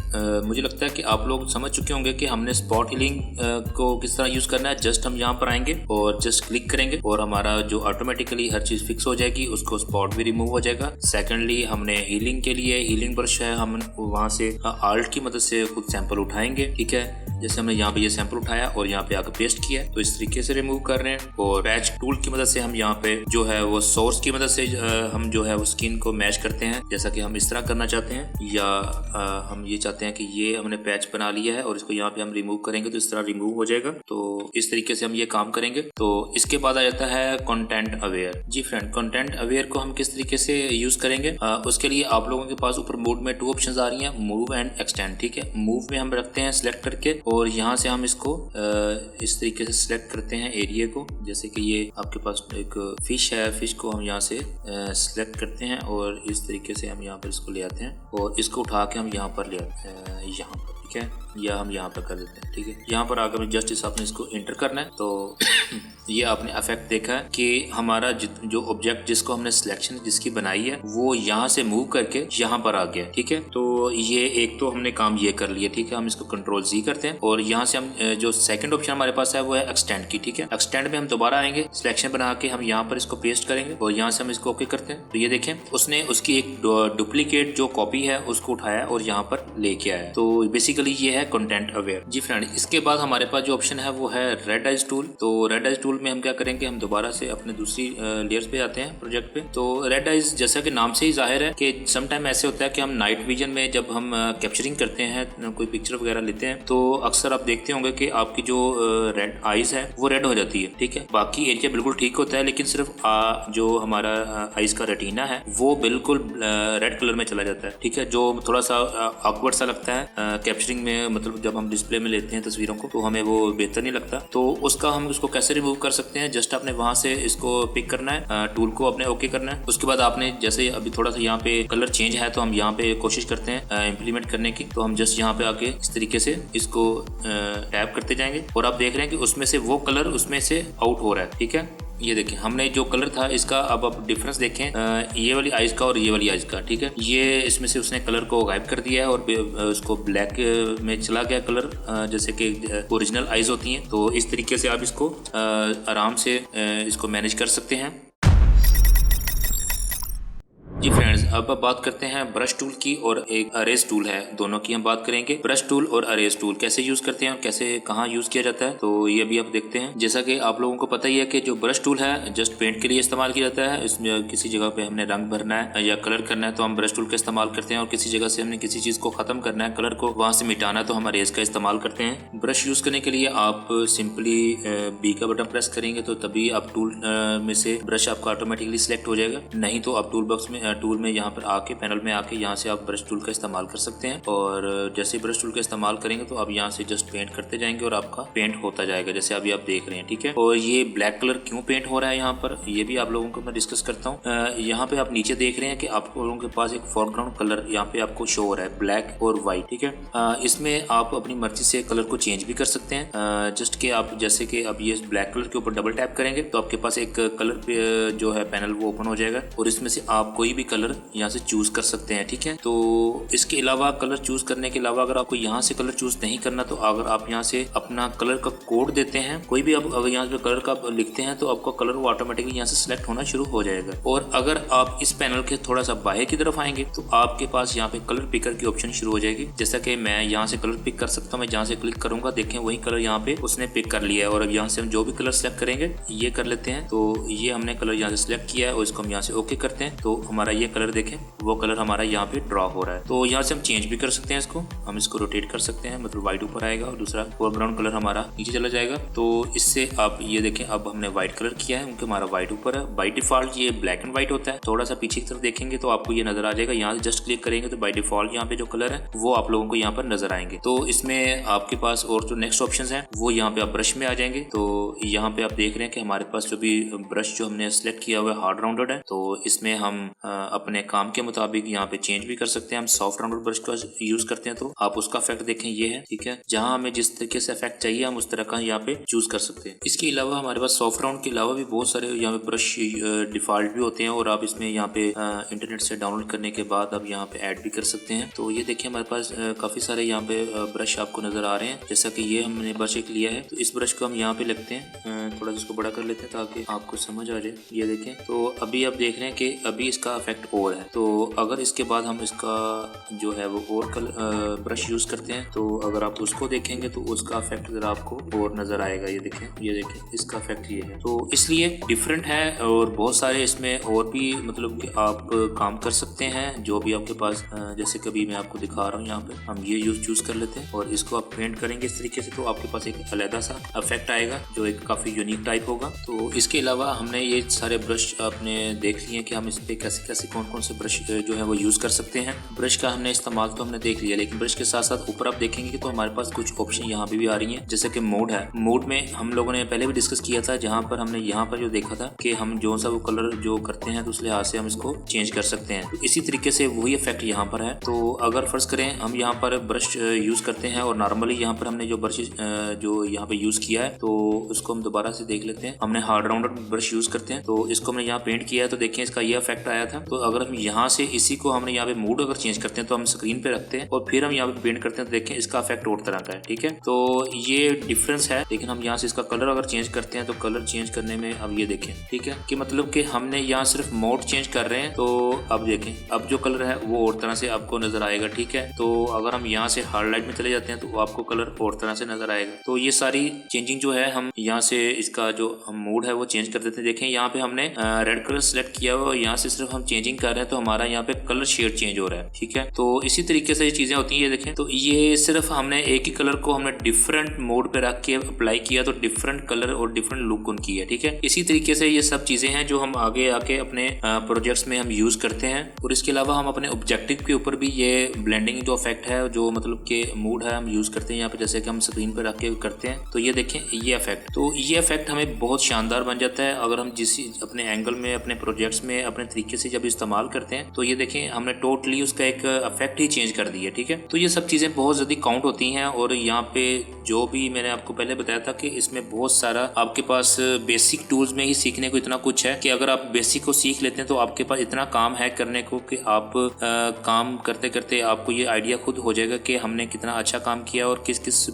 मुझे लगता है कि आप लोग समझ चुके होंगे कि हमने स्पॉट हीलिंग को किस तरह यूज करना है। जस्ट हम यहाँ पर आएंगे और जस्ट क्लिक करेंगे और हमारा जो ऑटोमेटिकली हर चीज फिक्स हो जाएगी, उसको स्पॉट भी रिमूव हो जाएगा। सेकेंडली, हमने हीलिंग के लिए हीलिंग ब्रश है, हम वहां से आल्ट की मदद से कुछ सैंपल उठाएंगे। ठीक है, जैसे हमने यहाँ पे ये सैंपल उठाया और यहाँ पे आकर पेस्ट किया, तो इस तरीके से रिमूव कर रहे हैं। और पैच टूल की मदद से हम यहाँ पे जो है वो सोर्स की मदद से हम जो है वो स्किन को मैच करते हैं, जैसा कि हम इस तरह करना चाहते हैं, या हम ये चाहते हैं कि ये हमने पैच बना लिया है और इसको यहाँ पे हम रिमूव करेंगे तो इस तरह रिमूव हो जाएगा। तो इस तरीके से हम ये काम करेंगे। तो इसके बाद आ जाता है कंटेंट अवेयर। जी फ्रेंड, कंटेंट अवेयर को हम किस तरीके से यूज करेंगे, उसके लिए आप लोगों के पास ऊपर मोड में 2 ऑप्शंस आ रही हैं, मूव एंड एक्सटेंड। ठीक है, मूव में हम रखते हैं सिलेक्ट करके और यहाँ से हम इसको इस तरीके से सिलेक्ट करते हैं एरिया को। जैसे कि ये आपके पास एक फिश है, फिश को हम यहाँ से सिलेक्ट करते हैं और इस तरीके से हम यहाँ पर इसको ले आते हैं और इसको उठा के हम यहाँ पर ले आते हैं, यहाँ पर। ठीक है, या हम यहाँ पर कर देते हैं। ठीक है, यहाँ पर आकर जस्ट इस आपने इसको एंटर करना है। तो ये आपने इफेक्ट देखा है कि हमारा जो ऑब्जेक्ट जिसको हमने सिलेक्शन जिसकी बनाई है वो यहाँ से मूव करके यहाँ पर आ गया। ठीक है, तो ये एक तो हमने काम ये कर लिया। ठीक है, हम इसको कंट्रोल Z करते हैं और यहाँ से हम जो सेकंड ऑप्शन हमारे पास है वो है एक्सटेंड की। ठीक है, एक्सटेंड में हम दोबारा आएंगे, सिलेक्शन बना के हम यहाँ पर इसको पेस्ट करेंगे और यहाँ से हम इसको ओके करते हैं। तो ये देखें, उसने उसकी एक डुप्लीकेट जो कॉपी है उसको उठाया और यहाँ पर लेके आया। तो बेसिकली ये है कंटेंट अवेयर। जी फ्रेंड, इसके बाद हमारे पास जो ऑप्शन है वो है रेड आइज टूल। तो रेड आइज टूल में हम क्या करेंगे, हम दोबारा से अपने दूसरी लेयर्स पे आते हैं, प्रोजेक्ट पे। तो रेड आइज जैसा कि नाम से ही जाहिर है कि समटाइम ऐसे होता है कि हम नाइट विजन में जब हम कैप्चरिंग करते हैं, कोई पिक्चर वगैरह लेते हैं, तो अक्सर आप देखते होंगे कि आपकी जो रेड आइज है वो रेड हो जाती है। ठीक है, बाकी एरिया बिल्कुल ठीक होता है, लेकिन सिर्फ जो हमारा आइज का रेटिना है वो बिल्कुल रेड कलर में चला जाता है। ठीक है, जो थोड़ा सा ऑकवर्ड सा लगता है कैप्चरिंग में, मतलब जब हम डिस्प्ले में लेते हैं तस्वीरों को तो हमें वो बेहतर नहीं लगता। तो उसका हम उसको कैसे रिमूव कर सकते हैं, जस्ट आपने वहां से इसको पिक करना है, टूल को अपने ओके करना है। उसके बाद आपने जैसे अभी थोड़ा सा यहाँ पे कलर चेंज है तो हम यहाँ पे कोशिश करते हैं इम्प्लीमेंट करने की। तो हम जस्ट यहाँ पे आके इस तरीके से इसको टैप करते जाएंगे और आप देख रहे हैं कि उसमें से वो कलर उसमें से आउट हो रहा है। ठीक है, ये देखें, हमने जो कलर था इसका, अब आप डिफरेंस देखें ये वाली आइज का और ये वाली आइज का। ठीक है, ये इसमें से उसने कलर को गायब कर दिया है और उसको ब्लैक में चला गया कलर, जैसे कि ओरिजिनल आइज होती हैं। तो इस तरीके से आप इसको आराम से इसको मैनेज कर सकते हैं। जी फ्रेंड्स, अब बात करते हैं ब्रश टूल की और एक अरेज टूल है, दोनों की हम बात करेंगे। ब्रश टूल और अरेज टूल कैसे यूज करते हैं और कैसे कहाँ यूज किया जाता है, तो ये भी आप देखते हैं। जैसा कि आप लोगों को पता ही है कि जो ब्रश टूल है जस्ट पेंट के लिए इस्तेमाल किया जाता है। इसमें किसी जगह पे हमने रंग भरना है या कलर करना है तो हम ब्रश टूल का इस्तेमाल करते हैं, और किसी जगह से हमने किसी चीज को खत्म करना है, कलर को वहां से मिटाना है, तो हम अरेज का इस्तेमाल करते हैं। ब्रश यूज करने के लिए आप सिंपली बी का बटन प्रेस करेंगे तो तभी आप टूल में से ब्रश आपका ऑटोमेटिकली सिलेक्ट हो जाएगा। नहीं तो आप टूल बॉक्स में टूल में यहाँ पर आके पैनल में आके यहाँ से आप ब्रश टूल का इस्तेमाल कर सकते हैं। और जैसे ब्रश टूल का इस्तेमाल करेंगे तो आप यहाँ से जस्ट पेंट करते जाएंगे और आपका पेंट होता जाएगा, जैसे अभी आप देख रहे हैं। ठीक है, और ये ब्लैक कलर क्यों पेंट हो रहा है यहाँ पर, ये भी आप लोगों को मैं डिस्कस करता हूँ। यहाँ पे आप नीचे देख रहे हैं कि आप लोगों के पास एक फोरग्राउंड कलर यहाँ पे आपको शो हो रहा है, ब्लैक और व्हाइट। ठीक है, इसमें आप अपनी मर्जी से कलर को चेंज भी कर सकते हैं। जस्ट के आप जैसे कि अब ये ब्लैक कलर के ऊपर डबल टैप करेंगे तो आपके पास एक कलर जो है पैनल वो ओपन हो जाएगा और इसमें से आप कोई भी कलर यहाँ से चूज कर सकते हैं। ठीक है, तो इसके अलावा कलर चूज करने के अलावा अगर आपको यहाँ से कलर चूज नहीं करना तो अगर आप यहाँ से अपना कलर का कोड देते हैं, कोई भी आप अगर यहाँ पे कलर का लिखते हैं तो आपका कलर वो ऑटोमेटिकली यहाँ से सिलेक्ट होना शुरू हो जाएगा। और अगर आप इस पैनल के थोड़ा सा बाहर की तरफ आएंगे तो आपके पास यहाँ पे कलर पिकर की ऑप्शन शुरू हो जाएगी। जैसा कि मैं यहाँ से कलर पिक कर सकता हूँ, मैं जहाँ से क्लिक करूंगा देखें वही कलर यहाँ पे उसने पिक कर लिया है। और अब यहाँ से हम जो भी कलर सेलेक्ट करेंगे ये कर लेते हैं, तो ये हमने कलर यहाँ से सिलेक्ट किया है और इसको हम यहाँ से ओके करते हैं तो हमारा ये कलर देखें वो कलर हमारा यहाँ पे ड्रॉ हो रहा है। तो यहाँ से हम चेंज भी कर सकते हैं, इसको हम इसको रोटेट कर सकते हैं, मतलब व्हाइट ऊपर आएगा और दूसरा फोरग्राउंड कलर हमारा नीचे चला जाएगा। तो इससे आप ये देखें अब हमने व्हाइट कलर किया है क्योंकि हमारा व्हाइट ऊपर है। बाय डिफॉल्ट ये ब्लैक एंड व्हाइट होता है। थोड़ा सा पीछे की तरफ देखेंगे तो आपको ये नजर आ जाएगा, यहाँ से जस्ट क्लिक करेंगे तो बाय डिफॉल्ट यहाँ पे जो कलर है वो आप लोगों को यहाँ पर नजर आएंगे। तो इसमें आपके पास और जो नेक्स्ट ऑप्शन है वो यहाँ पे आप ब्रश में आ जाएंगे। तो यहाँ पे आप देख रहे हैं कि हमारे पास जो भी ब्रश जो हमने सेलेक्ट किया हुआ है हार्ड राउंडेड है, तो इसमें हम अपने काम के मुताबिक यहाँ पे चेंज भी कर सकते हैं। हम सॉफ्ट राउंडेड ब्रश का यूज करते हैं तो आप उसका इफेक्ट देखें ये है। ठीक है, जहाँ हमें जिस तरीके से इफेक्ट चाहिए हम उस तरह का यहाँ पे चूज कर सकते हैं। इसके अलावा हमारे पास सॉफ्ट राउंड के अलावा भी बहुत सारे यहाँ पे ब्रश डिफॉल्ट भी होते हैं और आप इसमें यहाँ पे इंटरनेट से डाउनलोड करने के बाद आप यहाँ पे ऐड भी कर सकते हैं। तो ये देखिए हमारे पास काफी सारे यहाँ पे ब्रश आपको नजर आ रहे हैं। जैसा कि ये हमने ब्रश एक लिया है तो इस ब्रश को हम यहाँ पे लगते हैं, थोड़ा जिसको बड़ा कर लेते हैं ताकि आपको समझ आ जाए। ये देखें तो अभी आप देख रहे हैं कि अभी इसका इफेक्ट और है। तो अगर इसके बाद हम इसका जो है वो और ब्रश यूज करते हैं तो अगर आप उसको देखेंगे तो उसका इफेक्ट जरा आपको और नजर आएगा। ये देखें इसका इफेक्ट ये है। तो इसलिए डिफरेंट है और बहुत सारे इसमें और भी मतलब कि आप काम कर सकते हैं जो भी आपके पास, जैसे कभी मैं आपको दिखा रहा हूँ यहाँ पे हम ये चूज कर लेते हैं और इसको आप पेंट करेंगे इस तरीके से तो आपके पास एक अलग सा इफेक्ट आएगा जो एक काफी यूनिक टाइप होगा। तो इसके अलावा हमने ये सारे ब्रश आपने देख लिए कि हम इस पे कैसे कैसे कौन कौन से ब्रश जो है वो यूज कर सकते हैं। ब्रश का हमने इस्तेमाल तो हमने देख लिया, लेकिन ब्रश के साथ साथ ऊपर आप देखेंगे तो हमारे पास कुछ ऑप्शन यहाँ पे भी आ रही हैं। जैसे कि मोड है, मोड में हम लोगों ने पहले भी डिस्कस किया था जहाँ पर हमने यहाँ पर जो देखा था कि हम जो सा वो कलर जो करते हैं तो उस लिहाज से हम इसको चेंज कर सकते हैं। तो इसी तरीके से वही इफेक्ट यहाँ पर है। तो अगर फर्ज करें हम यहाँ पर ब्रश यूज करते हैं और नॉर्मली यहाँ पर हमने जो ब्रश जो यहाँ पे यूज किया है तो उसको हम दोबारा से देख लेते हैं। हमने हार्ड राउंडेड ब्रश यूज करते हैं तो इसको हमने यहाँ पेंट किया है तो देखें इसका ये इफेक्ट आया था। तो अगर हम यहाँ से इसी को हमने यहाँ पे मूड अगर चेंज करते हैं तो हम स्क्रीन पे रखते हैं और फिर हम यहाँ पे पेंट करते हैं तो देखें इसका इफेक्ट और तरह का है। ठीक है, तो ये डिफरेंस है। लेकिन हम यहाँ से इसका कलर अगर चेंज करते हैं तो कलर चेंज करने में अब ये देखें, ठीक है, कि मतलब कि हमने यहाँ सिर्फ मोड चेंज कर रहे हैं तो अब देखें अब जो कलर है वो और तरह से आपको नजर आएगा। ठीक है, तो अगर हम यहाँ से हार्ड लाइट में चले जाते हैं तो आपको कलर और तरह से नजर आएगा। तो ये सारी चेंजिंग जो है हम यहाँ से इसका जो हम मूड है वो चेंज कर देते हैं। देखें यहाँ पे हमने रेड कलर सेलेक्ट किया हुआ और यहाँ से सिर्फ हम चेंजिंग कर रहे हैं तो हमारा यहाँ पे कलर शेड चेंज हो रहा है। ठीक है, तो इसी तरीके से ये चीजें होती हैं। ये देखें तो ये सिर्फ हमने एक ही कलर को हमने डिफरेंट मोड पे रख के अप्लाई किया तो डिफरेंट कलर और डिफरेंट लुक उनकी है। ठीक है, इसी तरीके से ये सब चीजें हैं जो हम आगे आके अपने प्रोजेक्ट्स में हम यूज करते हैं। और इसके अलावा हम अपने ऑब्जेक्टिव के ऊपर भी ये ब्लेंडिंग जो इफेक्ट है जो मतलब के मूड है हम यूज करते हैं यहाँ पे, जैसे कि हम स्क्रीन पे रख के करते हैं तो ये देखें ये इफेक्ट, तो ये इफेक्ट हमें बहुत शानदार बन जाता है अगर हम जिस अपने एंगल में अपने प्रोजेक्ट्स में अपने तरीके से जब इस्तेमाल करते हैं। तो ये देखें हमने टोटली उसका एक इफेक्ट ही चेंज कर दिया। ठीक है, तो ये सब चीजें बहुत जल्दी काउंट होती हैं। और यहाँ पे जो भी मैंने आपको पहले बताया था कि इसमें बहुत सारा आपके पास बेसिक टूल्स में ही सीखने को इतना कुछ है कि अगर आप बेसिक को सीख लेते हैं तो आपके पास इतना काम है करने को कि आप काम करते करते आपको ये आइडिया खुद हो जाएगा कि हमने कितना अच्छा काम किया और किस किस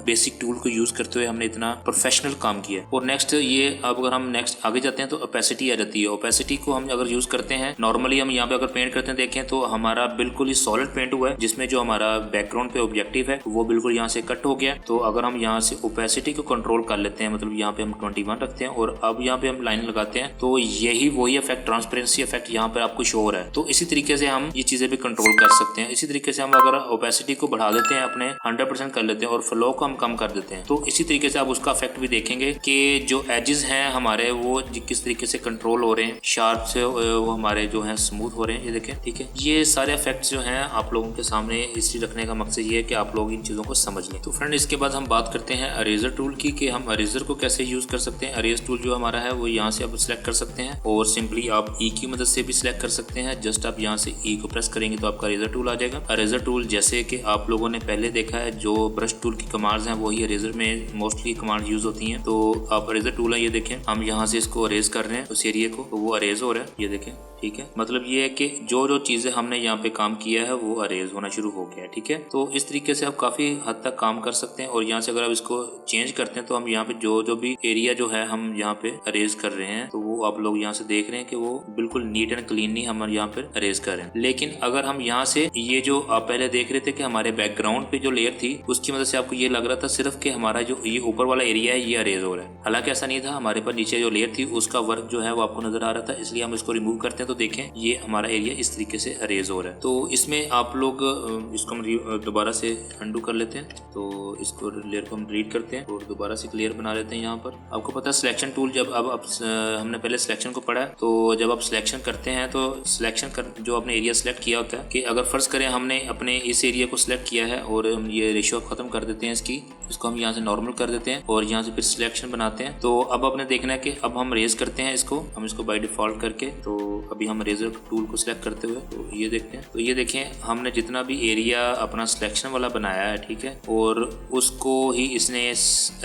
बेसिक टूल को यूज करते हुए हमने इतना प्रोफेशनल काम किया। और नेक्स्ट ये अब अगर हम नेक्स्ट आगे जाते हैं तो ओपेसिटी आ जाती है। ओपेसिटी को हम अगर यूज करते हैं नॉर्मली हम यहाँ पे अगर पेंट करते हैं देखें तो हमारा बिल्कुल ही सॉलिड पेंट हुआ है जिसमें जो हमारा बैकग्राउंड पे ऑब्जेक्टिव है वो बिल्कुल यहाँ से कट हो गया। तो अगर हम यहाँ से ओपेसिटी को कंट्रोल कर लेते हैं, मतलब यहाँ पे हम 21 रखते हैं और अब यहाँ पे हम लाइन लगाते हैं तो यही वही इफेक्ट ट्रांसपेरेंसी इफेक्ट यहाँ पर आपको शो हो रहा है। तो इसी तरीके से हम ये चीजें भी कंट्रोल कर सकते हैं। इसी तरीके से हम अगर ओपेसिटी को बढ़ा देते हैं अपने 100% कर लेते हैं और फ्लो को हम कम कर देते हैं तो इसी तरीके से आप उसका इफेक्ट भी देखेंगे कि जो एजेस हैं हमारे वो किस तरीके से कंट्रोल हो रहे हैं, शार्प से वो हमारे जो है स्मूथ हो रहे हैं। ये देखें, ठीक है, ये सारे इफेक्ट्स जो हैं आप लोगों के सामने इसलिए रखने का मकसद ये है कि आप लोग इन चीजों को समझ लें। तो फ्रेंड इसके बाद हम बात करते हैं अरेजर टूल की कि हम अरेजर को कैसे यूज कर सकते हैं। अरेज टूल जो हमारा है वो यहाँ से आप सिलेक्ट कर सकते हैं और सिंपली आप ई की मदद से भी सिलेक्ट कर सकते हैं। जस्ट आप यहाँ से ई को प्रेस करेंगे तो आपका अरेजर टूल आ जाएगा। अरेजर टूल जैसे कि आप लोगों ने पहले देखा है जो ब्रश टूल की कमांड्स हैं वही अरेजर में मोस्टली कमांड यूज होती हैं। तो आप अरेजर टूल है, ये देखें हम यहाँ से इसको अरेज कर रहे हैं उस एरिया को तो वो अरेज हो रहा है। ये देखें, ठीक है। मतलब ये है कि जो जो चीजें हमने यहाँ पे काम किया है वो अरेज होना शुरू हो गया है, ठीक है। तो इस तरीके से आप काफी हद तक काम कर सकते हैं। और यहाँ से अगर आप इसको चेंज करते हैं तो हम यहाँ पे जो जो भी एरिया जो है हम यहाँ पे अरेज कर रहे हैं, तो वो आप लोग यहाँ से देख रहे हैं कि वो बिल्कुल नीट एंड क्लीनली हम यहाँ पे अरेज कर रहे हैं। लेकिन अगर हम यहाँ से ये जो आप पहले देख रहे थे कि हमारे बैकग्राउंड पे जो लेयर थी उसकी मदद से आपको ये लग रहा था सिर्फ कि हमारा जो ये ऊपर वाला एरिया है ये अरेज हो रहा है, हालांकि ऐसा नहीं था। हमारे पास नीचे जो लेयर थी उसका वर्क जो है वो आपको नजर आ रहा था, इसलिए हम इसको रिमूव करते हैं तो देखें ये हमारा एरिया इस तरीके से अरेज हो रहा है। तो इसमें आप लोग इसको हम दोबारा से अंडू कर लेते हैं। तो इसको लेयर को हम डिलीट करते हैं और दोबारा से क्लियर बना लेते हैं। यहाँ पर आपको पता है सिलेक्शन टूल, जब अब हमने पहले सिलेक्शन को पढ़ा है, तो जब आप सिलेक्शन करते हैं तो सिलेक्शन जो आपने एरिया सेलेक्ट किया होता है कि अगर फर्ज करें हमने अपने इस एरिया को सिलेक्ट किया है और हम ये रेशियो खत्म कर देते हैं इसको हम यहाँ से नॉर्मल कर देते हैं और यहाँ से फिर सिलेक्शन बनाते हैं। तो अब आपने देखना है कि अब हम रेज करते हैं हम इसको बाय डिफॉल्ट करके। तो अभी हम रेजर टूल को सिलेक्ट करते हुए तो ये देखते हैं, तो ये देखें हमने जितना भी एरिया अपना सिलेक्शन वाला बनाया है, ठीक है, और उसको ही इसने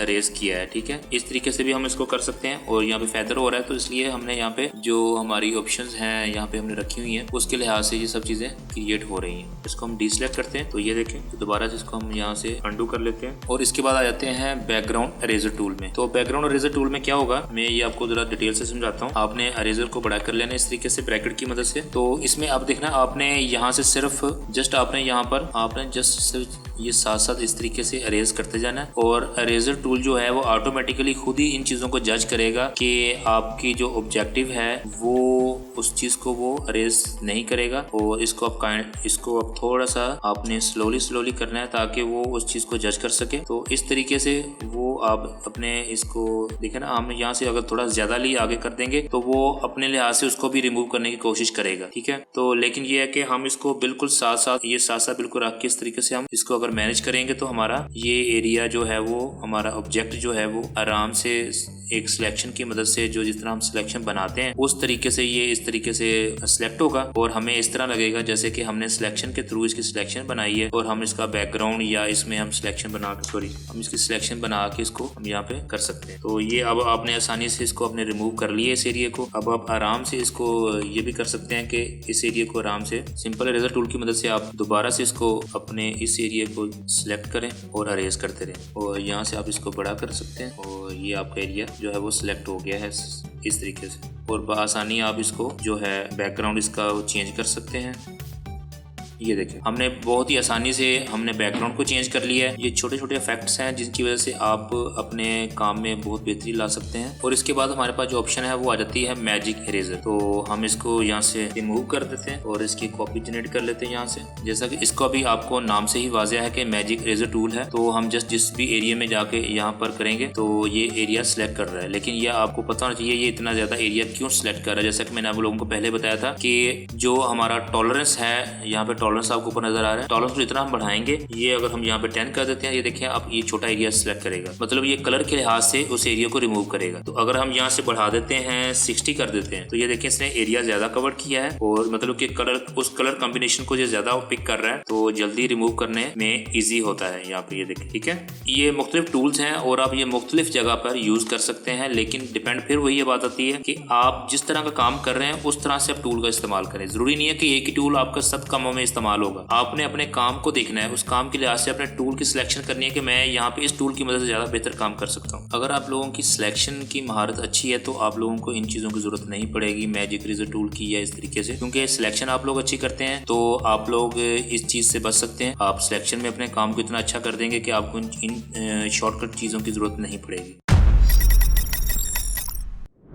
रेज किया है, ठीक है। इस तरीके से भी हम इसको कर सकते हैं। और यहाँ पे फेदर हो रहा है तो इसलिए हमने यहाँ पे जो हमारी ऑप्शंस हैं यहाँ पे हमने रखी हुई हैं उसके लिहाज से ये सब चीजें क्रिएट हो रही हैं। इसको हम डिसलेक्ट करते हैं तो ये देखें, तो दोबारा से इसको हम यहाँ से अंडू कर लेते हैं और इसके बाद आ जाते हैं बैकग्राउंड अरेजर टूल में। तो बैकग्राउंड अरेजर टूल में क्या होगा मैं ये आपको जरा डिटेल से समझाता हूँ। आपने अरेजर को बड़ा कर लेना इस तरीके से ब्रैकेट की मदद से। तो इसमें आप देखना आपने यहाँ से सिर्फ जस्ट आपने यहाँ पर आपने जस्ट सिर्फ ये साथ साथ इस तरीके से अरेज करते जाना है और अरेजर टूल जो है वो ऑटोमेटिकली खुद ही इन चीजों को जज करेगा कि आपकी जो ऑब्जेक्टिव है वो उस चीज को वो अरेज नहीं करेगा। और इसको आप थोड़ा सा आपने स्लोली करना है ताकि वो उस चीज को जज कर सके। तो इस तरीके से वो आप अपने इसको देखें ना, हम यहाँ से अगर थोड़ा ज्यादा ली आगे कर देंगे तो वो अपने लिहाज से उसको भी रिमूव करने की कोशिश करेगा, ठीक है। तो लेकिन ये है कि हम इसको बिल्कुल साथ साथ बिल्कुल रख के इस तरीके से हम इसको अगर मैनेज करेंगे तो हमारा ये एरिया जो है वो हमारा ऑब्जेक्ट जो है वो आराम से एक सिलेक्शन की मदद से जो जिस तरह हम सिलेक्शन बनाते हैं उस तरीके से ये इस तरीके से सिलेक्ट होगा और हमें इस तरह लगेगा जैसे कि हमने सिलेक्शन के थ्रू इसकी सिलेक्शन बनाई है और हम इसका बैकग्राउंड या इसमें हम सिलेक्शन हम इसकी सिलेक्शन बना के इसको हम यहाँ पे कर सकते हैं। तो ये अब आपने आसानी से इसको अपने रिमूव कर लिया इस एरिया को। अब आप आराम से इसको ये भी कर सकते हैं कि इस एरिया को आराम से सिंपल इरेजर टूल की मदद से आप दोबारा से इसको अपने इस एरिया को सिलेक्ट करें और अरेज करते रहें और यहाँ से आप इसको बड़ा कर सकते हैं और ये आपका एरिया जो है वो सिलेक्ट हो गया है इस तरीके से। और बआसानी आप इसको जो है बैकग्राउंड इसका चेंज कर सकते हैं। ये देखें हमने बहुत ही आसानी से हमने बैकग्राउंड को चेंज कर लिया है। ये छोटे छोटे इफेक्ट्स हैं जिनकी वजह से आप अपने काम में बहुत बेहतरी ला सकते हैं। और इसके बाद हमारे पास जो ऑप्शन है वो आ जाती है मैजिक इरेजर। तो हम इसको यहाँ से रिमूव कर देते हैं और इसकी कॉपी जनरेट कर लेते हैं यहाँ से। जैसा कि इसको अभी आपको नाम से ही वाज़ेह है कि मैजिक इरेजर टूल है, तो हम जस्ट जिस भी एरिया में जाके यहाँ पर करेंगे तो ये एरिया सिलेक्ट कर रहा है। लेकिन ये आपको पता होना चाहिए ये इतना ज्यादा एरिया क्यों सिलेक्ट कर रहा है। जैसा कि मैंने आप लोगों को पहले बताया था कि जो हमारा टॉलरेंस है, यहाँ पे टॉलरेंस आपको ऊपर नजर आ रहा है, टॉलरेंस को जितना हम बढ़ाएंगे, ये अगर हम यहाँ पे 10 कर देते हैं, ये देखिए अब ये छोटा एरिया सिलेक्ट करेगा, मतलब ये कलर के लिहाज से उस एरिया को रिमूव करेगा। तो अगर हम यहाँ से बढ़ा देते हैं 60 कर देते हैं तो ये देखिए इसने एरिया ज्यादा कवर किया है और मतलब कि उस कलर कॉम्बिनेशन को जो ज्यादा पिक कर रहा है तो जल्दी रिमूव करने में ईजी होता है। यहाँ पे ये देखिए, ठीक है। ये मुख्तलिफ टूल्स हैं और आप ये मुख्तलिफ जगह पर यूज कर सकते हैं, लेकिन डिपेंड फिर वही बात आती है कि आप जिस तरह का काम कर रहे हैं उस तरह से आप टूल का इस्तेमाल करें। जरूरी नहीं है कि एक ही टूल आपका सब कामों में इस्तेमाल होगा। आपने अपने काम को देखना है, उस काम के लिहाज से अपने टूल की सिलेक्शन करनी है कि मैं यहाँ पे इस टूल की मदद से ज्यादा बेहतर काम कर सकता हूँ। अगर आप लोगों की सिलेक्शन की महारत अच्छी है तो आप लोगों को इन चीजों की जरूरत नहीं पड़ेगी मैजिक इरेजर टूल की या इस तरीके से, क्योंकि सिलेक्शन आप लोग अच्छी करते हैं तो आप लोग इस चीज से बच सकते हैं। आप सिलेक्शन में अपने काम को इतना अच्छा कर देंगे कि आपको इन शॉर्टकट चीजों की जरूरत नहीं पड़ेगी।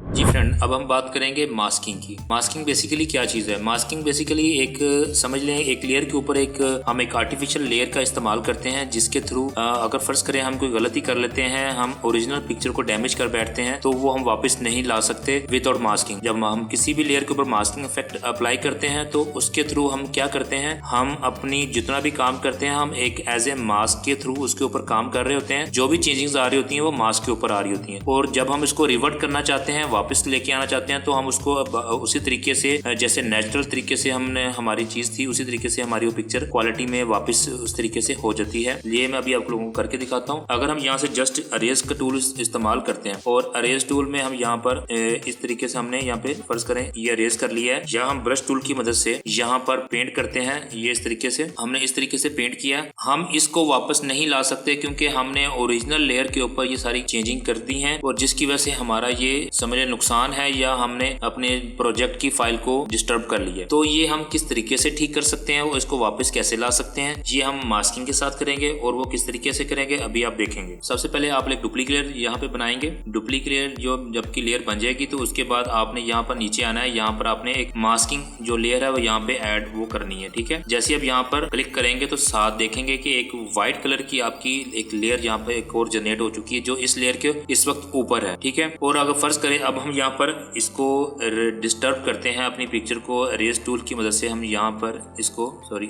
जी फ्रेंड, अब हम बात करेंगे मास्किंग की। मास्किंग बेसिकली क्या चीज़ है? मास्किंग बेसिकली एक समझ लें एक लेयर के ऊपर हम एक आर्टिफिशियल लेयर का इस्तेमाल करते हैं जिसके थ्रू अगर फर्ज करें हम कोई गलती कर लेते हैं, हम ओरिजिनल पिक्चर को डैमेज कर बैठते हैं तो वो हम वापस नहीं ला सकते विदाउट मास्किंग। जब हम किसी भी लेयर के ऊपर मास्किंग इफेक्ट अप्लाई करते हैं तो उसके थ्रू हम क्या करते हैं, हम अपनी जितना भी काम करते हैं हम एक एज ए मास्क के थ्रू उसके ऊपर काम कर रहे होते हैं। जो भी चेंजिंग्स आ रही होती हैं वो मास्क के ऊपर आ रही होती हैं और जब हम इसको रिवर्ट करना चाहते हैं वापस लेके आना चाहते हैं तो हम उसको उसी तरीके से जैसे नेचुरल तरीके से हमने हमारी चीज थी उसी तरीके से हमारी वो पिक्चर क्वालिटी में वापस उस तरीके से हो जाती है। ये मैं अभी आप लोगों को करके दिखाता हूँ। अगर हम यहाँ से जस्ट अरेज का टूल इस्तेमाल करते हैं और अरेज टूल में हम यहाँ पर इस तरीके से हमने यहाँ पे फर्ज करें ये अरेज कर लिया है, या हम ब्रश टूल की मदद से यहाँ पर पेंट करते हैं। ये इस तरीके से हमने इस तरीके से पेंट किया। हम इसको वापस नहीं ला सकते क्योंकि हमने ओरिजिनल लेयर के ऊपर ये सारी चेंजिंग कर दी है और जिसकी वजह से हमारा ये समझे नुकसान है या हमने अपने प्रोजेक्ट की फाइल को डिस्टर्ब कर लिया। तो ये हम किस तरीके से ठीक कर सकते हैं और इसको वापस कैसे ला सकते हैं, ये हम मास्किंग के साथ करेंगे और वो किस तरीके से करेंगे अभी आप देखेंगे। सबसे पहले आप एक डुप्लीकेट लेयर यहाँ पे बनाएंगे। डुप्लीकेट लेयर जो जबकि लेयर बन जाएगी तो उसके बाद आपने यहाँ पर नीचे आना है, यहाँ पर आपने एक मास्किंग जो लेयर है वो यहाँ पे ऐड वो करनी है। ठीक है, जैसे अब यहाँ पर क्लिक करेंगे तो साथ देखेंगे कि एक व्हाइट कलर की आपकी एक लेयर यहाँ पे एक और जनरेट हो चुकी है जो इस लेयर के इस वक्त ऊपर है। ठीक है, और अगर फर्ज करें अब हम यहाँ पर इसको डिस्टर्ब करते हैं अपनी पिक्चर को अरेज टूल की मदद से, हम यहाँ पर इसको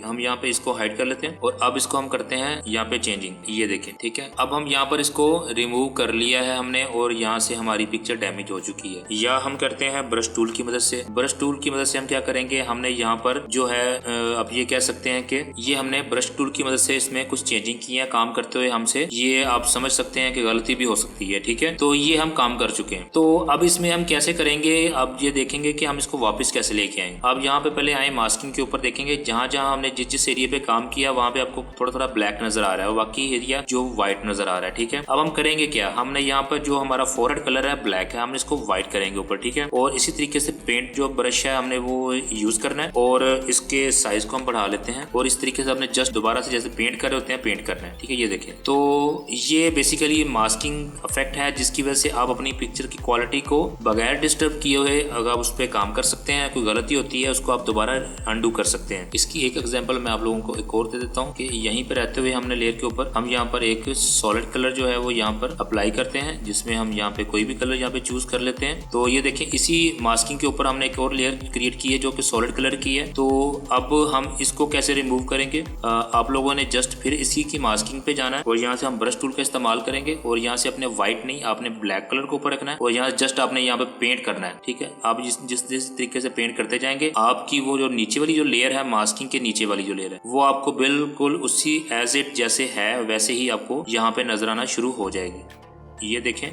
हम यहाँ पे इसको हाइड कर लेते हैं और अब इसको हम करते हैं यहाँ पे चेंजिंग। ये देखें, ठीक है, अब हम यहाँ पर इसको रिमूव कर लिया है हमने और यहाँ से हमारी पिक्चर डैमेज हो चुकी है। या हम करते हैं ब्रश टूल की मदद से। ब्रश टूल की मदद से हम क्या करेंगे, हमने यहाँ पर जो है अब ये कह सकते हैं कि ये हमने ब्रश टूल की मदद से इसमें कुछ चेंजिंग की है काम करते हुए हमसे, ये आप समझ सकते हैं कि गलती भी हो सकती है। ठीक है, तो ये हम काम कर चुके हैं। तो अब इसमें हम कैसे करेंगे, अब ये देखेंगे कि हम इसको वापस कैसे लेके आएंगे। अब यहाँ पे पहले आए मास्किंग के ऊपर, देखेंगे जहां जहां हमने जिस जिस एरिया पे काम किया वहां पे आपको थोड़ा थोड़ा ब्लैक नजर आ रहा है, बाकी एरिया जो व्हाइट नजर आ रहा है। ठीक है, अब हम करेंगे क्या, हमने यहाँ पर जो हमारा फोरहेड कलर है ब्लैक है, हमने इसको व्हाइट करेंगे ऊपर। ठीक है, और इसी तरीके से पेंट जो ब्रश है हमने वो यूज करना है और इसके साइज को हम बढ़ा लेते हैं और इस तरीके से हमने जस्ट दोबारा से जैसे पेंट कर रहे होते हैं पेंट करना है। ठीक है, ये देखें, तो ये बेसिकली मास्किंग इफेक्ट है जिसकी वजह से आप अपनी पिक्चर की क्वालिटी को बगैर डिस्टर्ब किए हुए अगर आप उस पर काम कर सकते हैं। कोई गलती होती है उसको आप दोबारा अंडू कर सकते हैं। इसकी एक एग्जांपल मैं आप लोगों को एक और दे देता हूँ कि यहीं पर रहते हुए हमने लेयर के ऊपर हम यहाँ पर एक सॉलिड कलर जो है वो यहाँ पर अप्लाई करते हैं, जिसमें हम यहाँ पे कोई भी कलर यहाँ पे चूज कर लेते हैं। तो ये देखें, इसी मास्किंग के ऊपर हमने एक और लेयर क्रिएट की है जो कि सॉलिड कलर की है। तो अब हम इसको कैसे रिमूव करेंगे, आप लोगों ने जस्ट फिर इसी की मास्किंग पे जाना है और यहाँ से हम ब्रश टूल का इस्तेमाल करेंगे और यहाँ से अपने व्हाइट नहीं आपने ब्लैक कलर को ऊपर रखना है और यहाँ जस्ट आपने यहाँ पे पेंट करना है। ठीक है, आप जिस तरीके से पेंट करते जाएंगे आपकी वो जो नीचे वाली जो लेयर है, मास्किंग के नीचे वाली जो लेयर है, वो आपको बिल्कुल उसी एज इट जैसे है वैसे ही आपको यहाँ पे नजर आना शुरू हो जाएगी। ये देखें,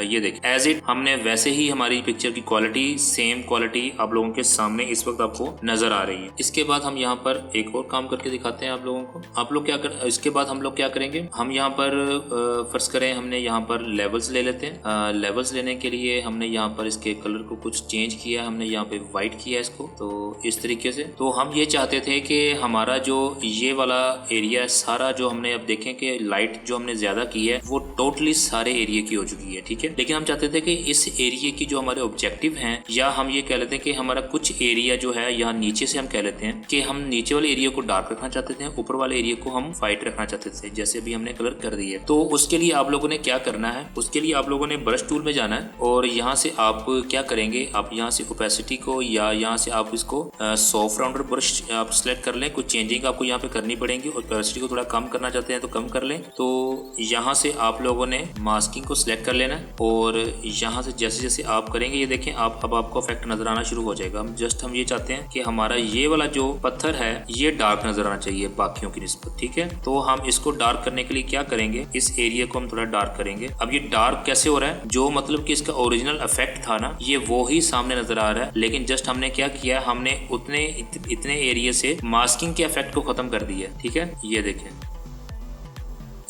ये देखें एज इट हमने वैसे ही हमारी पिक्चर की क्वालिटी सेम क्वालिटी आप लोगों के सामने इस वक्त आपको नजर आ रही है। इसके बाद हम यहाँ पर एक और काम करके दिखाते हैं आप लोगों को। आप लोग क्या कर इसके बाद हम लोग क्या करेंगे, हम यहाँ पर फर्ज करें हमने यहाँ पर लेवल्स ले लेते हैं। लेवल्स लेने के लिए हमने यहाँ पर इसके कलर को कुछ चेंज किया, हमने यहाँ पे व्हाइट किया इसको, तो इस तरीके से। तो हम ये चाहते थे कि हमारा जो ये वाला एरिया सारा जो हमने अब देखें कि लाइट जो हमने ज्यादा की है वो टोटली सारे एरिया की हो चुकी है। ठीक है, लेकिन हम चाहते थे कि इस एरिया की जो हमारे ऑब्जेक्टिव हैं, या हम ये कह लेते हैं कि हमारा कुछ एरिया जो है यहाँ नीचे से हम कह लेते हैं कि हम नीचे वाले एरिया को डार्क रखना चाहते थे, ऊपर वाले एरिया को हम व्हाइट रखना चाहते थे, जैसे अभी हमने कलर कर दिया है। तो उसके लिए आप लोगों ने क्या करना है, उसके लिए आप लोगों ने ब्रश टूल में जाना है और यहाँ से आप क्या करेंगे, आप यहाँ से ओपेसिटी को या यहाँ से आप इसको सॉफ्ट राउंडर ब्रश आप सिलेक्ट कर लें। कुछ चेंजिंग आपको यहाँ पे करनी पड़ेगी, ओपेसिटी को थोड़ा कम करना चाहते हैं तो कम कर लें। तो यहाँ से आप लोगों ने मास्किंग को सिलेक्ट कर लेना और यहाँ से जैसे जैसे आप करेंगे ये देखें आप अब आपको इफेक्ट नजर आना शुरू हो जाएगा। हम ये चाहते हैं कि हमारा ये वाला जो पत्थर है ये डार्क नजर आना चाहिए बाकियों की निस्बत। ठीक है, तो हम इसको डार्क करने के लिए क्या करेंगे, इस एरिया को हम थोड़ा डार्क करेंगे। अब ये डार्क कैसे हो रहा है, जो मतलब कि इसका ओरिजिनल इफेक्ट था ना ये वो ही सामने नजर आ रहा है, लेकिन जस्ट हमने क्या किया, हमने इतने एरिया से मास्किंग के इफेक्ट को खत्म कर दिया। ठीक है, ये देखें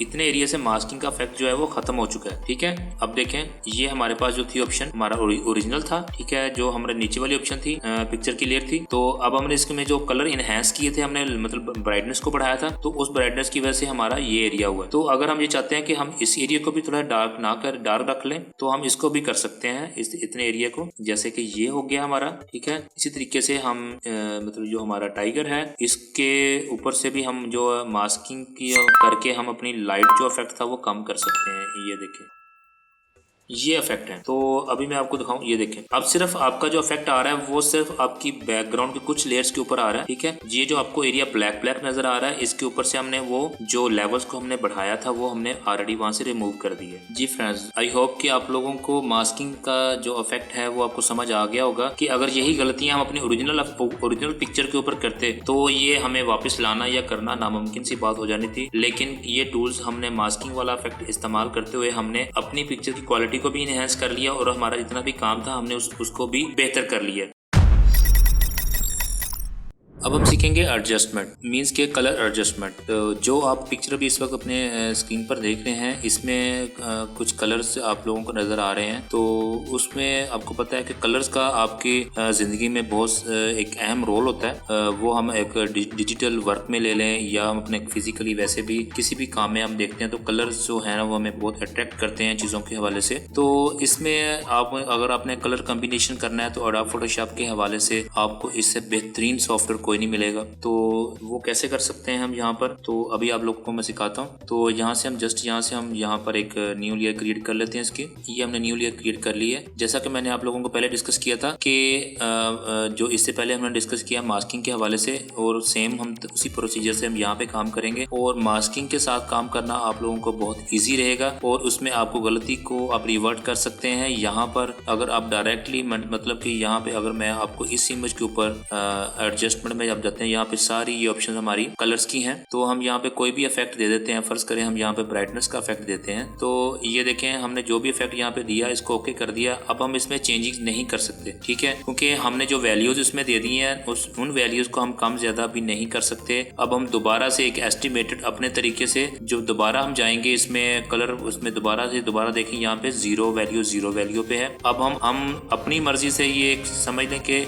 इतने एरिया से मास्किंग का इफेक्ट जो है वो खत्म हो चुका है। ठीक है, अब देखें ये हमारे पास जो थी ऑप्शन हमारा ओरिजिनल था। ठीक है, जो हमारे नीचे वाली ऑप्शन थी पिक्चर की लेयर थी, तो अब हमने इसमें जो कलर इनहेंस किए थे हमने मतलब ब्राइटनेस को बढ़ाया था, तो उस ब्राइटनेस की वजह से हमारा ये एरिया हुआ। तो अगर हम ये चाहते हैं कि हम इस एरिया को भी थोड़ा डार्क ना कर डार्क रख लें तो हम इसको भी कर सकते हैं, इस इतने एरिया को, जैसे कि ये हो गया हमारा। ठीक है, इसी तरीके से हम मतलब जो हमारा टाइगर है इसके ऊपर से भी हम जो मास्किंग की करके हम अपनी लाइट जो इफेक्ट था वो कम कर सकते हैं। ये देखें ये इफेक्ट है। तो अभी मैं आपको दिखाऊं, ये देखें, अब सिर्फ आपका जो इफेक्ट आ रहा है वो सिर्फ आपकी बैकग्राउंड के कुछ लेयर्स के ऊपर आ रहा है, ठीक है। ये जो आपको एरिया ब्लैक ब्लैक नजर आ रहा है, इसके ऊपर से हमने वो जो लेवल्स को हमने बढ़ाया था वो हमने ऑलरेडी वहां से रिमूव कर दिया। जी फ्रेंड्स, आई होप कि आप लोगों को मास्किंग का जो इफेक्ट है वो आपको समझ आ गया होगा कि अगर यही गलतियां हम अपनी ओरिजिनल पिक्चर के ऊपर करते तो ये हमें वापस लाना या करना नामुमकिन सी बात हो जानी थी। लेकिन ये टूल्स हमने मास्किंग वाला इफेक्ट इस्तेमाल करते हुए हमने अपनी पिक्चर की क्वालिटी को भी इनहेंस कर लिया और हमारा जितना भी काम था हमने उसको भी बेहतर कर लिया। अब हम सीखेंगे एडजस्टमेंट, मींस के कलर एडजस्टमेंट। तो जो आप पिक्चर अभी इस वक्त अपने स्क्रीन पर देख रहे हैं, इसमें कुछ कलर्स आप लोगों को नज़र आ रहे हैं। तो उसमें आपको पता है कि कलर्स का आपकी ज़िंदगी में बहुत एक अहम रोल होता है। वो हम एक डिजिटल वर्क में ले लें या हम अपने फिजिकली वैसे भी किसी भी काम में हम देखते हैं तो कलर्स जो है ना वो हमें बहुत अट्रैक्ट करते हैं चीज़ों के हवाले से। तो इसमें आप अगर आपने कलर कम्बिनेशन करना है तो एडोब फोटोशॉप के हवाले से आपको इससे बेहतरीन सॉफ्टवेयर कोई नहीं मिलेगा। तो वो कैसे कर सकते हैं हम यहाँ पर, तो अभी आप लोगों को मैं सिखाता हूँ। तो यहाँ से हम यहाँ पर एक न्यू लेयर क्रिएट कर लेते हैं इसकी। ये हमने न्यू लेयर क्रिएट कर ली है। जैसा कि मैंने आप लोगों को पहले डिस्कस किया था कि जो इससे पहले हमने डिस्कस किया मास्किंग के हवाले से, और सेम हम उसी प्रोसीजर से हम यहाँ पे काम करेंगे। और मास्किंग के साथ काम करना आप लोगों को बहुत ईजी रहेगा और उसमें आपको गलती को आप रिवर्ट कर सकते हैं। यहाँ पर अगर आप डायरेक्टली मतलब कि यहाँ पे अगर मैं आपको इस इमेज के ऊपर एडजस्टमेंट में आप जाते हैं, यहाँ पे सारी ये ऑप्शन हमारी कलर्स की हैं। तो हम यहाँ पे कोई भी इफेक्ट दे देते हैं। फर्ज करें हम यहाँ पे ब्राइटनेस का इफेक्ट देते हैं। तो ये देखें हमने जो भी इफेक्ट यहाँ पे दिया इसको ओके कर दिया। अब हम इसमें चेंजिंग नहीं कर सकते, ठीक है, क्योंकि हमने जो वैल्यूज इसमें दे दी हैं उन वैल्यूज को हम कम ज्यादा भी नहीं कर सकते। अब हम दोबारा से एक एस्टिमेटेड अपने तरीके से जो दोबारा हम जाएंगे इसमें कलर, उसमें दोबारा देखें यहाँ पे जीरो वैल्यू पे है। अब हम अपनी मर्जी से ये समझ लें कि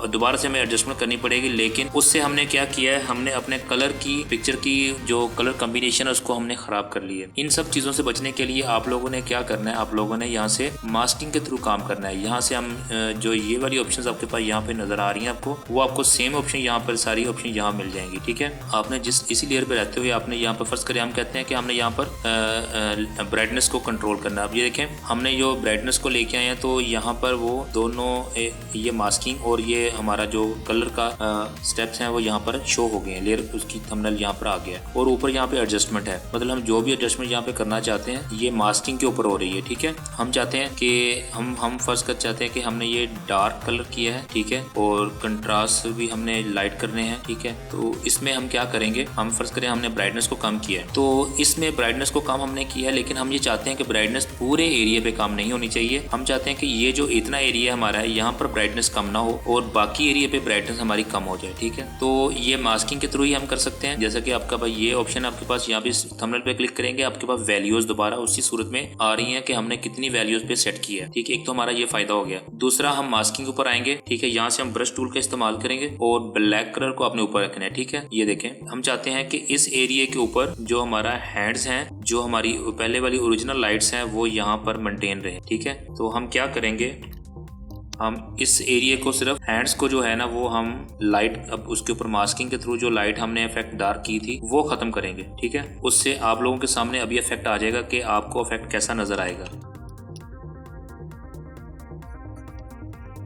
दोबारा से हमें एडजस्टमेंट करनी पड़ेगी। लेकिन उससे हमने क्या किया है, हमने अपने कलर की पिक्चर की जो कलर कॉम्बिनेशन है उसको हमने खराब कर लिया। इन सब चीजों से बचने के लिए आप लोगों ने क्या करना है, आप लोगों ने यहाँ से मास्किंग के थ्रू काम करना है। यहाँ से हम जो ये वाली ऑप्शंस आपके पास यहाँ पे नजर आ रही हैं आपको, वो आपको सेम ऑप्शन यहाँ पर सारी ऑप्शन यहाँ मिल जाएंगी, ठीक है। आपने इसी लेयर पे रहते हुए आपने यहाँ पर फर्स्ट करें, हम कहते हैं कि हमने यहाँ पर ब्राइटनेस को कंट्रोल करना है। अब ये देखें हमने जो ब्राइटनेस को लेके आए हैं तो यहाँ पर वो दोनों ये मास्किंग और ये हमारा जो कलर का स्टेप्स हैं वो यहाँ पर शो हो गए हैं। लेयर उसकी थंबनेल यहाँ पर आ गया है और ऊपर यहाँ पे एडजस्टमेंट है। मतलब हम जो भी एडजस्टमेंट यहाँ पे करना चाहते हैं ये मास्किंग के ऊपर हो रही है, ठीक है। हम चाहते हैं कि हम फर्स्ट कर चाहते हैं कि हमने ये डार्क कलर किया है, ठीक है, और कंट्रास्ट भी हमने लाइट करने हैं, ठीक है। तो इसमें हम क्या करेंगे, हम फर्स्ट करें हमने ब्राइटनेस को कम किया है। तो इसमें ब्राइटनेस को कम हमने किया है, लेकिन हम ये चाहते हैं कि ब्राइटनेस पूरे एरिया पे कम नहीं होनी चाहिए। हम चाहते हैं कि ये जो इतना एरिया हमारा है यहाँ पर ब्राइटनेस कम ना हो और बाकी एरिया पे ब्राइटनेस हमारी कम हो जाए, ठीक है। तो ये मास्किंग के थ्रू ही हम कर सकते हैं। जैसा कि आपका भाई ये ऑप्शन आपके पास यहाँ पे थंबनेल पे क्लिक करेंगे आपके पास वैल्यूज दोबारा उसी सूरत में आ रही हैं कि हमने कितनी वैल्यूज पे सेट किया है, ठीक है। एक तो हमारा ये फायदा हो गया। दूसरा हम मास्किंग के ऊपर आएंगे, ठीक है। यहाँ से हम ब्रश टूल का इस्तेमाल करेंगे और ब्लैक कलर को अपने ऊपर रखना है, ठीक है। ये देखें हम चाहते हैं कि इस एरिया के ऊपर जो हमारा हैंड्स हैं, जो हमारी पहले वाली ओरिजिनल लाइट्स हैं वो यहाँ पर मेंटेन रहे, ठीक है। तो हम क्या करेंगे, हम इस एरिया को सिर्फ हैंड्स को जो है ना वो हम लाइट, अब उसके ऊपर मास्किंग के थ्रू जो लाइट हमने इफेक्ट डार्क की थी वो खत्म करेंगे, ठीक है। उससे आप लोगों के सामने अभी इफेक्ट आ जाएगा कि आपको इफेक्ट कैसा नजर आएगा।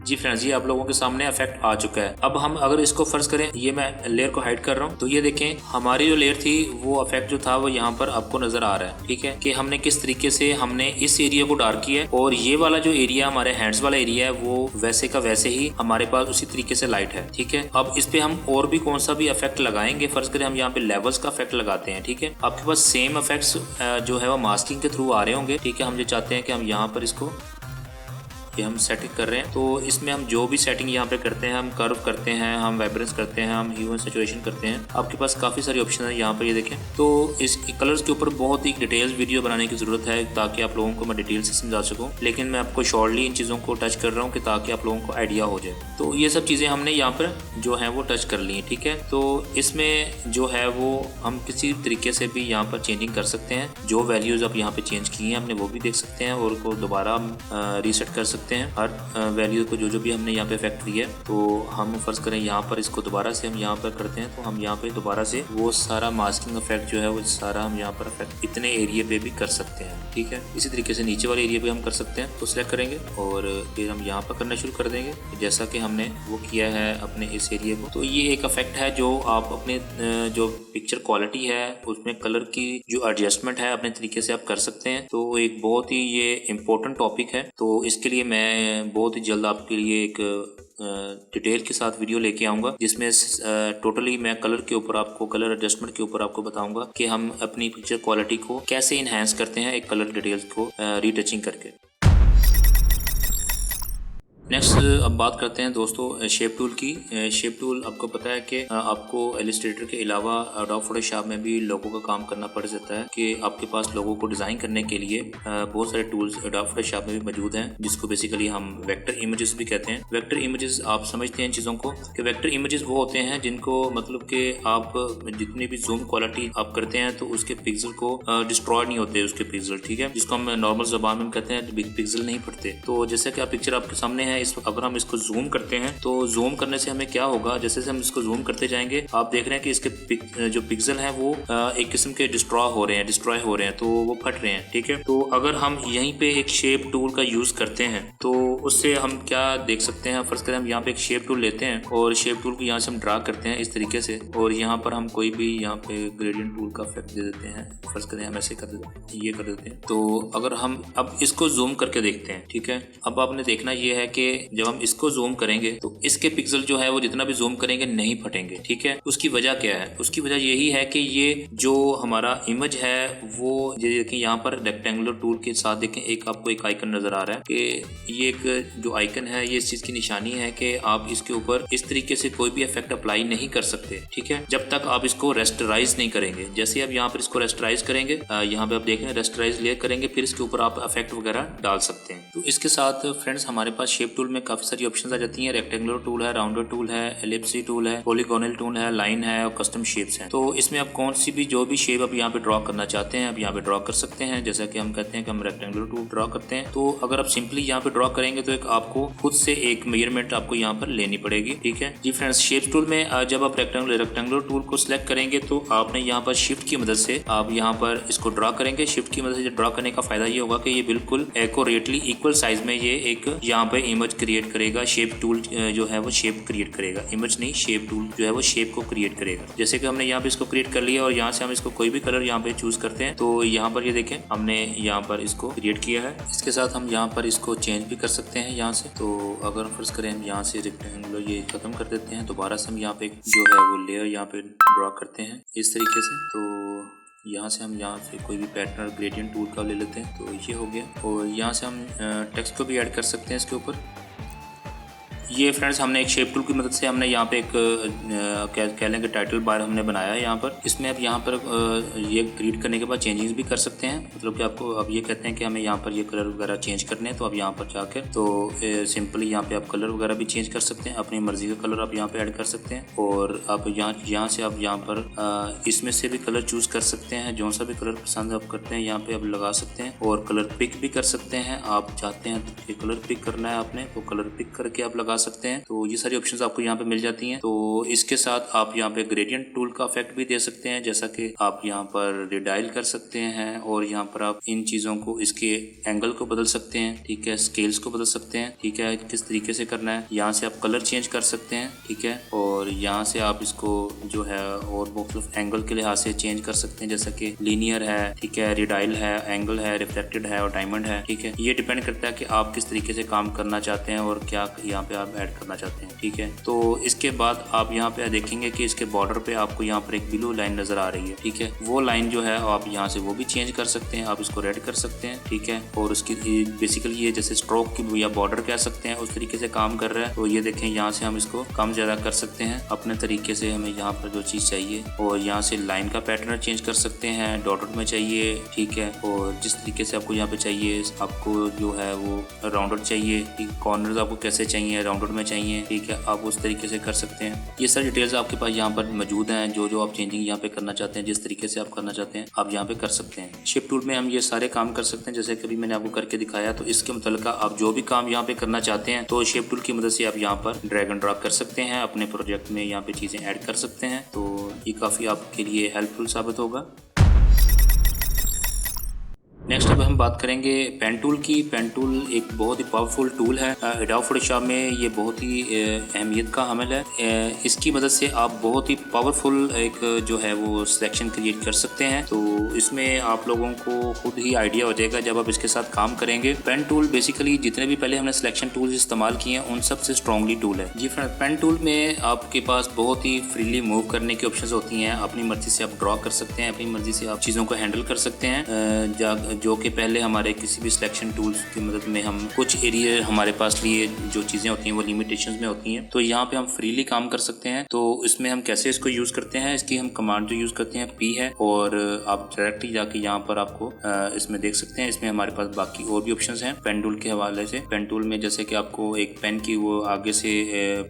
जी फ्रेंड्स, ये आप लोगों के सामने इफेक्ट आ चुका है। अब हम अगर इसको फर्ज करें, ये मैं लेयर को हाइड कर रहा हूँ, तो ये देखें हमारी जो लेयर थी वो इफेक्ट जो था वो यहाँ पर आपको नजर आ रहा है, ठीक है, कि हमने किस तरीके से हमने इस एरिया को डार्क किया है और ये वाला जो एरिया हमारे हैंड्स वाला एरिया है वो वैसे का वैसे ही हमारे पास उसी तरीके से लाइट है, ठीक है। अब इस पे हम और भी कौन सा भी इफेक्ट लगाएंगे, फर्ज करें हम यहाँ पे लेवल्स का इफेक्ट लगाते हैं, ठीक है। आपके पास सेम इफेक्ट्स जो है वो मास्किंग के थ्रू आ रहे होंगे, ठीक है। हम जो चाहते हैं कि हम यहाँ पर इसको ये हम सेटिंग कर रहे हैं, तो इसमें हम जो भी सेटिंग यहाँ पे करते हैं, हम कर्व करते हैं, हम वाइब्रेंस करते हैं, हम ह्यू एंड सैचुरेशन करते हैं। आपके पास काफ़ी सारी ऑप्शन है यहाँ पर, ये देखें। तो इस कलर्स के ऊपर बहुत ही डिटेल्स वीडियो बनाने की ज़रूरत है ताकि आप लोगों को मैं डिटेल से समझा सकूँ, लेकिन मैं आपको शॉर्टली इन चीज़ों को टच कर रहा हूँ कि ताकि आप लोगों को आइडिया हो जाए। तो ये सब चीज़ें हमने यहाँ पर जो है वो टच कर ली हैं, ठीक है। तो इसमें जो है वो हम किसी तरीके से भी यहाँ पर चेंजिंग कर सकते हैं। जो वैल्यूज़ आप यहाँ पे चेंज की हैं हमने वो भी देख सकते हैं और को दोबारा हम रीसेट कर सकते हैं। सकते हैं हर वैल्यू को जो भी हमने यहाँ पे इफेक्ट किया है। तो हम फर्ज करें यहाँ पर इसको दोबारा से हम यहाँ पर करते हैं, तो हम यहाँ पे दोबारा से वो सारा मास्किंग इफेक्ट जो है वो सारा हम यहाँ पर इफेक्ट इतने एरिया पे भी कर सकते हैं। ठीक है, इसी तरीके से नीचे वाले एरिया पे हम कर सकते हैं। तो सिलेक्ट करेंगे और फिर हम यहाँ पर करना शुरू कर देंगे जैसा कि हमने वो किया है अपने इस एरिया को। तो ये एक इफेक्ट है जो आप अपने जो पिक्चर क्वालिटी है उसमें कलर की जो एडजस्टमेंट है अपने तरीके से आप कर सकते हैं। तो एक बहुत ही ये इम्पोर्टेंट टॉपिक है, तो इसके लिए मैं बहुत ही जल्द आपके लिए एक डिटेल के साथ वीडियो लेके आऊँगा जिसमें टोटली मैं कलर के ऊपर आपको कलर एडजस्टमेंट के ऊपर आपको बताऊंगा कि हम अपनी पिक्चर क्वालिटी को कैसे इन्हांस करते हैं एक कलर डिटेल्स को रीटचिंग करके। नेक्स्ट अब बात करते हैं दोस्तों शेप टूल की। शेप टूल आपको पता है कि आपको इलस्ट्रेटर के अलावा एडोब फोटोशॉप में भी लोगों का काम करना पड़ जाता है कि आपके पास लोगों को डिज़ाइन करने के लिए बहुत सारे टूल्स एडोब फोटोशॉप में भी मौजूद हैं जिसको बेसिकली हम वेक्टर इमेजेस भी कहते हैं। वेक्टर इमेजेस आप समझते हैं इन चीज़ों को कि वेक्टर इमेजेस वो होते हैं जिनको मतलब कि आप जितनी भी जूम क्वालिटी आप करते हैं तो उसके पिक्सल को डिस्ट्रॉय नहीं होते उसके पिक्सल। ठीक है, जिसको हम नॉर्मल ज़बान में कहते हैं पिक्सल नहीं फटते। तो जैसे कि आप पिक्चर आपके सामने है, अगर हम इसको जूम करते हैं तो जूम करने से हमें क्या होगा, जैसे हम इसको जूम करते जाएंगे आप देख रहे हैं कि इसके जो पिक्सल हैं वो एक किस्म के डिस्ट्रॉय हो रहे हैं, तो वो फट रहे हैं। ठीक है, तो अगर हम यहीं पे एक शेप टूल का यूज करते हैं तो उससे हम क्या देख सकते हैं। फर्स्ट करें हम यहाँ पे एक शेप टूल लेते हैं और शेप टूल को यहाँ से हम ड्रा करते हैं इस तरीके से, और यहाँ पर हम कोई भी यहाँ पे ग्रेडियंट टूल का इफेक्ट दे देते हैं। फर्स्ट करें हम ऐसे कर देते हैं, ये कर देते हैं। तो अगर हम अब इसको जूम करके देखते हैं, ठीक है, अब आपने देखना ये है कि जब हम इसको जूम करेंगे तो इसके पिक्सल जो है वो जितना भी जूम करेंगे नहीं फटेंगे। ठीक है, उसकी वजह क्या है? उसकी वजह यही है कि ये जो हमारा इमेज है वो देखिए यहाँ पर रेक्टेंगुलर टूल के साथ देखें एक आपको एक आइकन नजर आ रहा है कि ये एक जो आइकन है ये इस चीज की निशानी है कि आप इसके ऊपर इस तरीके से कोई भी इफेक्ट अप्लाई नहीं कर सकते। ठीक है, जब तक आप इसको रेस्टराइज नहीं करेंगे। जैसे आप यहाँ पर इसको रेस्टराइज करेंगे, यहाँ पे आप देख रहे हैं रेस्टराइज ले करेंगे, फिर इसके ऊपर आप इफेक्ट वगैरह डाल सकते हैं। तो इसके साथ फ्रेंड्स हमारे पास शेप टूल में काफी सारी ऑप्शंस आ जाती हैं। रेक्टेंगुलर टूल है, राउंडर टूल है, एलिप्सी टूल है, पॉलीगोनल टूल है, लाइन है और कस्टम शेप्स हैं। तो इसमें आप कौन सी भी जो भी शेप आप यहाँ पे ड्रॉ करना चाहते हैं आप यहाँ पे ड्रॉ कर सकते हैं। जैसा कि हम कहते हैं कि हम रेक्टेंगुलर टूल ड्रॉ करते हैं, तो अगर आप सिंपली यहाँ पे ड्रॉ करेंगे तो एक आपको खुद से एक मेजरमेंट आपको यहाँ पर लेनी पड़ेगी। ठीक है जी फ्रेंड्स, शेप टूल में जब आप रेक्टेंगुलर टूल को सिलेक्ट करेंगे तो आपने यहाँ पर शिफ्ट की मदद से आप यहाँ पर इसको ड्रॉ करेंगे। शिफ्ट की मदद से ड्रॉ करने का फायदा ये होगा कि ये बिल्कुल एक्यूरेटली इक्वल साइज में ये एक यहाँ पे इमेज क्रिएट करेगा। शेप टूल जो है वो शेप क्रिएट करेगा, इमेज नहीं, शेप टूल जो है वो शेप को क्रिएट करेगा। जैसे कि हमने यहाँ पे इसको क्रिएट कर लिया और यहाँ से हम इसको कोई भी कलर यहाँ पे चूज करते हैं तो यहाँ पर ये देखें हमने यहाँ पर इसको क्रिएट किया है। इसके साथ हम यहाँ पर इसको चेंज भी कर सकते हैं यहाँ से। तो अगर फर्ज करें हम यहाँ से रेक्टेंगुलर ये खत्म कर देते हैं, दोबारा से हम यहाँ पे जो है वो लेयर यहाँ पे ड्रॉ करते हैं इस तरीके से। तो यहाँ से हम यहाँ से कोई भी पैटर्न ग्रेडियंट टूल का ले लेते हैं, तो ये हो गया। और यहाँ से हम टेक्स्ट को भी ऐड कर सकते हैं इसके ऊपर। ये फ्रेंड्स हमने एक शेप टूल की मदद से हमने यहाँ पे एक कह लें कि टाइटल बार हमने बनाया है यहाँ पर। इसमें अब यहाँ पर ये क्रिएट करने के बाद चेंजेस भी कर सकते हैं। मतलब कि आपको अब ये कहते हैं कि हमें यहाँ पर ये कलर वगैरह चेंज करने हैं, तो अब यहाँ पर जाकर तो सिंपली यहाँ पे आप कलर वगैरह भी चेंज कर सकते हैं, अपनी मर्जी का कलर आप यहाँ पे ऐड कर सकते हैं। और आप यहाँ से आप यहाँ पर इसमें से भी कलर चूज कर सकते हैं, जो सा भी कलर पसंद आप करते हैं यहाँ पे आप लगा सकते हैं। और कलर पिक भी कर सकते हैं, आप चाहते हैं तो ये कलर पिक करना है आपने तो कलर पिक करके आप लगा सकते हैं। तो ये सारी ऑप्शंस आपको यहाँ पे मिल जाती हैं। तो इसके साथ आप यहाँ पे ग्रेडियंट टूल का इफेक्ट भी दे सकते हैं, जैसा कि आप यहाँ पर रिडाइल कर सकते हैं और यहाँ पर आप इन चीज़ों को इसके एंगल को बदल सकते हैं। ठीक है, स्केल्स को बदल सकते हैं। ठीक है, किस तरीके से करना है, यहाँ से आप कलर चेंज कर सकते हैं। ठीक है, और यहाँ से आप इसको जो है और मुख्तलिफ एंगल के लिहाज से चेंज कर सकते हैं, जैसा कि लीनियर है, ठीक है, रिडाइल है, एंगल है, रिफ्लेक्टेड है और डायमंड है। ठीक है, ये डिपेंड करता है कि आप किस तरीके से काम करना चाहते हैं और क्या यहाँ पे आप ऐड करना चाहते हैं। ठीक है, तो इसके बाद आप यहाँ पे देखेंगे कि इसके बॉर्डर पे आपको यहाँ पर एक ब्लू लाइन नजर आ रही है। ठीक है, वो लाइन जो है आप यहाँ से वो भी चेंज कर सकते हैं, आप इसको रेड कर सकते हैं। ठीक है, और उसकी बेसिकली ये जैसे स्ट्रोक की या बॉर्डर कह सकते हैं उस तरीके से काम कर रहा है। तो ये देखें यहाँ से हम इसको कम ज्यादा कर सकते हैं अपने तरीके से, हमें यहाँ पर जो चीज चाहिए। और यहाँ से लाइन का पैटर्न चेंज कर सकते हैं, डॉटेड में चाहिए। ठीक है, और जिस तरीके से आपको यहाँ पे चाहिए, आपको जो है वो राउंडर चाहिए, कॉर्नर आपको कैसे चाहिए, राउंडेड में चाहिए, ठीक है, आप उस तरीके से कर सकते हैं। ये सारी डिटेल्स आपके पास यहाँ पर मौजूद हैं। जो आप चेंजिंग यहाँ पे करना चाहते हैं, जिस तरीके से आप करना चाहते हैं आप यहाँ पे कर सकते हैं। शेप टूल में हम ये सारे काम कर सकते हैं, जैसे कभी मैंने आपको करके दिखाया। तो इसके मुताबिक आप जो भी काम यहाँ पे करना चाहते हैं तो शेप टूल की मदद से आप यहाँ पर ड्रैग एंड ड्रॉप कर सकते हैं, अपने प्रोजेक्ट में यहाँ पे चीजें ऐड कर सकते हैं। तो ये काफी आपके लिए हेल्पफुल साबित होगा। नेक्स्ट अब हम बात करेंगे पेन टूल की। पेन टूल एक बहुत ही पावरफुल टूल है। एडोब फोटोशॉप में ये बहुत ही अहमियत का हामिल है। इसकी मदद से आप बहुत ही पावरफुल एक जो है वो सिलेक्शन क्रिएट कर सकते हैं। तो इसमें आप लोगों को खुद ही आइडिया हो जाएगा जब आप इसके साथ काम करेंगे। पेन टूल बेसिकली जितने भी पहले हमने सिलेक्शन टूल्स इस्तेमाल किए हैं उन सबसे स्ट्रांगली टूल है जी फ्रेंड। पेन टूल में आपके पास बहुत ही फ्रीली मूव करने की ऑप्शंस होती हैं। अपनी मर्जी से आप ड्रॉ कर सकते हैं, अपनी मर्जी से आप चीज़ों को हैंडल कर सकते हैं। जो कि पहले हमारे किसी भी सिलेक्शन टूल्स की मदद में हम कुछ एरिया हमारे पास लिए जो चीज़ें होती हैं वो लिमिटेशंस में होती हैं। तो यहाँ पे हम फ्रीली काम कर सकते हैं। तो इसमें हम कैसे इसको यूज़ करते हैं, इसकी हम कमांड जो यूज़ करते हैं P है, और आप डायरेक्टली जाके यहाँ पर आपको इसमें देख सकते हैं। इसमें हमारे पास बाकी और भी ऑप्शंस हैं पेन टूल के हवाले से। पेन टूल में जैसे कि आपको एक पेन की वो आगे से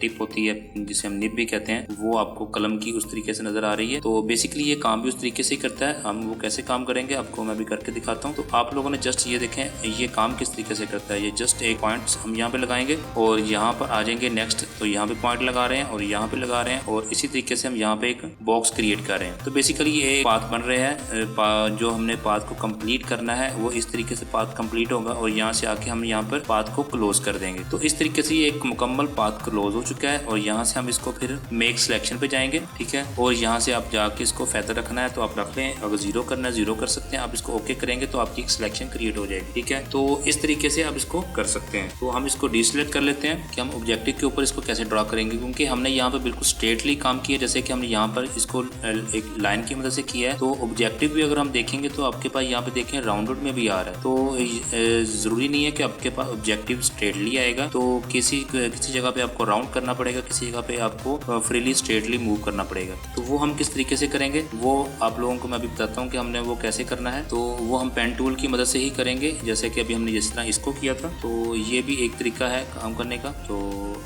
टिप होती है जिसे हम निब भी कहते हैं, वो आपको कलम की उस तरीके से नजर आ रही है। तो बेसिकली ये काम भी उस तरीके से ही करता है। हम वो कैसे काम करेंगे आपको मैं भी करके दिखाता हूँ। तो आप लोगों ने जस्ट ये देखें ये काम किस तरीके से करता है। ये जस्ट एक पॉइंट हम यहाँ पे लगाएंगे और यहाँ पर आ जाएंगे नेक्स्ट। तो यहाँ पे पॉइंट लगा रहे हैं और यहाँ पे लगा रहे हैं, और इसी तरीके से हम यहाँ पे एक बॉक्स क्रिएट कर रहे हैं। तो बेसिकली ये पाथ बन रहे हैं। जो हमने पाथ को कंप्लीट करना है वो इस तरीके से पाथ कंप्लीट होगा, और यहाँ से आके हम यहाँ पर पाथ को क्लोज कर देंगे। तो इस तरीके से ये एक मुकम्मल पाथ क्लोज हो चुका है। और यहाँ से हम इसको फिर मेक सिलेक्शन पे जाएंगे, ठीक है। और यहाँ से आप जाके इसको फेदर रखना है तो आप रख लें, अगर जीरो करना है जीरो कर सकते हैं। आप इसको ओके करेंगे तो आपकी एक सिलेक्शन क्रिएट हो जाएगी, ठीक है। तो इस तरीके से आप इसको कर सकते हैं। तो हम इसको डिसेलेक्ट कर लेते हैं कि हम ऑब्जेक्टिव के ऊपर इसको कैसे ड्रॉ करेंगे, क्योंकि हमने यहाँ पर बिल्कुल स्ट्रेटली काम किया, जैसे कि हमने यहाँ पर इसको एक लाइन की मदद से किया है। तो ऑब्जेक्टिव भी अगर हम देखेंगे तो आपके पास यहाँ पे देखें राउंडेड में भी आ रहा है। तो जरूरी नहीं है कि आपके पास ऑब्जेक्टिव स्ट्रेटली आएगा। तो किसी जगह पे आपको राउंड करना पड़ेगा, किसी जगह पे आपको फ्रीली स्ट्रेटली मूव करना पड़ेगा। तो वो हम किस तरीके से करेंगे वो आप लोगों को मैं भी बताता हूँ कि हमने वो कैसे करना है। तो वो हम पेन टूल की मदद से ही करेंगे, जैसे कि अभी हमने जिस तरह इसको किया था। तो ये भी एक तरीका है काम करने का। तो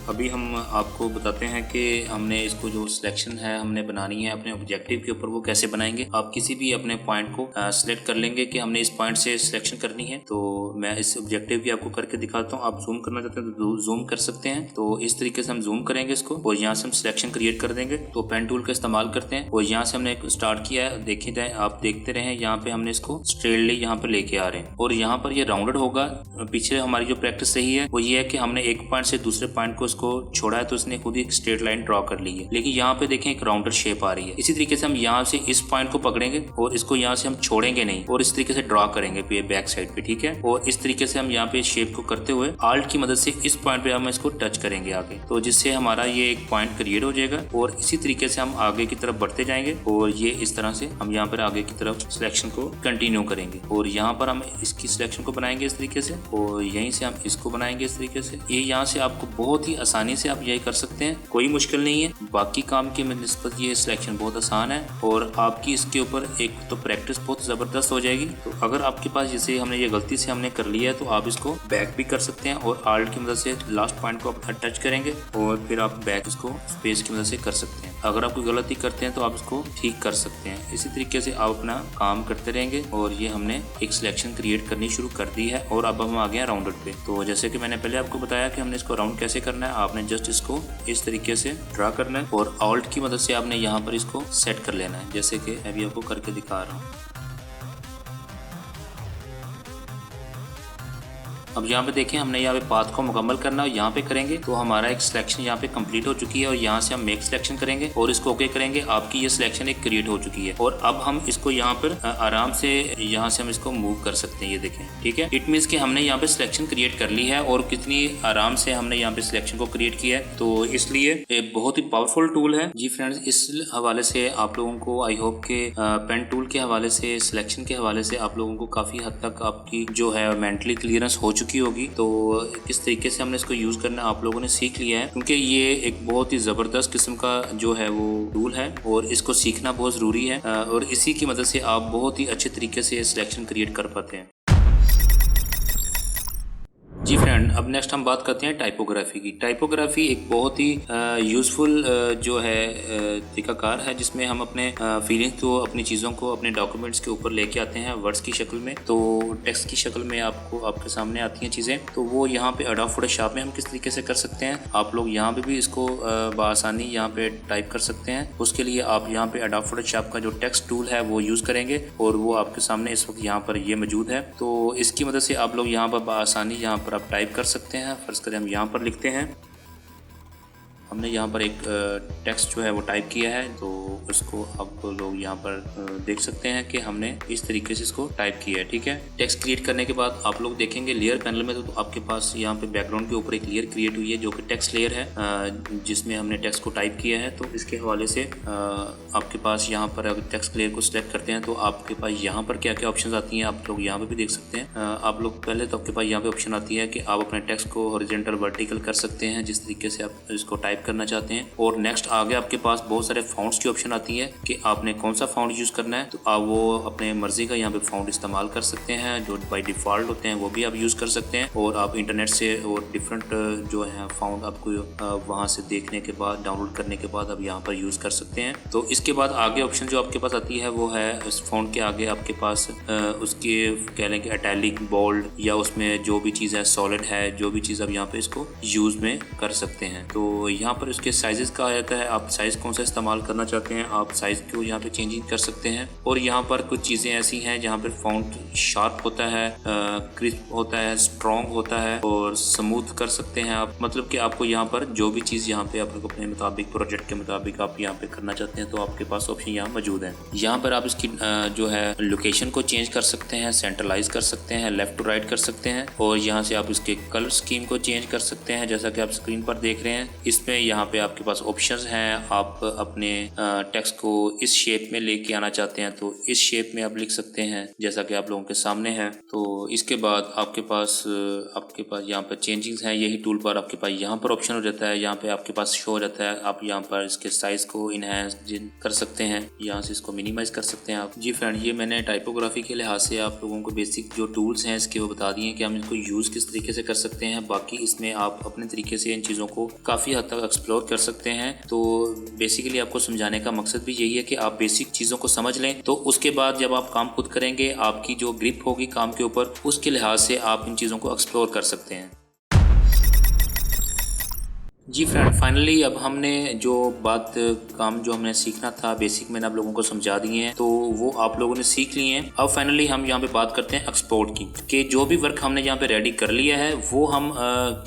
अभी हम आपको बताते हैं कि हमने इसको जो सिलेक्शन है हमने बनानी है अपने ऑब्जेक्टिव के ऊपर, वो कैसे बनाएंगे। आप किसी भी अपने पॉइंट को सिलेक्ट कर लेंगे कि हमने इस पॉइंट से सिलेक्शन करनी है। तो मैं इस ऑब्जेक्टिव भी आपको करके दिखाता हूँ। आप जूम करना चाहते हैं तो जूम कर सकते हैं। तो इस तरीके से हम जूम करेंगे इसको, और यहाँ से हम सिलेक्शन क्रिएट कर देंगे। तो पेन टूल का इस्तेमाल करते हैं, और यहाँ से हमने स्टार्ट किया है। देखिए जाए, आप देखते रहे, यहाँ पे हमने इसको स्ट्रेटली यहाँ पे लेके आ रहे हैं, और यहाँ पर ये राउंडेड होगा। पीछे हमारी जो प्रैक्टिस रही है वो ये है कि हमने एक पॉइंट से दूसरे पॉइंट को इसको छोड़ा है तो इसने खुद ही एक स्ट्रेट लाइन ड्रॉ कर ली है। लेकिन यहाँ पे देखें एक राउंडेड शेप आ रही है। इसी तरीके से हम यहाँ से इस पॉइंट को पकड़ेंगे और इसको यहाँ से हम छोड़ेंगे नहीं, और इस तरीके से ड्रॉ करेंगे बैक साइड पे, ठीक है। और इस तरीके से हम यहाँ पे शेप को करते हुए आल्ट की मदद से इस पॉइंट पे हम इसको टच करेंगे आगे, तो जिससे हमारा ये एक पॉइंट क्रिएट हो जाएगा। और इसी तरीके से हम आगे की तरफ बढ़ते जाएंगे, और ये इस तरह से हम यहाँ पर आगे की तरफ सिलेक्शन को कंटिन्यू करेंगे। और यहाँ पर हम इसकी सिलेक्शन को बनाएंगे इस तरीके से, और यहीं से हम इसको बनाएंगे इस तरीके से। ये यहाँ से आपको बहुत ही आसानी से आप यही कर सकते हैं, कोई मुश्किल नहीं है। बाकी काम की निस्बत ये सिलेक्शन बहुत आसान है, और आपकी इसके ऊपर एक तो प्रैक्टिस बहुत ज़बरदस्त हो जाएगी। तो अगर आपके पास जैसे हमने ये गलती से हमने कर लिया है तो आप इसको बैक भी कर सकते हैं, और आल्ट की मदद से लास्ट पॉइंट को आप टच करेंगे और फिर आप बैक इसको स्पेस की मदद से कर सकते हैं। अगर आप कोई गलती करते हैं तो आप इसको ठीक कर सकते हैं। इसी तरीके से आप अपना काम करते रहेंगे। और ये हमने एक सिलेक्शन क्रिएट करनी शुरू कर दी है, और अब हम आ गए हैं राउंडेड पे। तो जैसे कि मैंने पहले आपको बताया कि हमने इसको राउंड कैसे करना है, आपने जस्ट इसको इस तरीके से ड्रा करना है, और ऑल्ट की मदद से आपने यहाँ पर इसको सेट कर लेना है, जैसे कि अभी आपको करके दिखा रहा हूँ। अब यहाँ पे देखें हमने यहाँ पे पाथ को मुकम्मल करना है, यहाँ पे करेंगे तो हमारा एक सिलेक्शन यहाँ पे कंप्लीट हो चुकी है। और यहाँ से हम मेक सिलेक्शन करेंगे और इसको ओके करेंगे। आपकी ये सिलेक्शन एक क्रिएट हो चुकी है, और अब हम इसको यहाँ पर आराम से यहाँ से हम इसको मूव कर सकते हैं। ये देखें, ठीक है। इट मीन्स कि हमने यहाँ पे सिलेक्शन क्रिएट कर ली है, और कितनी आराम से हमने यहाँ पे सिलेक्शन को क्रिएट किया है। तो इसलिए बहुत ही पावरफुल टूल है जी फ्रेंड्स। इस हवाले से आप लोगों को आई होप के पेन टूल के हवाले से, सिलेक्शन के हवाले से आप लोगों को काफी हद तक आपकी जो है मेंटली क्लियरेंस हो चुकी होगी। तो किस तरीके से हमने इसको यूज करना आप लोगों ने सीख लिया है, क्योंकि ये एक बहुत ही जबरदस्त किस्म का जो है वो टूल है, और इसको सीखना बहुत जरूरी है। और इसी की मदद से आप बहुत ही अच्छे तरीके से सिलेक्शन क्रिएट कर पाते हैं जी फ्रेंड। अब नेक्स्ट हम बात करते हैं टाइपोग्राफी की। टाइपोग्राफी एक बहुत ही यूज़फुल जो है तरीकाकार है जिसमें हम अपने फीलिंग्स को, अपनी चीज़ों को अपने डॉक्यूमेंट्स के ऊपर लेके आते हैं वर्ड्स की शक्ल में। तो टेक्स्ट की शक्ल में आपको आपके सामने आती हैं चीज़ें, तो वो यहाँ पे एडोब फोटोशॉप में हम किस तरीके से कर सकते हैं, आप लोग यहाँ पे भी इसको बआसानी यहाँ पे टाइप कर सकते हैं। उसके लिए आप यहाँ पे एडोब फोटोशॉप का जो टेक्स्ट टूल है वो यूज़ करेंगे और वो आपके सामने इस वक्त यहाँ पर ये मौजूद है। तो इसकी मदद से आप लोग यहाँ पर बआसानी यहाँ पर आप टाइप कर सकते हैं। फर्ज करें हम यहाँ पर लिखते हैं, हमने यहाँ पर एक टेक्स्ट जो है वो टाइप किया है, तो उसको आप लोग यहाँ पर देख सकते हैं कि हमने इस तरीके से इसको टाइप किया है। ठीक है, टेक्स्ट क्रिएट करने के बाद आप लोग देखेंगे लेयर पैनल में तो आपके पास यहाँ पे बैकग्राउंड के ऊपर एक लेयर क्रिएट हुई है जो कि टेक्स्ट लेयर है, जिसमें हमने टेक्स्ट को टाइप किया है। तो इसके हवाले से आपके पास यहाँ पर अगर टेक्स्ट लेयर को सिलेक्ट करते हैं तो आपके पास यहाँ पर क्या क्या ऑप्शन आती हैं आप लोग यहाँ पर भी देख सकते हैं। आप लोग पहले तो आपके पास यहाँ पे ऑप्शन आती है कि आप अपने टेक्स्ट को हॉरिजॉन्टल वर्टिकल कर सकते हैं जिस तरीके से आप इसको टाइप करना चाहते हैं। और नेक्स्ट आगे आपके पास बहुत सारे फाउंट्स की ऑप्शन आती है कि आपने कौन सा फाउंट यूज करना है, तो आप वो अपने मर्जी का यहाँ पे फाउंट इस्तेमाल कर सकते हैं जो बाय डिफॉल्ट होते हैं, वो भी आप यूज कर सकते हैं। और आप इंटरनेट से और डिफरेंट जो है फाउंट आपको वहाँ से देखने के बाद, डाउनलोड करने के बाद आप यहाँ पर यूज कर सकते हैं। तो इसके बाद आगे ऑप्शन जो आपके पास आती है वो है इस फाउंट के आगे आपके पास उसके कह लें कि इटैलिक, बोल्ड या उसमें जो भी चीज़ है सॉलिड है, जो भी चीज़ आप यहाँ पे इसको यूज में कर सकते हैं। तो यहाँ पर उसके साइजेस का आ जाता है, आप साइज कौन सा इस्तेमाल करना चाहते हैं आप साइज को यहाँ पे चेंजिंग कर सकते हैं। और यहाँ पर कुछ चीज़ें ऐसी हैं जहाँ पर फाउंट शार्प होता है, क्रिस्प होता है, स्ट्रॉन्ग होता है और स्मूथ कर सकते हैं आप। मतलब कि आपको यहाँ पर जो भी चीज़ यहाँ पे आप लोग अपने मुताबिक, प्रोजेक्ट के मुताबिक आप यहाँ पे करना चाहते हैं तो आपके पास ऑप्शन यहाँ मौजूद है। यहाँ पर आप इसकी जो है लोकेशन को चेंज कर सकते हैं, सेंट्रलाइज कर सकते हैं, लेफ्ट टू राइट कर सकते हैं और यहाँ से आप इसके कलर स्कीम को चेंज कर सकते हैं जैसा कि आप स्क्रीन पर देख रहे हैं। इसमें यहाँ पे आपके पास ऑप्शंस हैं, आप अपने टेक्स्ट को इस शेप में लेके आना चाहते हैं तो इस शेप में आप लिख सकते हैं जैसा कि आप लोगों के सामने है। तो इसके बाद आपके पास यहाँ पर चेंजिंग्स हैं, यही टूल बार आपके पास यहाँ पर ऑप्शन हो जाता है, यहाँ पे आपके पास शो हो जाता है। आप यहाँ पर इसके साइज को इनहेंस कर सकते हैं, यहाँ से इसको मिनिमाइज कर सकते हैं आप। जी फ्रेंड, ये मैंने टाइपोग्राफी के लिहाज से आप लोगों को बेसिक जो टूल्स हैं इसके वो बता दिए कि हम इसको यूज़ किस तरीके से कर सकते हैं। बाकी इसमें आप अपने तरीके से इन चीज़ों को काफ़ी हद तक एक्सप्लोर कर सकते हैं। तो बेसिकली आपको समझाने का मकसद भी यही है कि आप बेसिक चीज़ों को समझ लें, तो उसके बाद जब आप काम खुद करेंगे आपकी जो ग्रिप होगी काम के ऊपर, उसके लिहाज से आप इन चीज़ों को एक्सप्लोर कर सकते हैं। जी फ्रेंड, फाइनली अब हमने जो बात काम जो हमने सीखना था बेसिक मैंने आप लोगों को समझा दिए हैं, तो वो आप लोगों ने सीख लिए हैं। अब फाइनली हम यहाँ पे बात करते हैं एक्सपोर्ट की, कि जो भी वर्क हमने यहाँ पे रेडी कर लिया है वो हम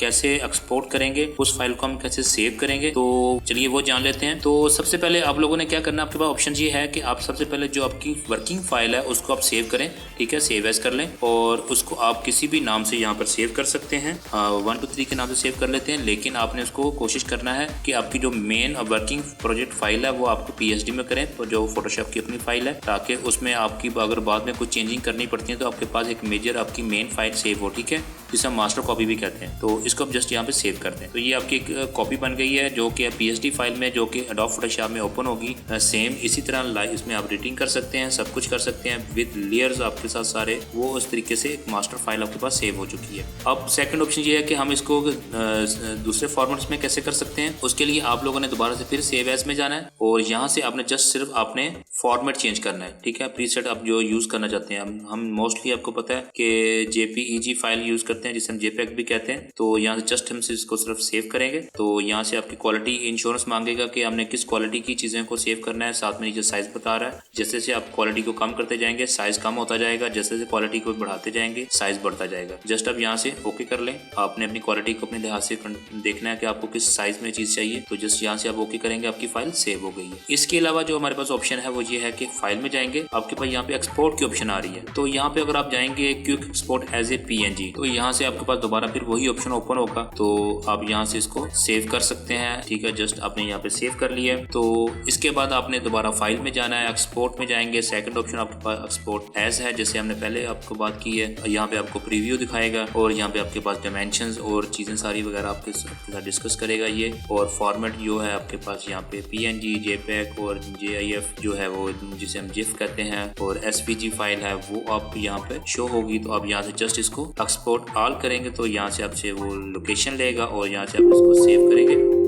कैसे एक्सपोर्ट करेंगे, उस फाइल को हम कैसे सेव करेंगे। तो चलिए वो जान लेते हैं। तो सबसे पहले आप लोगों ने क्या करना है, आपके पास ऑप्शन ये है कि आप सबसे पहले जो आपकी वर्किंग फाइल है उसको आप सेव करें। ठीक है, सेव एज कर लें और उसको आप किसी भी नाम से यहाँ पर सेव कर सकते हैं। 1 2 3 के नाम से सेव कर लेते हैं, लेकिन आपने उसको कोशिश करना है कि आपकी जो मेन वर्किंग प्रोजेक्ट फाइल है वो आपको पीएचडी में करें, तो जो फोटोशॉप की अपनी फाइल है, ताकि उसमें आपकी अगर बाद में कुछ चेंजिंग करनी पड़ती है तो आपके पास एक मेजर आपकी मेन फाइल सेव हो। ठीक है, जिसे हम मास्टर कॉपी भी कहते हैं। तो इसको आप जस्ट यहाँ पे सेव करते हैं। तो ये आपकी एक कॉपी बन गई है जो कि पीएचडी फाइल में, जो कि एडोब फोटोशॉप में ओपन होगी। सेम इसी तरह इसमें आप एडिटिंग कर सकते हैं, सब कुछ कर सकते हैं विद लेयर्स आपके साथ सारे, वो उस तरीके से एक मास्टर फाइल आपके पास सेव हो चुकी है। अब सेकंड ऑप्शन ये है कि हम इसको दूसरे फॉर्मेट्स में कैसे कर सकते हैं। उसके लिए आप लोगों ने दोबारा से फिर सेव एज में जाना है और यहाँ से आपने जस्ट सिर्फ आपने फॉर्मेट चेंज करना है। ठीक है, प्रीसेट आप जो यूज करना चाहते हैं, हम मोस्टली आपको पता है कि जेपीईजी फाइल यूज करते हैं जिसे हम जेपीईजी भी कहते हैं। तो यहाँ से जस्ट हम इसको सिर्फ सेव करेंगे। तो यहाँ से आपकी क्वालिटी इंश्योरेंस मांगेगा कि हमने किस क्वालिटी की चीजें को सेव करना है। साथ में नीचे साइज बता रहा है, जैसे से आप क्वालिटी को कम करते जाएंगे साइज कम होता जाएगा, जैसे से क्वालिटी को बढ़ाते जाएंगे साइज बढ़ता जाएगा। जस्ट अब यहाँ से ओके कर लें। आपने अपनी क्वालिटी को अपने लिहाज से देखना है कि आपको किस साइज में चीज चाहिए। तो जस्ट यहाँ से आप ओके करेंगे, आपकी फाइल सेव हो गई है। इसके अलावा जो हमारे पास ऑप्शन है वो ये है कि फाइल में जाएंगे, आपके पास यहाँ पे एक्सपोर्ट की ऑप्शन आ रही है। तो यहाँ पे अगर आप जाएंगे quick export as a PNG, तो यहाँ से आपके पास दोबारा फिर वही ऑप्शन ओपन होगा। तो आप यहाँ से इसको सेव कर सकते हैं। ठीक है, जस्ट आपने यहाँ पे सेव कर लिया। तो इसके बाद आपने दोबारा फाइल में जाना है, एक्सपोर्ट में जाएंगे। सेकंड ऑप्शन आपके पास एक्सपोर्ट एज है, जैसे हमने पहले आपको बात की है। यहाँ पे आपको प्रीव्यू दिखाएगा और यहाँ पे आपके पास डायमेंशंस और चीजें सारी वगैरह आपके साथ डिस्कस करेगा ये। और फॉर्मेट जो है आपके पास यहाँ पे पीएनजी, जेपीईजी और जेआईएफ जो है वो जिसे हम जिफ कहते हैं, और एसवीजी फाइल है वो आप यहाँ पे शो होगी। तो आप यहाँ से जस्ट इसको एक्सपोर्ट ऑल करेंगे तो यहाँ से आपसे वो लोकेशन लेगा और यहाँ से आप इसको सेव करेंगे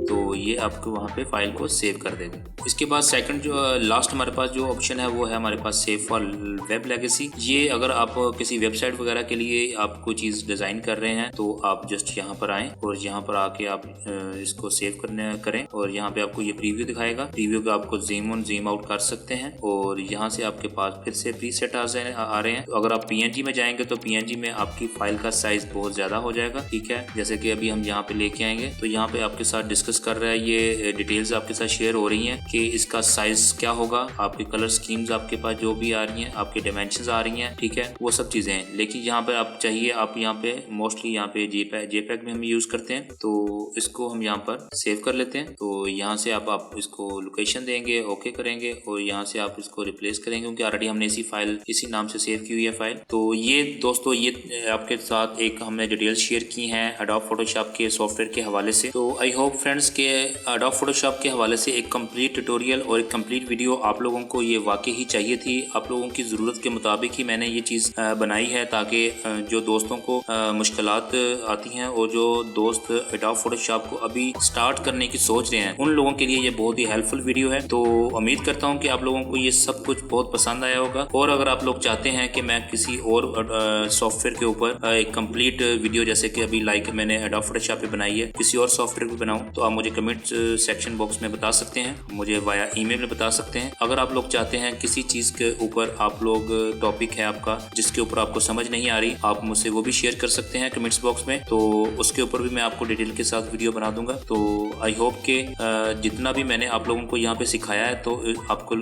तो ये आपको वहाँ पे फाइल को सेव कर देगा। इसके बाद सेकंड जो लास्ट हमारे पास जो ऑप्शन है वो है हमारे पास सेव फॉर वेब लेगेसी। ये अगर आप किसी वेबसाइट वगैरह के लिए आप कोई चीज़ डिज़ाइन कर रहे हैं तो आप जस्ट यहाँ पर आएँ और यहाँ पर आके आप इसको सेव करें और यहाँ पे आपको ये प्रीव्यू दिखाएगा। प्रीव्यू पे आपको ज़ूम ऑन ज़ूम आउट कर सकते हैं और यहाँ से आपके पास फिर से प्रीसेट आ रहे हैं। तो अगर आप PNG में जाएंगे तो PNG में आपकी फाइल का साइज बहुत ज़्यादा हो जाएगा, ठीक है। जैसे कि अभी हम यहाँ पे लेके आएंगे तो यहाँ पे आपके साथ डिस्कस कर रहा है, ये डिटेल्स आपके साथ शेयर हो रही हैं कि इसका साइज क्या होगा, आपके कलर स्कीम्स आपके पास जो भी आ रही हैं, आपके डायमेंशंस आ रही हैं, ठीक है, वो सब चीज़ें हैं। लेकिन यहाँ पे आप चाहिए आप यहाँ पे मोस्टली यहाँ पे JPEG में हम यूज़ करते हैं तो इसको हम यहाँ पर सेव कर लेते हैं। तो यहाँ से आप इसको लोकेशन देंगे, ओके करेंगे और यहाँ से आप इसको रिप्लेस करेंगे क्योंकि ऑलरेडी हमने इसी नाम से सेव की हुई है फाइल। तो ये दोस्तों ये आपके साथ एक हमने डिटेल्स शेयर की हैं एडोब फोटोशॉप के सॉफ्टवेयर के हवाले से। तो आई होप फ्रेंड्स के एडोब फोटोशॉप के हवाले से एक कंप्लीट ट्यूटोरियल और एक कंप्लीट वीडियो आप लोगों को ये वाकई ही चाहिए थी। आप लोगों की ज़रूरत के मुताबिक ही मैंने ये चीज़ बनाई है ताकि जो दोस्तों को मुश्किलात आती हैं और जो दोस्त एडोब फोटोशॉप को अभी स्टार्ट करने की सोच रहे हैं उन लोगों के लिए ये बहुत ही हेल्पफुल वीडियो है। तो उम्मीद करता हूँ कि आप लोगों को ये सब कुछ बहुत पसंद आया होगा। और अगर आप लोग चाहते हैं कि मैं किसी और सॉफ्टवेयर के ऊपर एक कंप्लीट वीडियो जैसे कि अभी लाइक मैंने एडोब फोटोशॉप पे बनाई है किसी और सॉफ्टवेयर पे बनाऊं तो आप मुझे कमेंट सेक्शन बॉक्स में बता सकते हैं, मुझे वाया ईमेल में बता सकते हैं। अगर आप लोग चाहते हैं किसी चीज़ के ऊपर आप लोग टॉपिक है आपका जिसके ऊपर आपको समझ नहीं आ रही, आप मुझसे वो भी शेयर कर सकते हैं कमेंट्स बॉक्स में, तो उसके ऊपर भी मैं आपको डिटेल के साथ वीडियो बना दूंगा। तो आई होप के जितना भी मैंने आप लोगों को यहाँ पे सिखाया है तो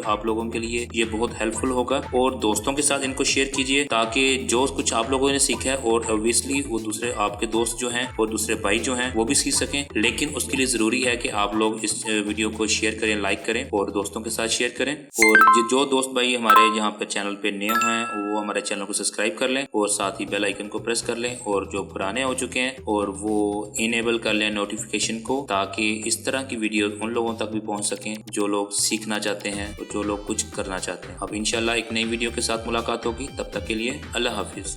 आप लोगों के लिए ये बहुत हेल्पफुल होगा और दोस्तों के साथ इनको शेयर कीजिए ताकि जो कुछ आप लोगों ने सीखा है और ऑब्वियसली वो दूसरे आपके दोस्त जो हैं और दूसरे भाई जो हैं वो भी सीख सकें। लेकिन उसके लिए ज़रूरी है कि आप लोग इस वीडियो को शेयर करें, लाइक करें और दोस्तों के साथ शेयर करें। और जो दोस्त भाई हमारे यहाँ पर चैनल पे नए हैं वो हमारे चैनल को सब्सक्राइब कर लें और साथ ही बेल आइकन को प्रेस कर लें और जो पुराने हो चुके हैं और वो इनेबल कर लें नोटिफिकेशन को ताकि इस तरह की वीडियो उन लोगों तक भी पहुँच सकें जो लोग सीखना चाहते हैं और जो लोग कुछ करना चाहते हैं। अब इंशाल्लाह एक नई वीडियो के साथ मुलाकात होगी, तब तक के लिए अल्लाह हाफिज़।